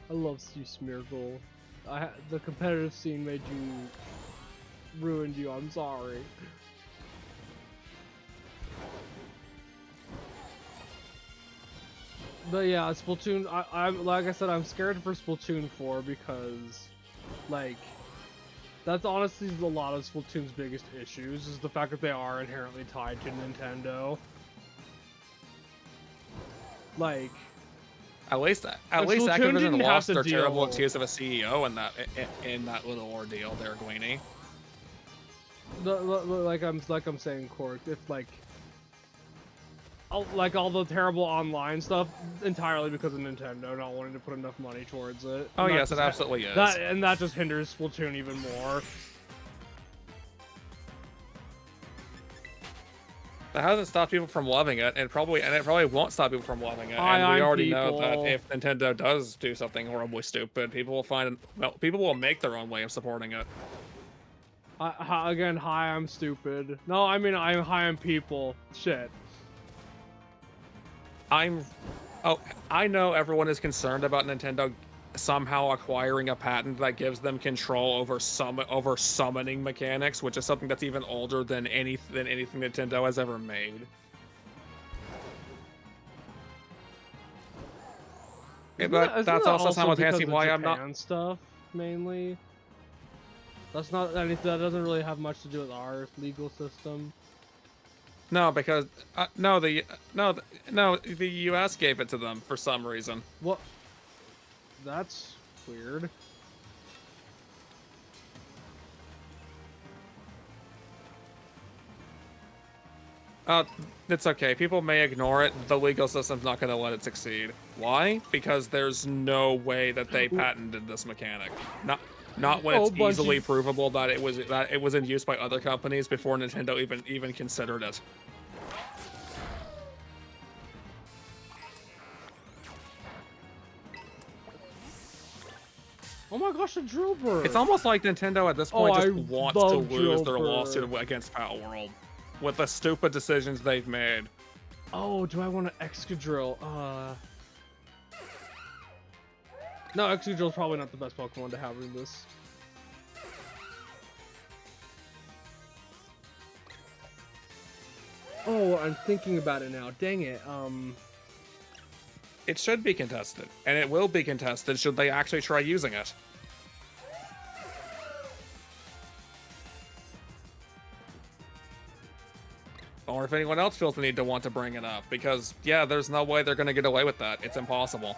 I love you, Smeargle. The competitive scene made you... ruined you, I'm sorry. But yeah, Splatoon, I'm like I said, I'm scared for Splatoon 4 because, like, that's honestly a lot of Splatoon's biggest issues, is the fact that they are inherently tied to Nintendo. Like... At least Splatoon Activision didn't have lost to their terrible deal- excuse of a CEO in that little ordeal there, Guini. like I'm saying, Cork, if like all the terrible online stuff entirely because of Nintendo not wanting to put enough money towards it. Oh And yes, that it absolutely is. that just hinders Splatoon even more. That hasn't stopped people from loving it, and it probably won't stop people from loving it. And we already know that if Nintendo does do something horribly stupid, people will make their own way of supporting it. Again, hi, I'm stupid. No, I mean I'm high on people. Shit. I know everyone is concerned about Nintendo somehow acquiring a patent that gives them control over summoning mechanics, which is something that's even older than anything Nintendo has ever made. But that's also simultaneously why I'm not. Stuff mainly. That's not anything. That doesn't really have much to do with our legal system. No, because the U.S. gave it to them for some reason. What? That's weird. It's okay. People may ignore it. The legal system's not going to let it succeed. Why? Because there's no way that they patented this mechanic. Not when it's easily provable that it was in use by other companies before Nintendo even considered it. Oh my gosh, a drill bird! It's almost like Nintendo at this point just wants to lose their lawsuit bird. against Pal World with the stupid decisions they've made. Oh, do I want an Excadrill? No, Excadrill's probably not the best Pokemon to have in this. Oh, I'm thinking about it now. Dang it. It should be contested, and it will be contested should they actually try using it. Or if anyone else feels the need to want to bring it up, because, yeah, there's no way they're going to get away with that. It's impossible.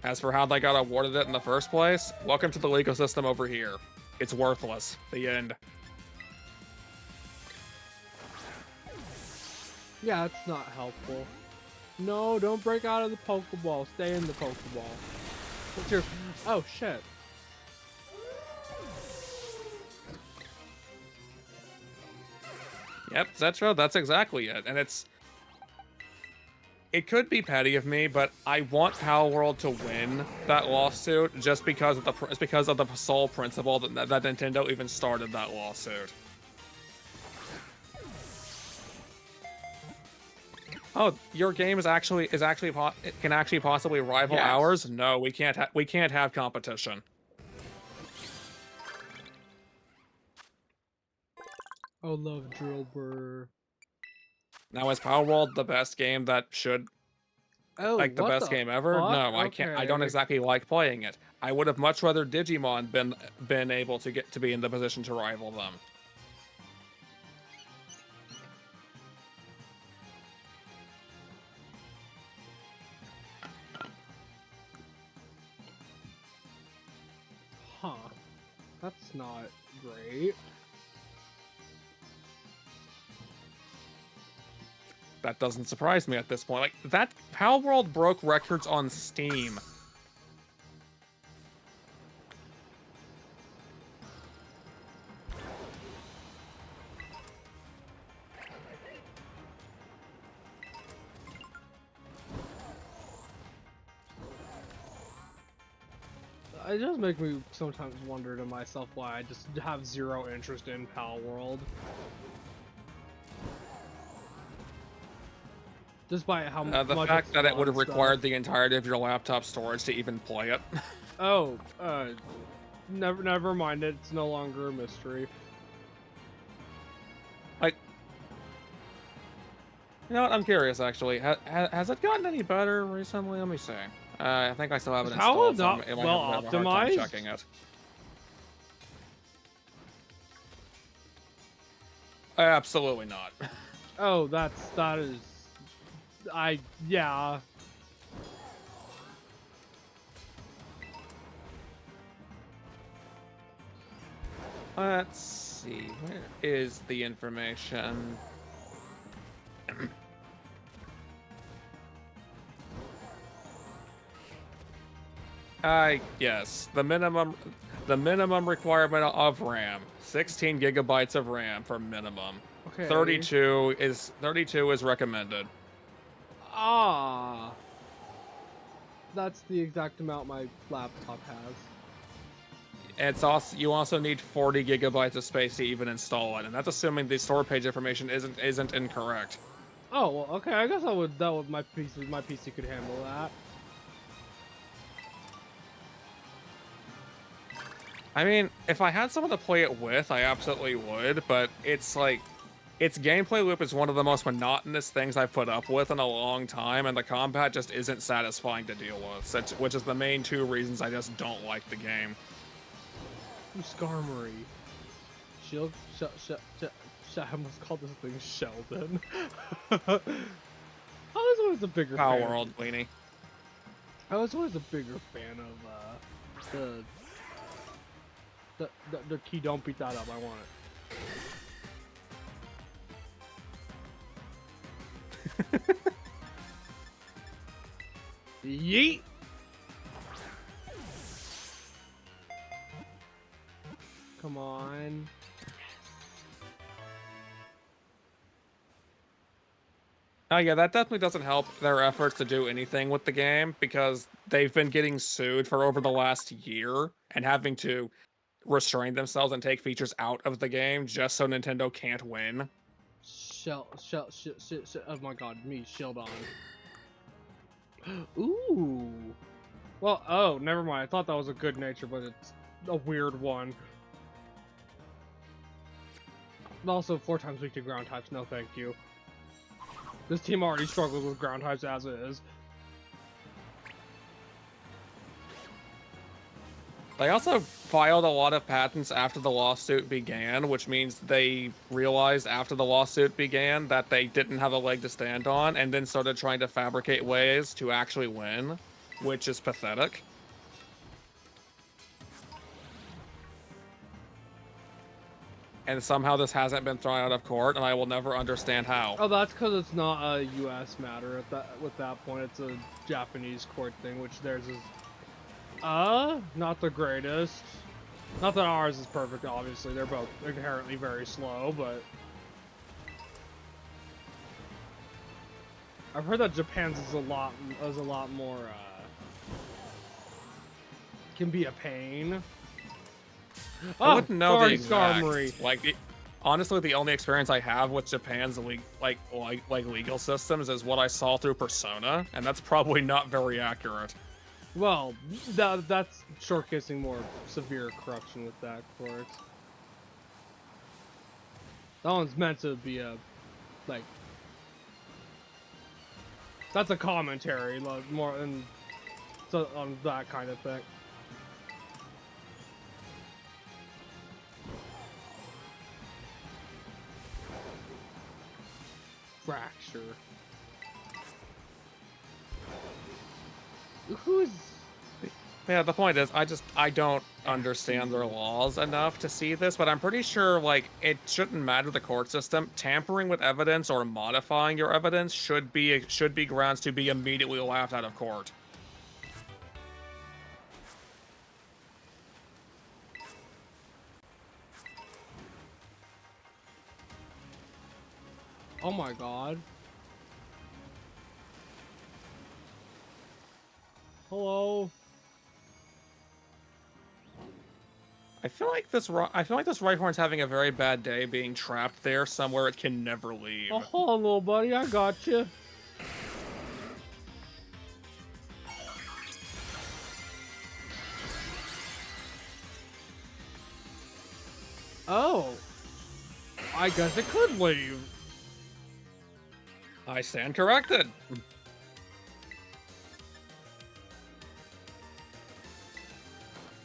As for how they got awarded it in the first place, welcome to the legal system over here. It's worthless. The end. Yeah, it's not helpful. No, don't break out of the Pokeball. Stay in the Pokeball. What's your... Oh, shit. Yep, Zetro, that's exactly it. And it could be petty of me, but I want Power World to win that lawsuit just because of the sole principle that Nintendo even started that lawsuit. Oh, your game can actually possibly rival Yes. ours? No, we can't have competition. Oh, love Drillbur. Now, is Power World the best game that should Oh, like the what best the game ever? fuck? No, I can't. I don't Okay. exactly like playing it. I would have much rather Digimon been able to get to be in the position to rival them. Huh. That's not great. That doesn't surprise me at this point. Like that, Power World broke records on Steam. It does make me sometimes wonder to myself why I just have zero interest in Pal World. Despite how much The fact that it would have required the entirety of your laptop storage to even play it. Oh, never mind. It's no longer a mystery. Like, you know what? I'm curious actually. Has it gotten any better recently? Let me see. I think I still have it How installed. So not I might well have a hard time optimized? checking it. Absolutely not. Oh, that is. Yeah. Let's see. Where is the information? Yes, the minimum requirement of RAM, 16 gigabytes of RAM for minimum. Okay. 32 is recommended. Ah. That's the exact amount my laptop has. You also need 40 gigabytes of space to even install it, and that's assuming the store page information isn't incorrect. Oh well, okay. I guess that would my PC could handle that. I mean, if I had someone to play it with, I absolutely would, but it's like, its gameplay loop is one of the most monotonous things I've put up with in a long time, and the combat just isn't satisfying to deal with, which is the main two reasons I just don't like the game. Skarmory. I almost called this thing Sheldon. I was always a bigger Power fan. World, weenie. I was always a bigger fan of the key. Don't beat that up. I want it. Yeet. Come on. Oh yeah, that definitely doesn't help their efforts to do anything with the game, because they've been getting sued for over the last year and having to restrain themselves and take features out of the game just so Nintendo can't win. Oh my god, me, Shieldon. Ooh. Well, oh, never mind. I thought that was a good nature, but it's a weird one. Also, 4 times weak to ground types. No, thank you. This team already struggles with ground types as it is. They also filed a lot of patents after the lawsuit began, which means they realized after the lawsuit began that they didn't have a leg to stand on, and then started trying to fabricate ways to actually win, which is pathetic. And somehow this hasn't been thrown out of court, and I will never understand how. Oh, that's because it's not a U.S. matter with that point. It's a Japanese court thing, which theirs is, not the greatest. Not that ours is perfect, obviously. They're both inherently very slow, but I've heard that Japan's is a lot more, can be a pain. I wouldn't know the sorry, exact. Like, honestly, the only experience I have with Japan's legal systems is what I saw through Persona, and that's probably not very accurate. Well, that's showcasing more severe corruption with that court. That one's meant to be a, like, that's a commentary, like, more than so on that kind of thing. Fracture. Who's... Yeah, the point is, I don't understand their laws enough to see this, but I'm pretty sure, like, it shouldn't matter the court system. Tampering with evidence or modifying your evidence should be grounds to be immediately laughed out of court. Oh my god. Hello. I feel like this Rhyhorn's having a very bad day being trapped there somewhere it can never leave. Oh, hold on, little buddy. I got you. Oh. I guess it could leave. I stand corrected.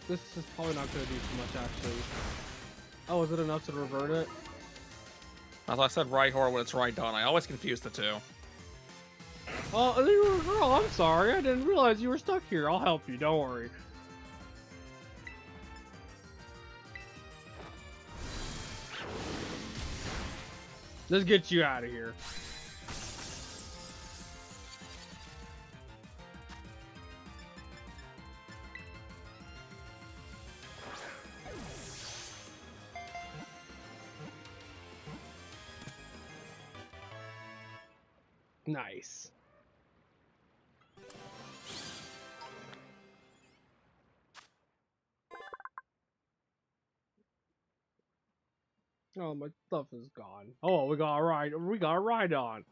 This is probably not going to do too much, actually. Oh, is it enough to revert it? As I said Rhyhorn when it's Rhydon, I always confuse the two. Oh, you were a girl. I'm sorry. I didn't realize you were stuck here. I'll help you. Don't worry. Let's get you out of here. Nice. Oh, my stuff is gone. Oh, we got a ride on.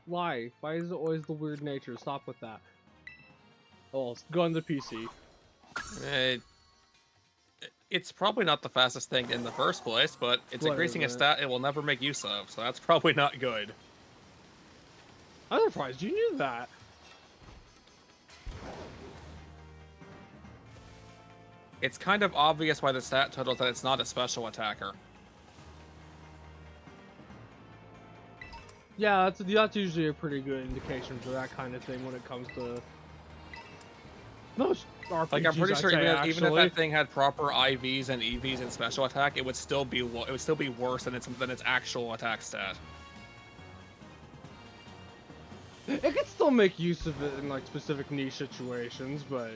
Why? Why is it always the weird nature? Stop with that. Oh, let's go on the PC. It's probably not the fastest thing in the first place, but it's increasing a stat it will never make use of, so that's probably not good. I'm surprised you knew that. It's kind of obvious by the stat totals that it's not a special attacker. Yeah, that's usually a pretty good indication for that kind of thing when it comes to most RPGs. Like, I'm pretty sure even if actually. that thing had proper IVs and EVs in special attack, it would still be worse than its actual attack stat. It can still make use of it in like specific niche situations, but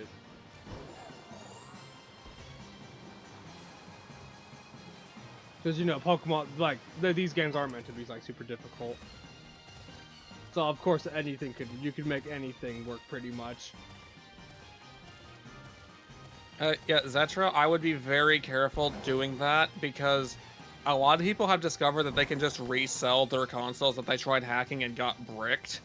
because you know Pokemon, like these games aren't meant to be like super difficult. So of course you could make anything work pretty much. Yeah, Zetra, I would be very careful doing that because a lot of people have discovered that they can just resell their consoles that they tried hacking and got bricked,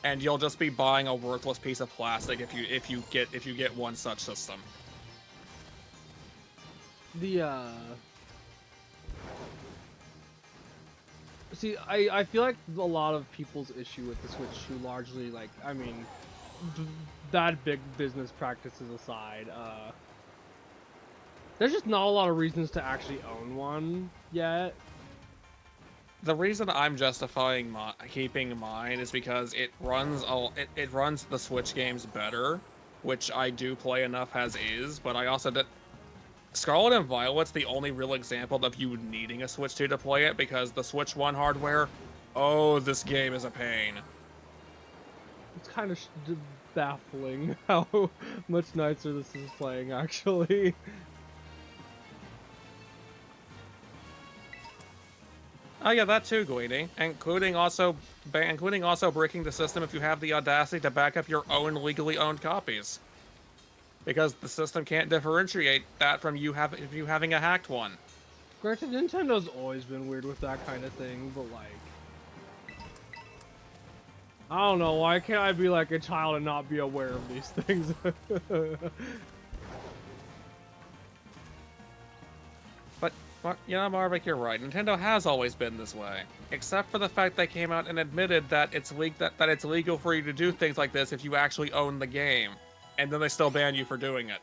and you'll just be buying a worthless piece of plastic if you get one such system. The see, I feel like a lot of people's issue with the Switch 2 largely, like, I mean, bad big business practices aside, there's just not a lot of reasons to actually own one yet. The reason I'm justifying keeping mine is because it runs it runs the Switch games better, which I do play enough as is, but I also did. Scarlet and Violet's the only real example of you needing a Switch 2 to play it, because the Switch 1 hardware, oh, this game is a pain. It's kind of baffling how much nicer this is playing, actually. Oh yeah, that too, Guini. Including also breaking the system if you have the audacity to back up your own legally owned copies. Because the system can't differentiate that from you having a hacked one. Granted, Nintendo's always been weird with that kind of thing, but like, I don't know, why can't I be like a child and not be aware of these things? But, you know, Marvick, you're right. Nintendo has always been this way. Except for the fact they came out and admitted that it's legal for you to do things like this if you actually own the game. And then they still ban you for doing it.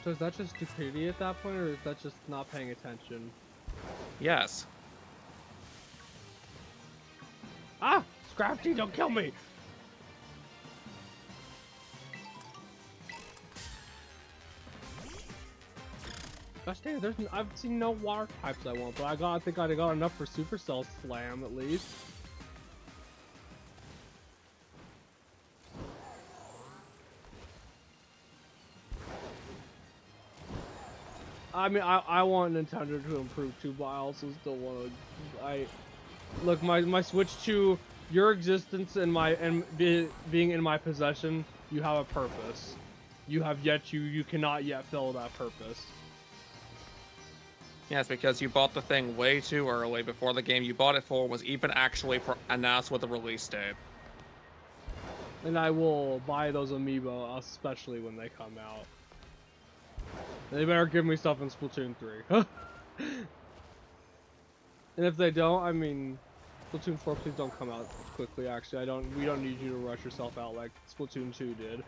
So is that just stupidity at that point, or is that just not paying attention? Yes. Ah! Scrafty, don't kill me! Gosh dang, I've seen no water types I want, but I think I got enough for Supercell Slam, at least. I mean, I want Nintendo to improve too, but I also still want to. Look, my Switch 2, your existence and being in my possession, you have a purpose. You cannot yet fill that purpose. Yes, because you bought the thing way too early before the game you bought it for was even actually announced with a release date. And I will buy those amiibo, especially when they come out. They better give me stuff in Splatoon 3. And if they don't, I mean, Splatoon 4, please don't come out quickly, actually. We don't need you to rush yourself out like Splatoon 2 did.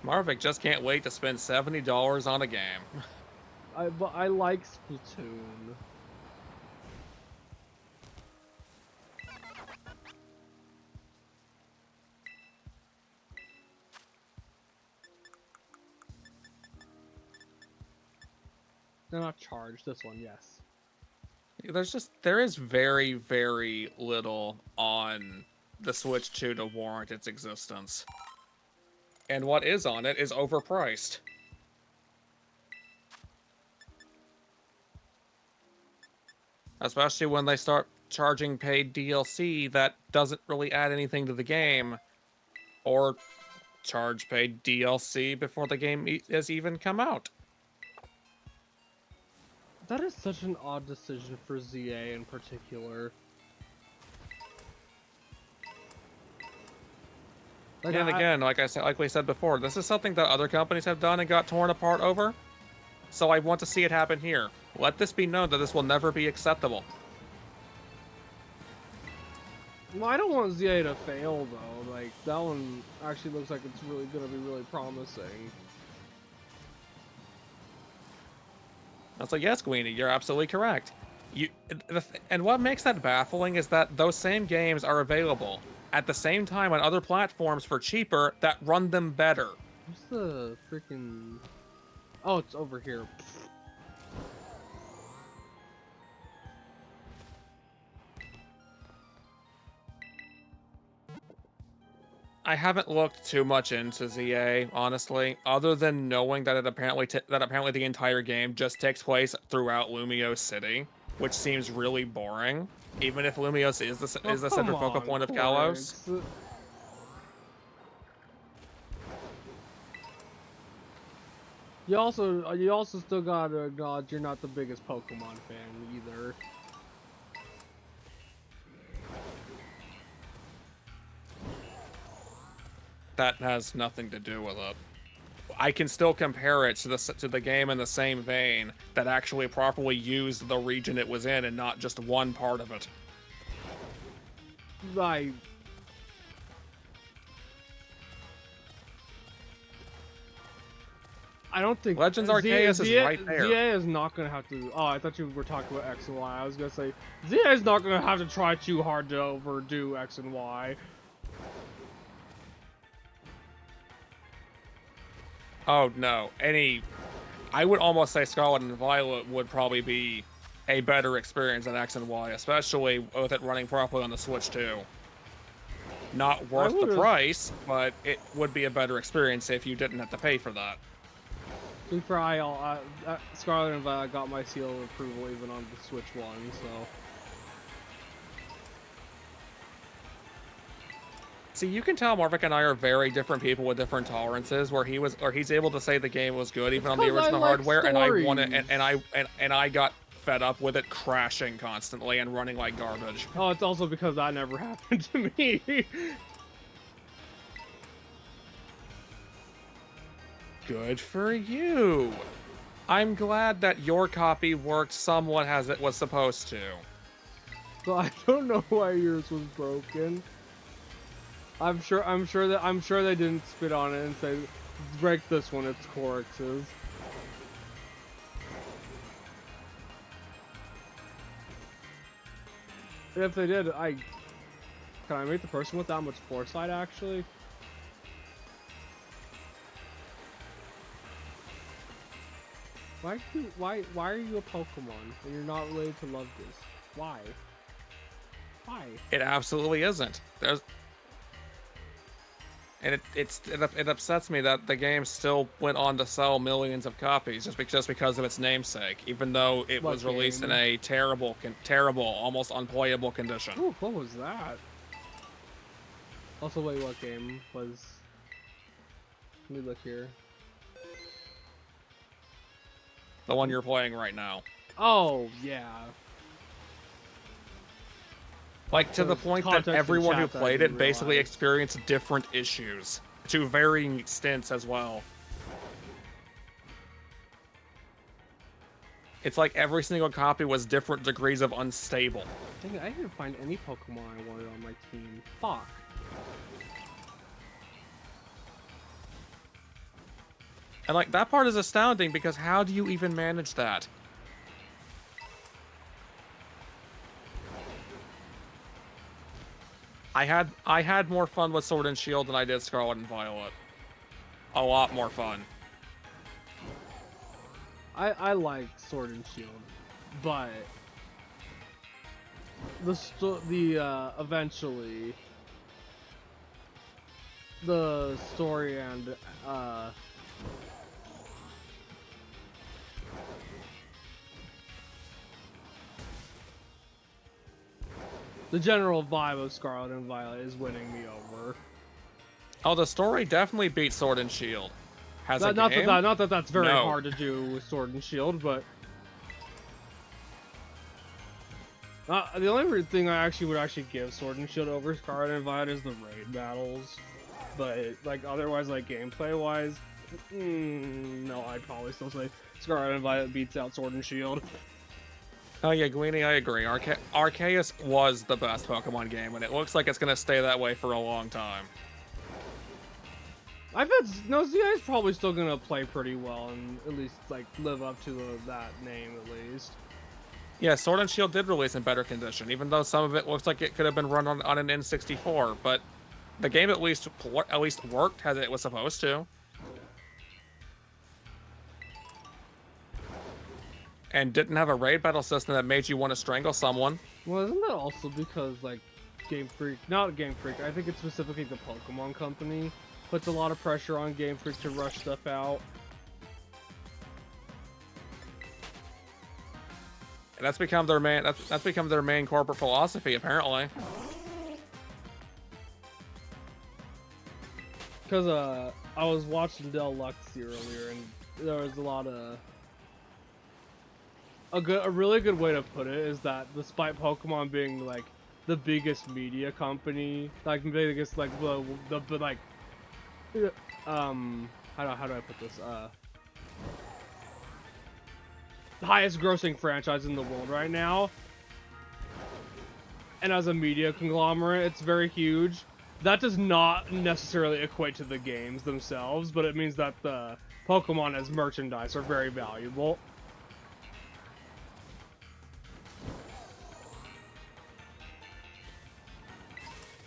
Marvick just can't wait to spend $70 on a game. But I like Splatoon. They're not charged, this one, yes. There is very, very little on the Switch 2 to warrant its existence. And what is on it is overpriced. Especially when they start charging paid DLC that doesn't really add anything to the game. Or charge paid DLC before the game has even come out. That is such an odd decision for ZA in particular. Like, and again, like we said before, this is something that other companies have done and got torn apart over. So I want to see it happen here. Let this be known that this will never be acceptable. Well, I don't want ZA to fail though. Like, that one actually looks like it's really gonna be really promising. So yes, Guini, you're absolutely correct. And what makes that baffling is that those same games are available at the same time on other platforms for cheaper that run them better. What's the freaking... Oh, it's over here. I haven't looked too much into ZA, honestly, other than knowing that apparently the entire game just takes place throughout Lumiose City, which seems really boring, even if Lumiose is the central focal point of Kalos. You also still gotta acknowledge you're not the biggest Pokemon fan either. that has nothing to do with it. I can still compare it to the game in the same vein that actually properly used the region it was in and not just one part of it. Like, I don't think Legends Arceus is right there. ZA is not gonna have to. Oh, I thought you were talking about X and Y. I was gonna say ZA is not gonna have to try too hard to overdo X and Y. Oh no, I would almost say Scarlet and Violet would probably be a better experience than X and Y, especially with it running properly on the Switch too. Not worth the price, but it would be a better experience if you didn't have to pay for that. To be fair, Scarlet and Violet got my seal of approval even on the Switch one, so. See, you can tell Marvick and I are very different people with different tolerances. Where he's able to say the game was good even on the original hardware, and I wanted, and I got fed up with it crashing constantly and running like garbage. Oh, it's also because that never happened to me. Good for you. I'm glad that your copy worked somewhat as it was supposed to. So I don't know why yours was broken. I'm sure they didn't spit on it and say, break this one, it's Corex's. If they did, can I make the person with that much foresight actually? Why are you a Pokemon and you're not related to Lovegoose? Why? Why? It absolutely isn't. And it upsets me that the game still went on to sell millions of copies just because of its namesake, even though it was released in a terrible, almost unplayable condition. Ooh, what was that? Also, wait, what game was? Let me look here. The one you're playing right now. Oh, yeah. Like, to the point that everyone who played it basically experienced different issues, to varying extents as well. It's like every single copy was different degrees of unstable. Dang it, I didn't find any Pokemon I wanted on my team. Fuck. And like, that part is astounding because how do you even manage that? I had more fun with Sword and Shield than I did Scarlet and Violet. A lot more fun. I like Sword and Shield, but eventually the story and the general vibe of Scarlet and Violet is winning me over. Oh, the story definitely beats Sword and Shield. Not that that's very hard to do with Sword and Shield, but the only thing I would give Sword and Shield over Scarlet and Violet is the raid battles. But like otherwise, like gameplay wise, no, I'd probably still say Scarlet and Violet beats out Sword and Shield. Oh yeah, Gwenie, I agree. Arceus was the best Pokemon game, and it looks like it's gonna stay that way for a long time. I bet ZA is probably still gonna play pretty well and at least like live up to that name at least. Yeah, Sword and Shield did release in better condition, even though some of it looks like it could have been run on an N64. But the game at least worked as it was supposed to. And didn't have a raid battle system that made you want to strangle someone. Well, isn't that also because like not Game Freak, I think it's specifically the Pokemon Company puts a lot of pressure on Game Freak to rush stuff out. And that's become their main corporate philosophy, apparently. Because I was watching Del Luxy earlier, and there was a lot of a really good way to put it is that despite Pokemon being like the biggest media company, like biggest like the like How do I put this? The highest grossing franchise in the world right now. And as a media conglomerate, it's very huge. That does not necessarily equate to the games themselves, but it means that the Pokemon as merchandise are very valuable.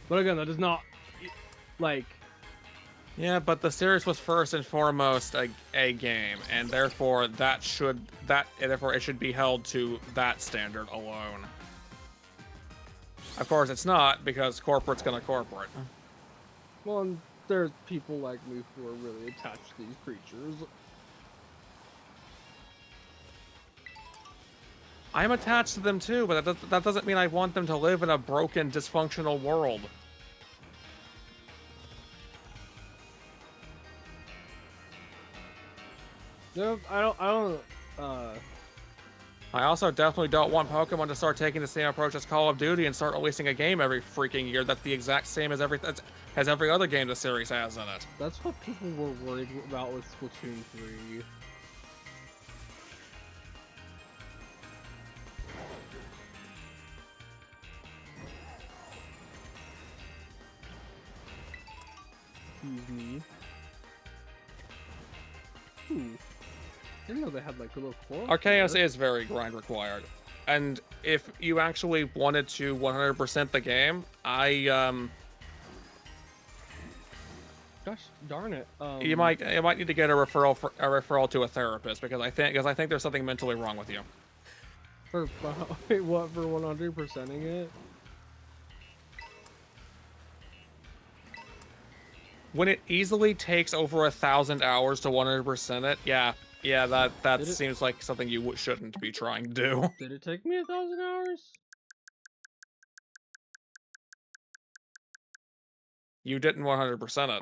But again, that does not, like... Yeah, but the series was first and foremost a game, and therefore therefore it should be held to that standard alone. Of course, it's not, because corporate's gonna corporate. Well, and there's people like me who are really attached to these creatures. I'm attached to them too, but that doesn't mean I want them to live in a broken, dysfunctional world. No, I also definitely don't want Pokemon to start taking the same approach as Call of Duty and start releasing a game every freaking year that's the exact same as every other game the series has in it. That's what people were worried about with Splatoon 3. Excuse me. Ooh. I didn't know they had like a little coral. Arceus is very grind required. And if you actually wanted to 100% the game, Gosh darn it. you might need to get a referral to a therapist because I think there's something mentally wrong with you. Wait, what, for 100%ing it? When it easily takes over 1,000 hours to 100% it, yeah, that seems like something you shouldn't be trying to do. Did it take me 1,000 hours? You didn't 100%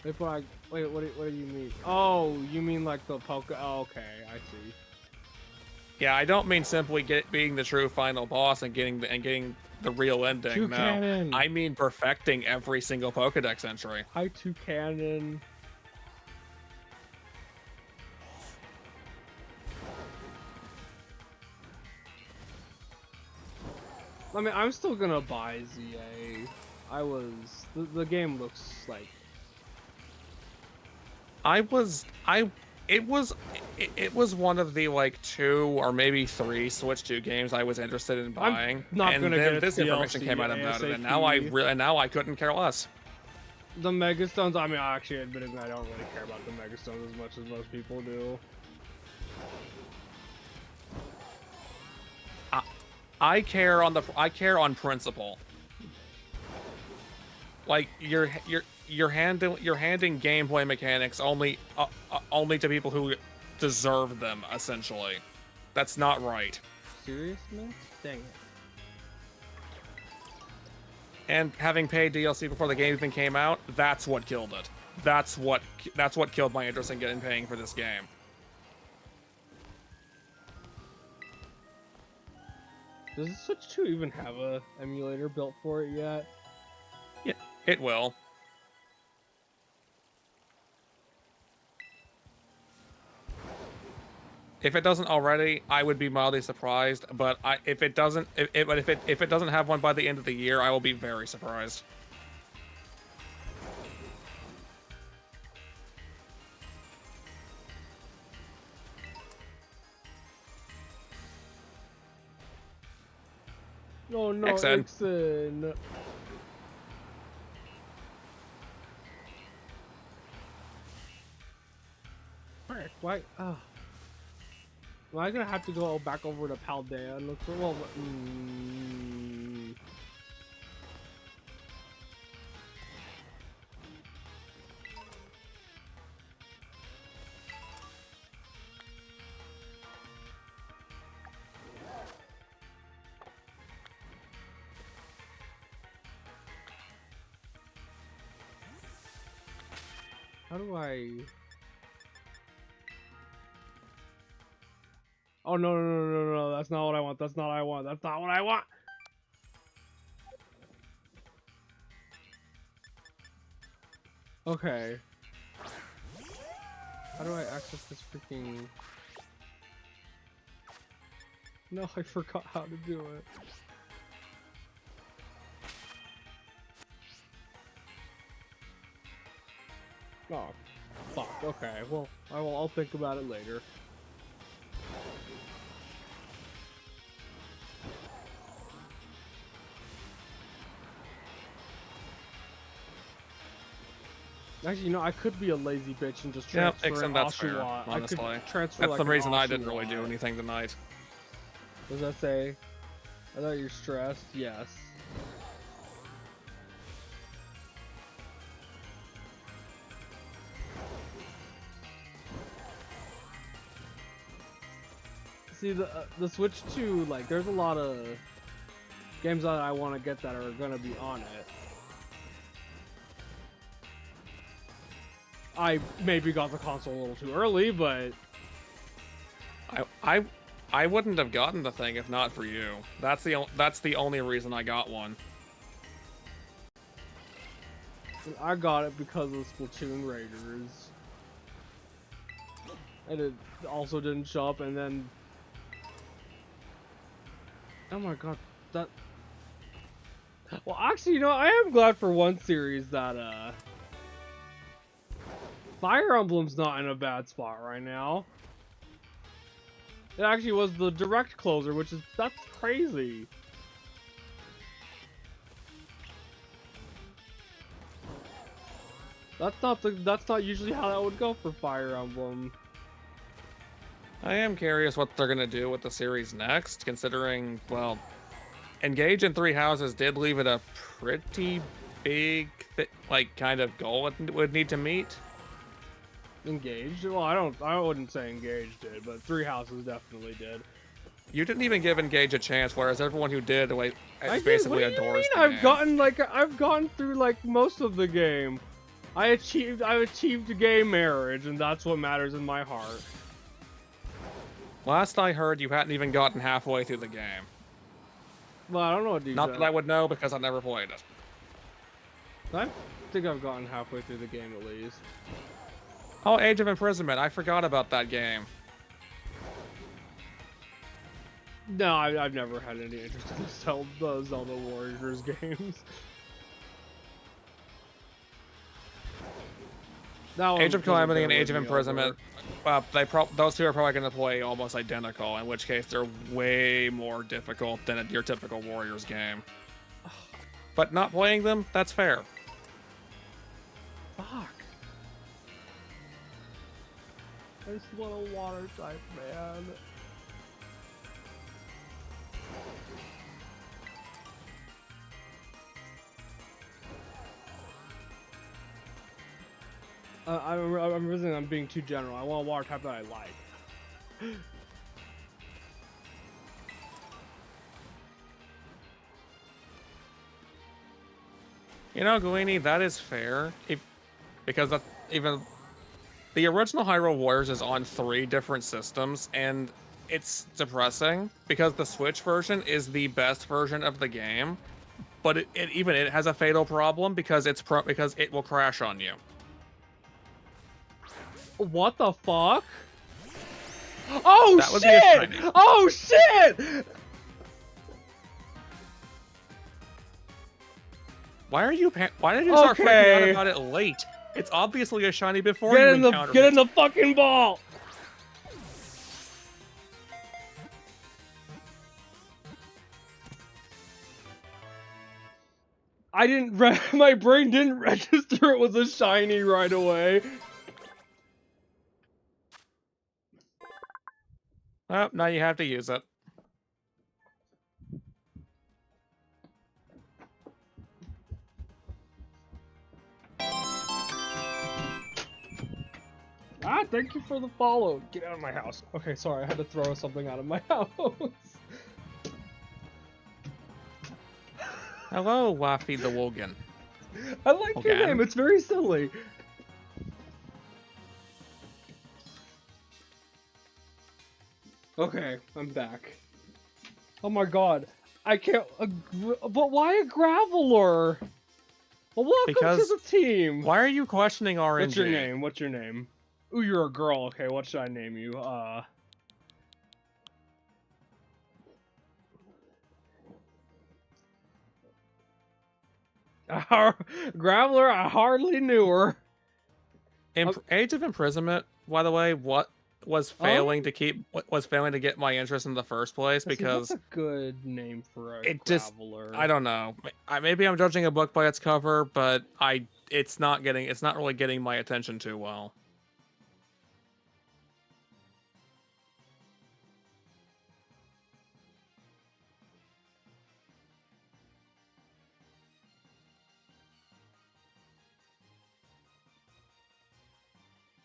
it. Wait, what do you mean? Oh, you mean like the oh, okay, I see. Yeah, I don't mean simply being the true final boss and getting the real ending. Toucannon. No, I mean perfecting every single Pokedex entry. Hi, Toucannon. I mean, I'm still gonna buy ZA. The game looks like... It was one of the like 2 or maybe 3 Switch 2 games I was interested in buying. I'm not gonna get this information came out about it, and now I couldn't care less. The Megastones, I mean, actually, admitting I don't really care about the Megastones as much as most people do. I care on principle. Like you're handing gameplay mechanics only to people who deserve them, essentially. That's not right. Seriousness? Dang it. And having paid DLC before the game even came out, that's what killed it. That's what killed my interest in paying for this game. Does the Switch 2 even have a emulator built for it yet? Yeah, it will. If it doesn't already, I would be mildly surprised. But if it doesn't have one by the end of the year, I will be very surprised. Oh no, Ixen. Ixen. Frick, why? Am I gonna have to go back over to Paldea and look for... Well, how do I... Oh no, that's not what I want, that's not what I want, that's not what I want! Okay. How do I access this freaking... No, I forgot how to do it. Oh, fuck. Okay, well, I'll think about it later. Actually, you know, I could be a lazy bitch and just Yeah, transfer except in that's fair, Oshawott. honestly. I could transfer That's like the an reason I didn't really do Oshawott. anything tonight. What does that say? I thought you're stressed. Yes. See, the Switch 2, like, there's a lot of games that I want to get that are gonna be on it. I maybe got the console a little too early, but I wouldn't have gotten the thing if not for you. That's the only reason I got one. I got it because of Splatoon Raiders. And it also didn't show up, and then... Oh my god, that... Well, actually, you know, I am glad for one series that, Fire Emblem's not in a bad spot right now. It actually was the direct closer, which is... That's crazy. That's not usually how that would go for Fire Emblem. I am curious what they're gonna do with the series next, considering, well, Engage in Three Houses did leave it a pretty big, like, kind of goal it would need to meet. Engaged? Well, I wouldn't say Engaged did, but Three Houses definitely did. You didn't even give Engage a chance, whereas everyone who did, like, I basically did. What do you adores mean? the I've gotten through like most of the game. I've achieved gay marriage, and that's what matters in my heart. Last I heard, you hadn't even gotten halfway through the game. Well, I don't know what these Not that I would know, because I never played it. I think I've gotten halfway through the game at least. Oh, Age of Imprisonment. I forgot about that game. No, I've never had any interest in the Zelda Warriors games. Age of Calamity and Age of Imprisonment, those two are probably going to play almost identical, in which case they're way more difficult than your typical Warriors game. But not playing them, that's fair. Fuck. I just want a water type, man. I'm realizing I'm being too general. I want a water type that I like. You know, Guini, that is fair. Because that's even the original Hyrule Warriors is on 3 different systems, and it's depressing because the Switch version is the best version of the game, but it has a fatal problem because because it will crash on you. What the fuck? Oh That would be a shit! shiny. Oh shit! Why did you start freaking out about it late? It's obviously a shiny before you encountered it. Get in the fucking ball! My brain didn't register it was a shiny right away. Oh, now you have to use it. Ah, thank you for the follow. Get out of my house. Okay, sorry, I had to throw something out of my house. Hello, Waffy the Wogan. I like your name, it's very silly. Okay, I'm back. Oh my god. I can't... but why a Graveler? Well, welcome Because to the team. why are you questioning RNG? What's your name? What's your name? Ooh, you're a girl. Okay, what should I name you? Graveler, I hardly knew her. Age of Imprisonment, by the way, what was failing to get my interest in the first place because that's a good name for a it Graveler. I don't know. Maybe I'm judging a book by its cover, but it's not really getting my attention too well.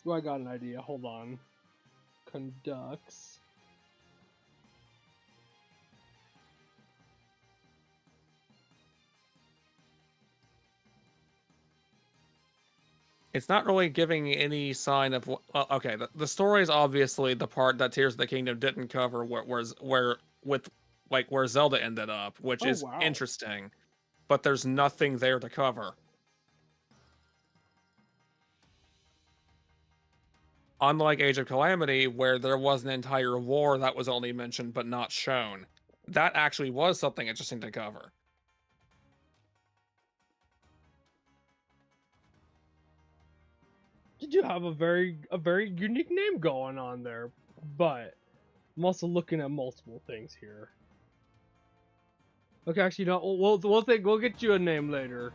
Oh, I got an idea. Hold on. Conducts. It's not really giving any sign of okay, the story is obviously the part that Tears of the Kingdom didn't cover where Zelda ended up, which is interesting, but there's nothing there to cover. Unlike Age of Calamity, where there was an entire war that was only mentioned but not shown. That actually was something interesting to cover. Did you have a very unique name going on there? But I'm also looking at multiple things here. Okay, actually, no. We'll get you a name later.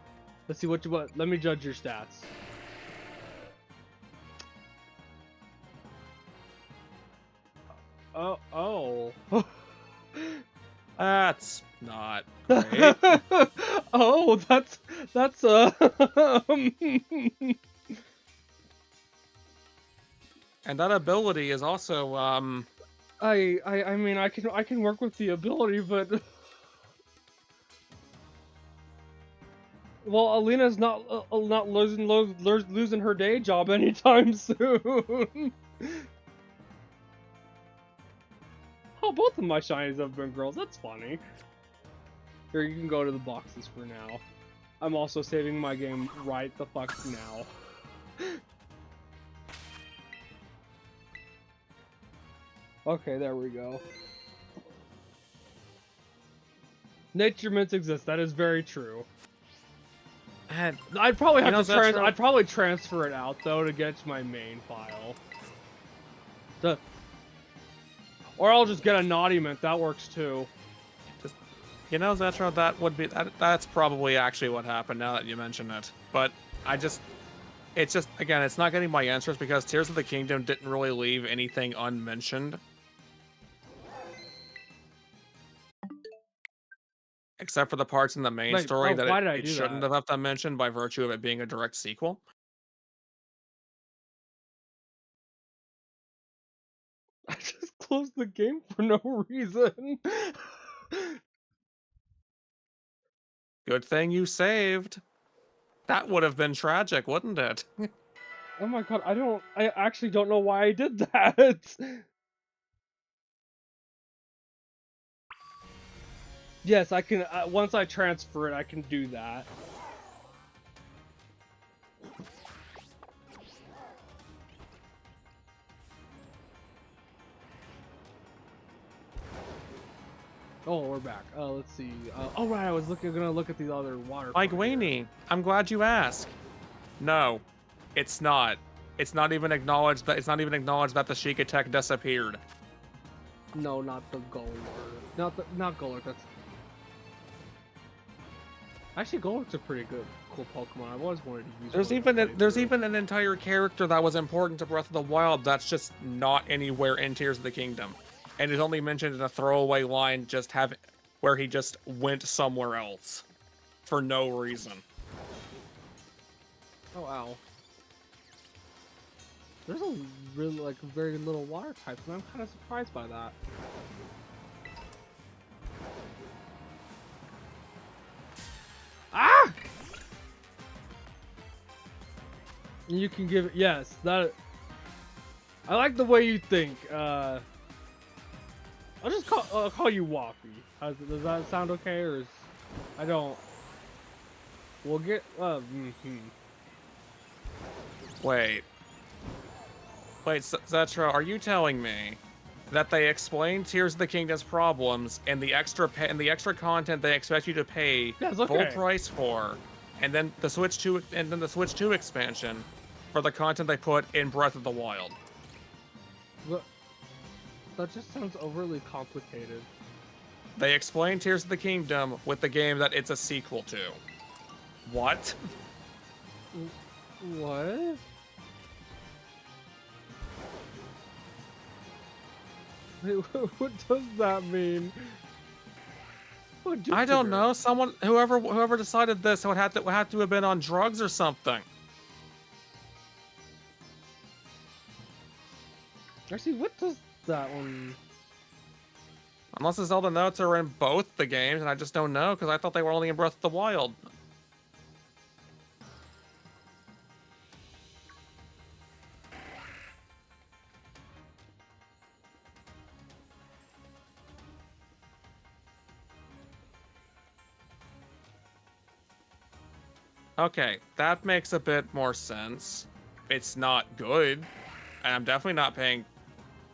Let's see what. Let me judge your stats. Oh. That's not great. Oh, that's And that ability is also I mean I can work with the ability, but well, Alina's not losing her day job anytime soon. Oh, both of my shinies have been girls. That's funny. Here, you can go to the boxes for now. I'm also saving my game right the fuck now. Okay, there we go. Nature mints exist. That is very true. and I'd probably have to I'd probably transfer it out though to get to my main file. Or I'll just get a naughty mint. That works too. Zetro, that's probably actually what happened now that you mention it. But it's just, again, it's not getting my interest because Tears of the Kingdom didn't really leave anything unmentioned. Except for the parts in the main story that it shouldn't have left unmentioned by virtue of it being a direct sequel. I just closed the game for no reason. Good thing you saved. That would have been tragic, wouldn't it? Oh my god, I actually don't know why I did that. Yes, I can, once I transfer it, I can do that. Oh, we're back. Let's see. Oh right, I was gonna look at these other water. Mike Waney, I'm glad you asked. No, it's not. It's not even acknowledged that the Sheikah tech disappeared. No, not the Golurk. Not Golurk. That's actually Golurk's a pretty cool Pokemon. I've always wanted to use. There's even an entire character that was important to Breath of the Wild that's just not anywhere in Tears of the Kingdom, and is only mentioned in a throwaway line where he just went somewhere else for no reason. Oh wow. There's a really very little water types, and I'm kind of surprised by that. Ah! You can give it, yes, that. I like the way you think. I'll just call you Waffy. Does that sound okay, or is I don't? We'll get. Wait. Wait, Zetra, are you telling me that they explain Tears of the Kingdom's problems and the extra content they expect you to pay That's full okay. price for, and then the Switch 2 expansion for the content they put in Breath of the Wild? But that just sounds overly complicated. They explain Tears of the Kingdom with the game that it's a sequel to. What? What? What does that mean? I don't know. Whoever decided this would have to have been on drugs or something. Actually, what does that one? Unless the Zelda notes are in both the games, and I just don't know because I thought they were only in Breath of the Wild. Okay, that makes a bit more sense. It's not good, and I'm definitely not paying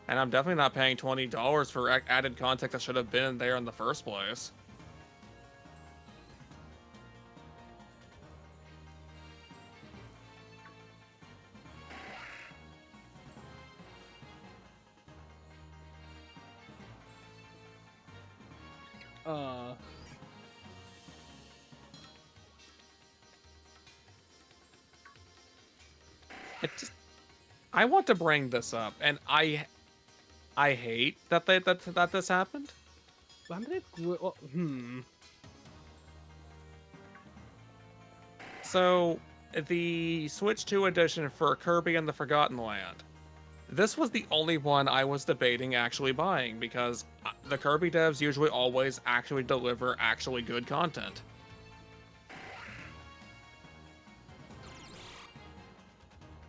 $20 for added content that should have been there in the first place. It just, I want to bring this up, and I hate that that this happened. I'm gonna. Well, So, the Switch 2 edition for Kirby and the Forgotten Land. This was the only one I was debating actually buying because the Kirby devs usually always actually deliver actually good content.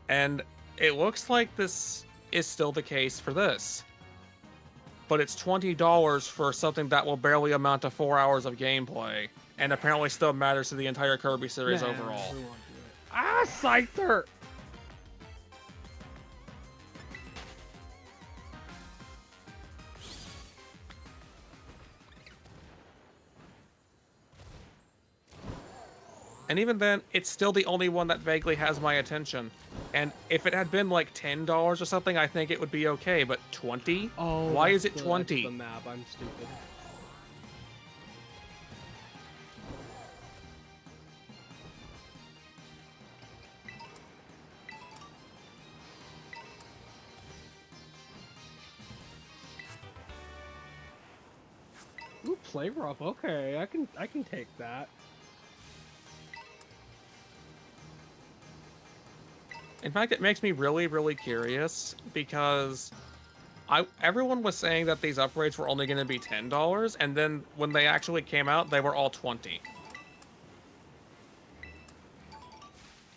And it looks like this is still the case for this. But it's $20 for something that will barely amount to 4 hours of gameplay, and apparently still matters to the entire Kirby series overall. Ah, Scyther! And even then, it's still the only one that vaguely has my attention. And if it had been like $10 or something, I think it would be okay, but 20? Oh, why is it that's 20? the map. I'm stupid. Ooh, play rough. Okay, I can take that. In fact, it makes me really, really curious because everyone was saying that these upgrades were only going to be $10, and then when they actually came out, they were all 20.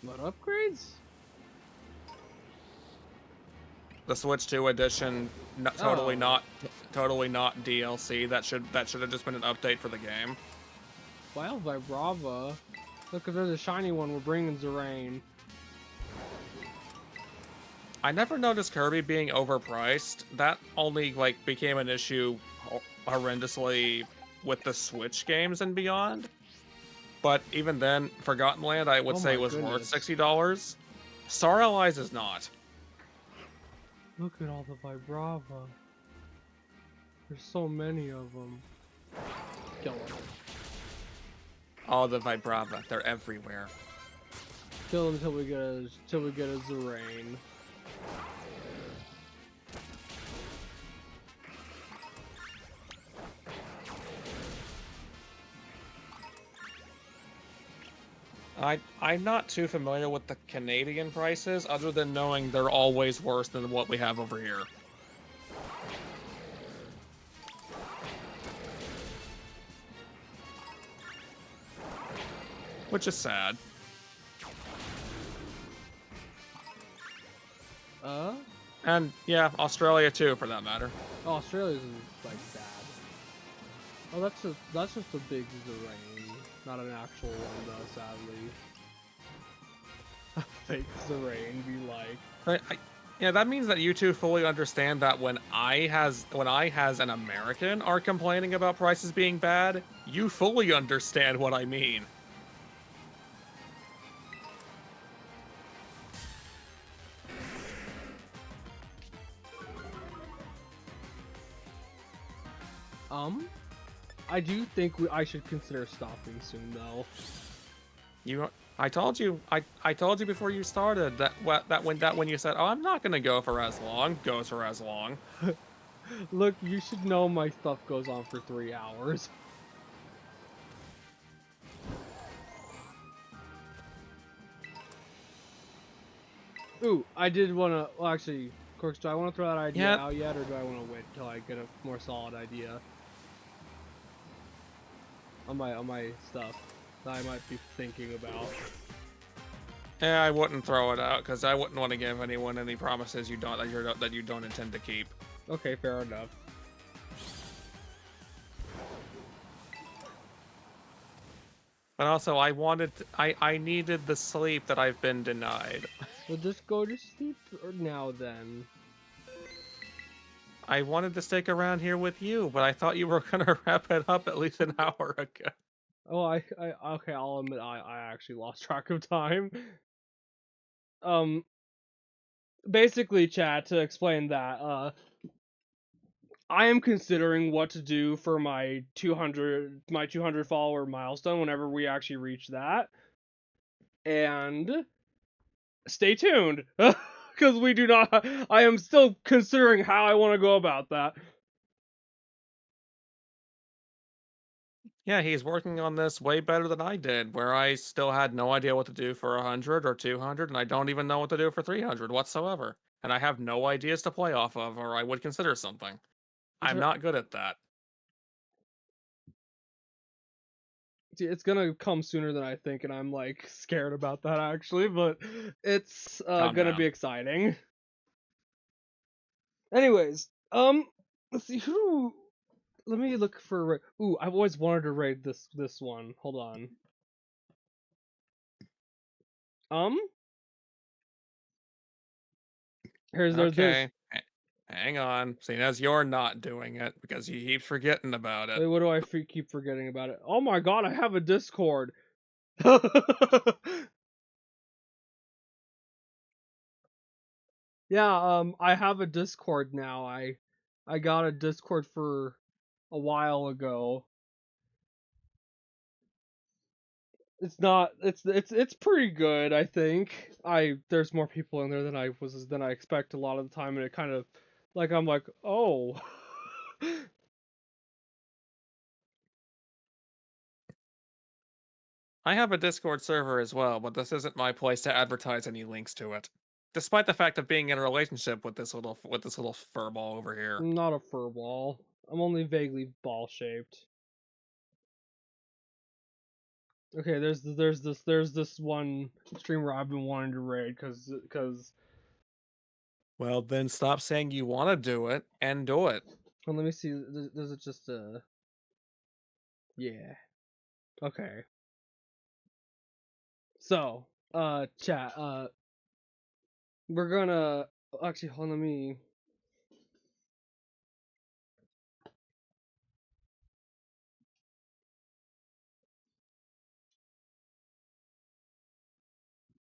What upgrades? The Switch 2 edition, totally not DLC. That should have just been an update for the game. Wild Vibrava. Look, if there's a shiny one, we're bringing Zerain. I never noticed Kirby being overpriced. That only like became an issue horrendously with the Switch games and beyond. But even then, Forgotten Land I would say was worth $60. Star Allies is not. Look at all the Vibrava. There's so many of them. Kill them. All the Vibrava, they're everywhere. Kill them until we get a Zerain. I'm not too familiar with the Canadian prices, other than knowing they're always worse than what we have over here. Which is sad. And yeah, Australia too, for that matter. Oh, Australia's like bad. Oh, that's just a big Zerain, not an actual one though, sadly. Fake Zerain be like. Yeah, that means that you two fully understand that when I has an American are complaining about prices being bad, you fully understand what I mean. I do think I should consider stopping soon though. You, I told you before you started that when you said, "Oh, I'm not gonna go for as long," goes for as long. Look, you should know my stuff goes on for 3 hours. Ooh, I did wanna. Well, actually, Corks, do I want to throw that idea Yeah, out yet, or do I want to wait until I get a more solid idea on my stuff that I might be thinking about? yeah, I wouldn't throw it out because I wouldn't want to give anyone any promises you don't intend to keep. Okay, fair enough. But also, I needed the sleep that I've been denied. Well, just go to sleep now then. I wanted to stick around here with you, but I thought you were gonna wrap it up at least an hour ago. Oh, okay, I'll admit I actually lost track of time. Um, basically, chat, to explain that, I am considering what to do for my 200 follower milestone whenever we actually reach that. And stay tuned because we do not I am still considering how I want to go about that. Yeah, he's working on this way better than I did, where I still had no idea what to do for 100 or 200, and I don't even know what to do for 300 whatsoever. And I have no ideas to play off of, or I would consider something. I'm not good at that. It's gonna come sooner than I think, and I'm like scared about that actually, but it's Calm gonna be down. exciting. Anyways, let's see who. Let me look for. Ooh, I've always wanted to raid this one. Hold on. Um, there's. Okay. Hang on. Seeing as you're not doing it, because you keep forgetting about it. Wait, what do I keep forgetting about it? Oh my god, I have a Discord. Yeah, I have a Discord now. I got a Discord for a while ago. It's not it's pretty good, I think. There's more people in there than I expect a lot of the time, and it kind of like I'm like, "Oh." I have a Discord server as well, but this isn't my place to advertise any links to it. Despite the fact of being in a relationship with this little furball over here. I'm not a furball. I'm only vaguely ball-shaped. Okay, there's this one streamer I've been wanting to raid cuz Well, then stop saying you want to do it and do it. well, let me see. There's just a yeah. Okay. So, chat, we're gonna actually hold on me.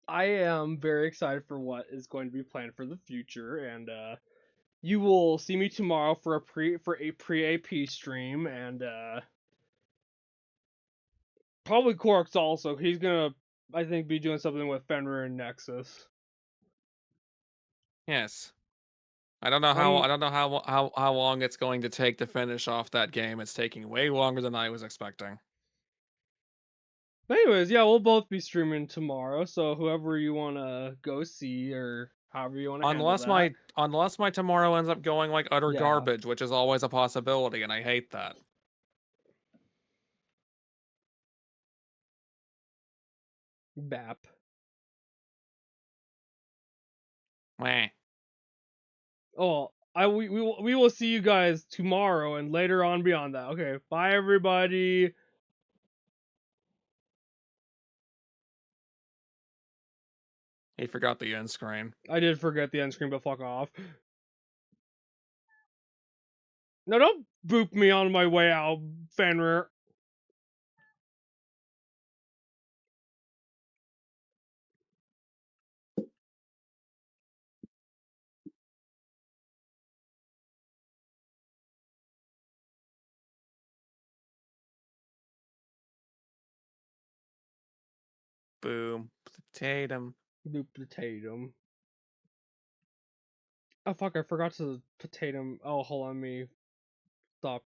I am very excited for what is going to be planned for the future, and you will see me tomorrow for a pre AP stream, and probably Quarks also. He's gonna, I think, be doing something with Fenrir and Nexus. Yes. I I'm don't know how long it's going to take to finish off that game. It's taking way longer than I was expecting. But anyways, yeah, we'll both be streaming tomorrow, so whoever you wanna go see or however you wanna handle that. Unless my tomorrow ends up going like utter Yeah, garbage, which is always a possibility, and I hate that. BAP. Meh. Oh, We will see you guys tomorrow and later on beyond that. Okay, bye everybody. He forgot the end screen. I did forget the end screen, but fuck off. No, don't boop me on my way out, Fenrir. Boom. Potatum. Boop potato. Oh fuck, I forgot to potato. Oh, hold on, me stop